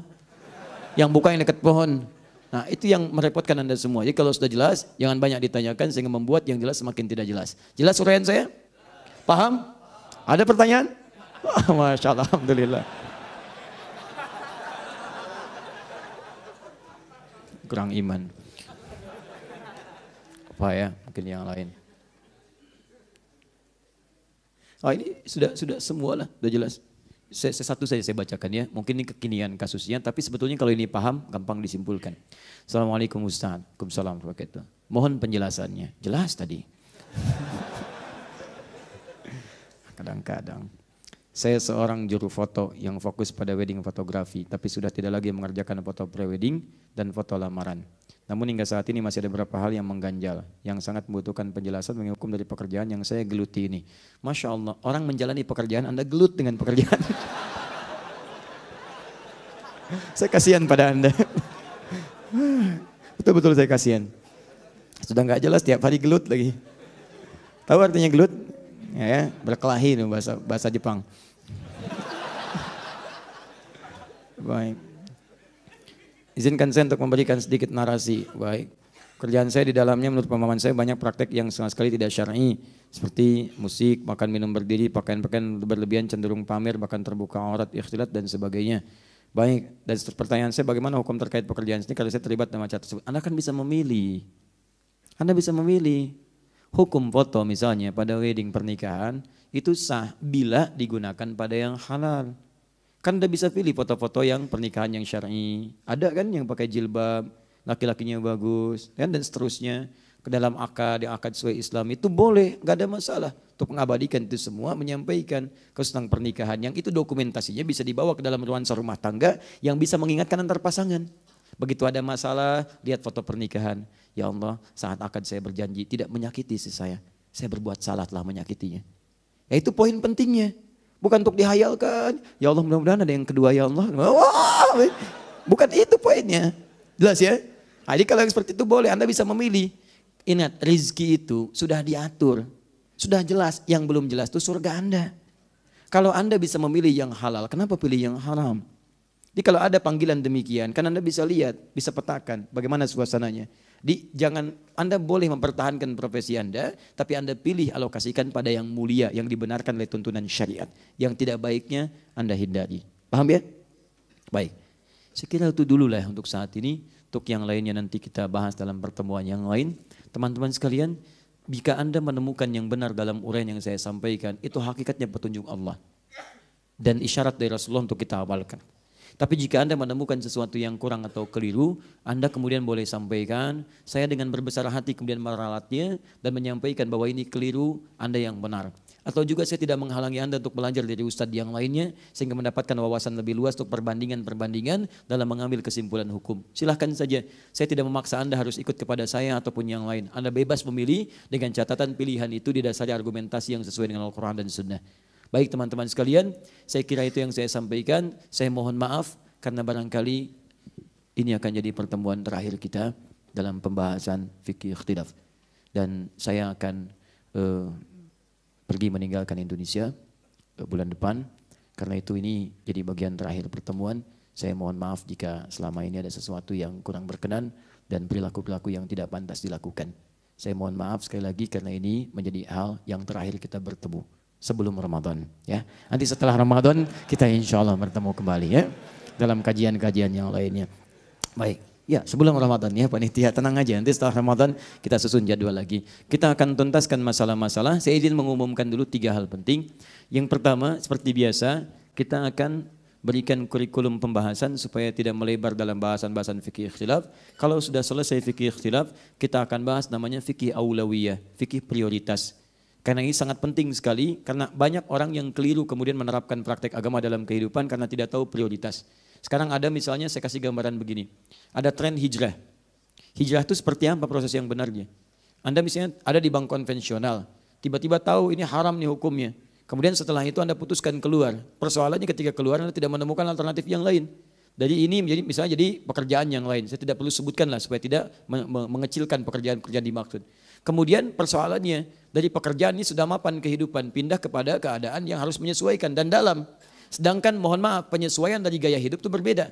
Yang buka yang dekat pohon. Nah itu yang merepotkan Anda semua. Jadi kalau sudah jelas, jangan banyak ditanyakan sehingga membuat yang jelas semakin tidak jelas. Jelas uraian saya? Paham? Ada pertanyaan? Masya Allah, Alhamdulillah. Kurang iman. Apa ya? Mungkin yang lain. Oh ini sudah semua lah, sudah jelas. Satu saja saya bacakan ya, mungkin ini kekinian kasusnya, tapi sebetulnya kalau ini paham, gampang disimpulkan. Assalamualaikum Ustaz, Waalaikumsalam warahmatullahi wabarakatuh. Mohon penjelasannya, jelas tadi. Kadang-kadang, saya seorang juru foto yang fokus pada wedding fotografi, tapi sudah tidak lagi mengerjakan foto pre-wedding dan foto lamaran. Namun hingga saat ini masih ada beberapa hal yang mengganjal, yang sangat membutuhkan penjelasan mengenai hukum dari pekerjaan yang saya geluti ini. Masya Allah, orang menjalani pekerjaan, Anda gelut dengan pekerjaan. Saya kasihan pada Anda. Betul-betul saya kasihan. Sudah nggak jelas tiap hari gelut lagi. Tahu artinya gelut? Ya, berkelahi itu bahasa Jepang. Baik. Izinkan saya untuk memberikan sedikit narasi. Baik. Kerjaan saya di dalamnya menurut pemahaman saya banyak praktek yang sama sekali tidak syar'i. Seperti musik, makan minum berdiri, pakaian-pakaian berlebihan, cenderung pamer, bahkan terbuka aurat, ikhtilat dan sebagainya. Baik, dan pertanyaan saya bagaimana hukum terkait pekerjaan ini kalau saya terlibat dalam acara tersebut. Anda kan bisa memilih. Anda bisa memilih. Hukum foto misalnya pada wedding pernikahan itu sah bila digunakan pada yang halal. Kan Anda bisa pilih foto-foto yang pernikahan yang syar'i. Ada kan yang pakai jilbab, laki-lakinya bagus, kan, dan seterusnya. Ke dalam akad, yang akad sesuai Islam itu boleh, nggak ada masalah. Untuk mengabadikan itu semua, menyampaikan tentang pernikahan yang itu dokumentasinya bisa dibawa ke dalam nuansa rumah tangga yang bisa mengingatkan antar pasangan. Begitu ada masalah, lihat foto pernikahan. Ya Allah, saat akad saya berjanji tidak menyakiti istri saya. Saya berbuat salah telah menyakitinya. Ya itu poin pentingnya. Bukan untuk dihayalkan. Ya Allah, mudah-mudahan ada yang kedua ya Allah. Wah, bukan itu poinnya. Jelas ya? Nah, jadi kalau yang seperti itu boleh, Anda bisa memilih. Ingat, rezeki itu sudah diatur. Sudah jelas, yang belum jelas itu surga Anda. Kalau Anda bisa memilih yang halal, kenapa pilih yang haram? Jadi kalau ada panggilan demikian, kan Anda bisa lihat, bisa petakan bagaimana suasananya. Jangan Anda boleh mempertahankan profesi Anda, tapi Anda pilih alokasikan pada yang mulia, yang dibenarkan oleh tuntunan syariat. Yang tidak baiknya Anda hindari. Paham ya? Baik. Saya kira itu dulu lah untuk saat ini. Untuk yang lainnya nanti kita bahas dalam pertemuan yang lain. Teman-teman sekalian, jika Anda menemukan yang benar dalam uraian yang saya sampaikan, itu hakikatnya petunjuk Allah. Dan isyarat dari Rasulullah untuk kita amalkan. Tapi jika Anda menemukan sesuatu yang kurang atau keliru, Anda kemudian boleh sampaikan, saya dengan berbesar hati kemudian meralatnya dan menyampaikan bahwa ini keliru, Anda yang benar. Atau juga saya tidak menghalangi Anda untuk belajar dari ustadz yang lainnya sehingga mendapatkan wawasan lebih luas untuk perbandingan-perbandingan dalam mengambil kesimpulan hukum. Silahkan saja, saya tidak memaksa Anda harus ikut kepada saya ataupun yang lain. Anda bebas memilih dengan catatan pilihan itu didasari argumentasi yang sesuai dengan Al-Quran dan Sunnah. Baik teman-teman sekalian, saya kira itu yang saya sampaikan. Saya mohon maaf karena barangkali ini akan jadi pertemuan terakhir kita dalam pembahasan fikih ikhtilaf. Dan saya akan pergi meninggalkan Indonesia bulan depan. Karena itu ini jadi bagian terakhir pertemuan. Saya mohon maaf jika selama ini ada sesuatu yang kurang berkenan dan perilaku-perilaku yang tidak pantas dilakukan. Saya mohon maaf sekali lagi karena ini menjadi hal yang terakhir kita bertemu sebelum Ramadan. Ya, nanti setelah Ramadan kita insya Allah bertemu kembali ya dalam kajian-kajian yang lainnya. Baik. Ya, sebelum Ramadan ya panitia, tenang aja, nanti setelah Ramadan kita susun jadwal lagi. Kita akan tuntaskan masalah-masalah. Saya izin mengumumkan dulu 3 hal penting. Yang pertama, seperti biasa, kita akan berikan kurikulum pembahasan supaya tidak melebar dalam bahasan-bahasan fikih ikhtilaf. Kalau sudah selesai fikih ikhtilaf, kita akan bahas namanya fikih aulawiyah, fikih prioritas. Karena ini sangat penting sekali, karena banyak orang yang keliru kemudian menerapkan praktek agama dalam kehidupan karena tidak tahu prioritas. Sekarang ada misalnya saya kasih gambaran begini, ada tren hijrah. Hijrah itu seperti apa proses yang benarnya? Anda misalnya ada di bank konvensional, tiba-tiba tahu ini haram nih hukumnya. Kemudian setelah itu Anda putuskan keluar. Persoalannya ketika keluar Anda tidak menemukan alternatif yang lain. Dari ini menjadi misalnya jadi pekerjaan yang lain. Saya tidak perlu sebutkan lah supaya tidak mengecilkan pekerjaan-pekerjaan dimaksud. Kemudian persoalannya dari pekerjaan ini sudah mapan kehidupan, pindah kepada keadaan yang harus menyesuaikan dan dalam. Sedangkan mohon maaf penyesuaian dari gaya hidup itu berbeda.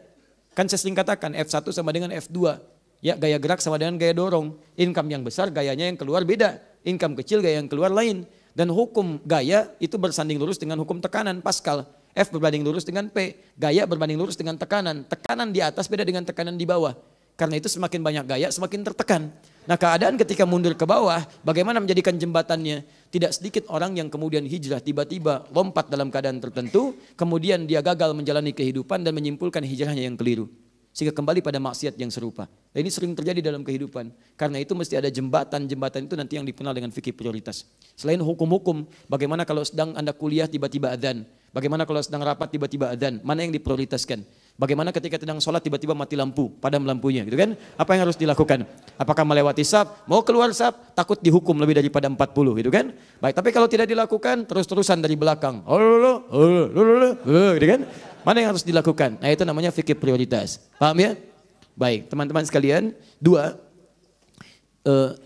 Kan saya sering katakan F1 sama dengan F2. Ya, gaya gerak sama dengan gaya dorong. Income yang besar gayanya yang keluar beda. Income kecil gaya yang keluar lain. Dan hukum gaya itu bersanding lurus dengan hukum tekanan Pascal. F berbanding lurus dengan P. Gaya berbanding lurus dengan tekanan. Tekanan di atas beda dengan tekanan di bawah. Karena itu semakin banyak gaya semakin tertekan. Nah keadaan ketika mundur ke bawah, bagaimana menjadikan jembatannya? Tidak sedikit orang yang kemudian hijrah tiba-tiba lompat dalam keadaan tertentu, kemudian dia gagal menjalani kehidupan dan menyimpulkan hijrahnya yang keliru. Sehingga kembali pada maksiat yang serupa. Dan ini sering terjadi dalam kehidupan. Karena itu mesti ada jembatan-jembatan itu nanti yang dikenal dengan fikih prioritas. Selain hukum-hukum, bagaimana kalau sedang Anda kuliah tiba-tiba adzan? Bagaimana kalau sedang rapat tiba-tiba adzan? Mana yang diprioritaskan? Bagaimana ketika sedang sholat tiba-tiba mati lampu, padam lampunya gitu kan? Apa yang harus dilakukan? Apakah melewati saf? Mau keluar saf? Takut dihukum lebih daripada 40 gitu kan? Baik, tapi kalau tidak dilakukan terus-terusan dari belakang. Gitu kan? Mana yang harus dilakukan? Nah itu namanya fikih prioritas. Paham ya? Baik, teman-teman sekalian. 2,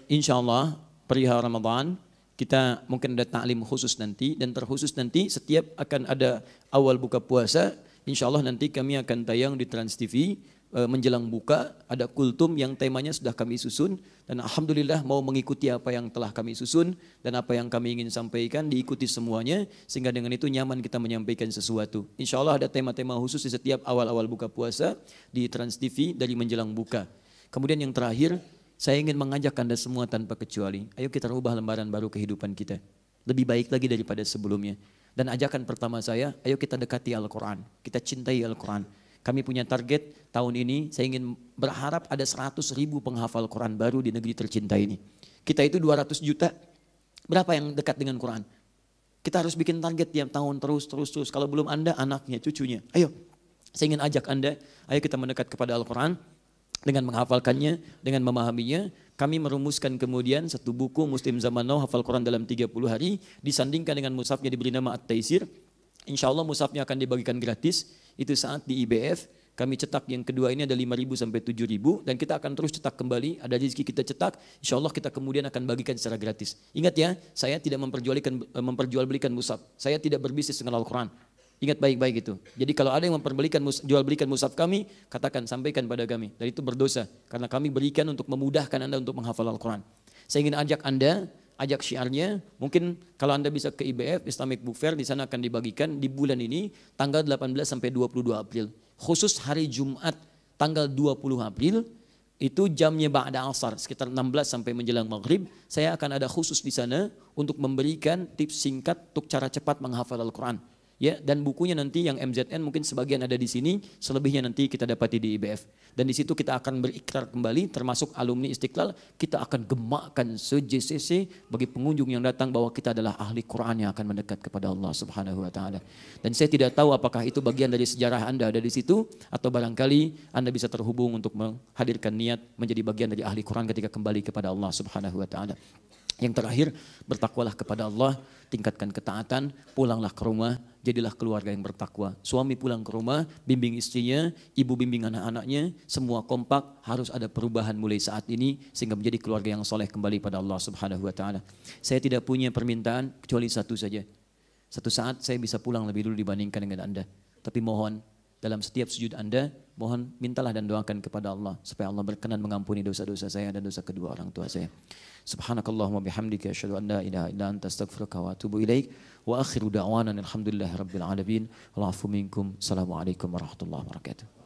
insya Allah perihal Ramadan kita mungkin ada ta'lim khusus nanti dan terkhusus nanti setiap akan ada awal buka puasa. Insya Allah nanti kami akan tayang di Trans TV menjelang buka, ada kultum yang temanya sudah kami susun, dan alhamdulillah mau mengikuti apa yang telah kami susun dan apa yang kami ingin sampaikan diikuti semuanya, sehingga dengan itu nyaman kita menyampaikan sesuatu. Insya Allah ada tema-tema khusus di setiap awal-awal buka puasa di Trans TV dari menjelang buka. Kemudian yang terakhir, saya ingin mengajak Anda semua tanpa kecuali, ayo kita rubah lembaran baru kehidupan kita. Lebih baik lagi daripada sebelumnya. Dan ajakan pertama saya, ayo kita dekati Al-Quran, kita cintai Al-Quran. Kami punya target tahun ini, saya ingin berharap ada 100.000 penghafal Quran baru di negeri tercinta ini. Kita itu 200 juta, berapa yang dekat dengan Quran? Kita harus bikin target tiap tahun terus. Kalau belum Anda, anaknya, cucunya. Ayo, saya ingin ajak Anda, ayo kita mendekat kepada Al-Quran dengan menghafalkannya, dengan memahaminya. Kami merumuskan kemudian satu buku Muslim Zaman Now hafal Quran dalam 30 hari, disandingkan dengan mushafnya diberi nama At-Taisir. Insya Allah mushafnya akan dibagikan gratis. Itu saat di IBF kami cetak yang kedua ini ada 5.000 sampai 7.000 dan kita akan terus cetak kembali. Ada rezeki kita cetak, insya Allah kita kemudian akan bagikan secara gratis. Ingat ya, saya tidak memperjualbelikan mushaf. Saya tidak berbisnis dengan Al-Quran. Ingat baik-baik itu. Jadi kalau ada yang jual belikan mushaf kami, katakan, sampaikan pada kami. Dan itu berdosa karena kami berikan untuk memudahkan Anda untuk menghafal Al-Quran. Saya ingin ajak Anda, ajak syiarnya, mungkin kalau Anda bisa ke IBF, Islamic Book Fair, di sana akan dibagikan di bulan ini, tanggal 18 sampai 22 April. Khusus hari Jumat, tanggal 20 April, itu jamnya ba'da asar, sekitar 16 sampai menjelang maghrib, saya akan ada khusus di sana untuk memberikan tips singkat untuk cara cepat menghafal Al-Quran. Ya, dan bukunya nanti yang MZN mungkin sebagian ada di sini, selebihnya nanti kita dapati di IBF. Dan di situ kita akan berikrar kembali, termasuk alumni Istiqlal, kita akan gemakkan se-JCC bagi pengunjung yang datang bahwa kita adalah ahli Quran yang akan mendekat kepada Allah Subhanahu Wa Taala. Dan saya tidak tahu apakah itu bagian dari sejarah Anda ada di situ, atau barangkali Anda bisa terhubung untuk menghadirkan niat menjadi bagian dari ahli Quran ketika kembali kepada Allah Subhanahu Wa Taala. Yang terakhir, bertakwalah kepada Allah, tingkatkan ketaatan, pulanglah ke rumah, jadilah keluarga yang bertakwa. Suami pulang ke rumah, bimbing istrinya, ibu bimbing anak-anaknya, semua kompak, harus ada perubahan mulai saat ini sehingga menjadi keluarga yang soleh kembali pada Allah Subhanahu Wa Taala. Saya tidak punya permintaan kecuali satu saja. Satu saat saya bisa pulang lebih dulu dibandingkan dengan Anda. Tapi mohon dalam setiap sujud Anda, mohon mintalah dan doakan kepada Allah supaya Allah berkenan mengampuni dosa-dosa saya dan dosa kedua orang tua saya. Subhanakallahumma bihamdika asyhadu an la ilaha illa anta astaghfiruka wa atubu ilaik wa akhiru da'wana alhamdulillahi rabbil alamin. Wal afu minkum. Assalamualaikum warahmatullahi wabarakatuh.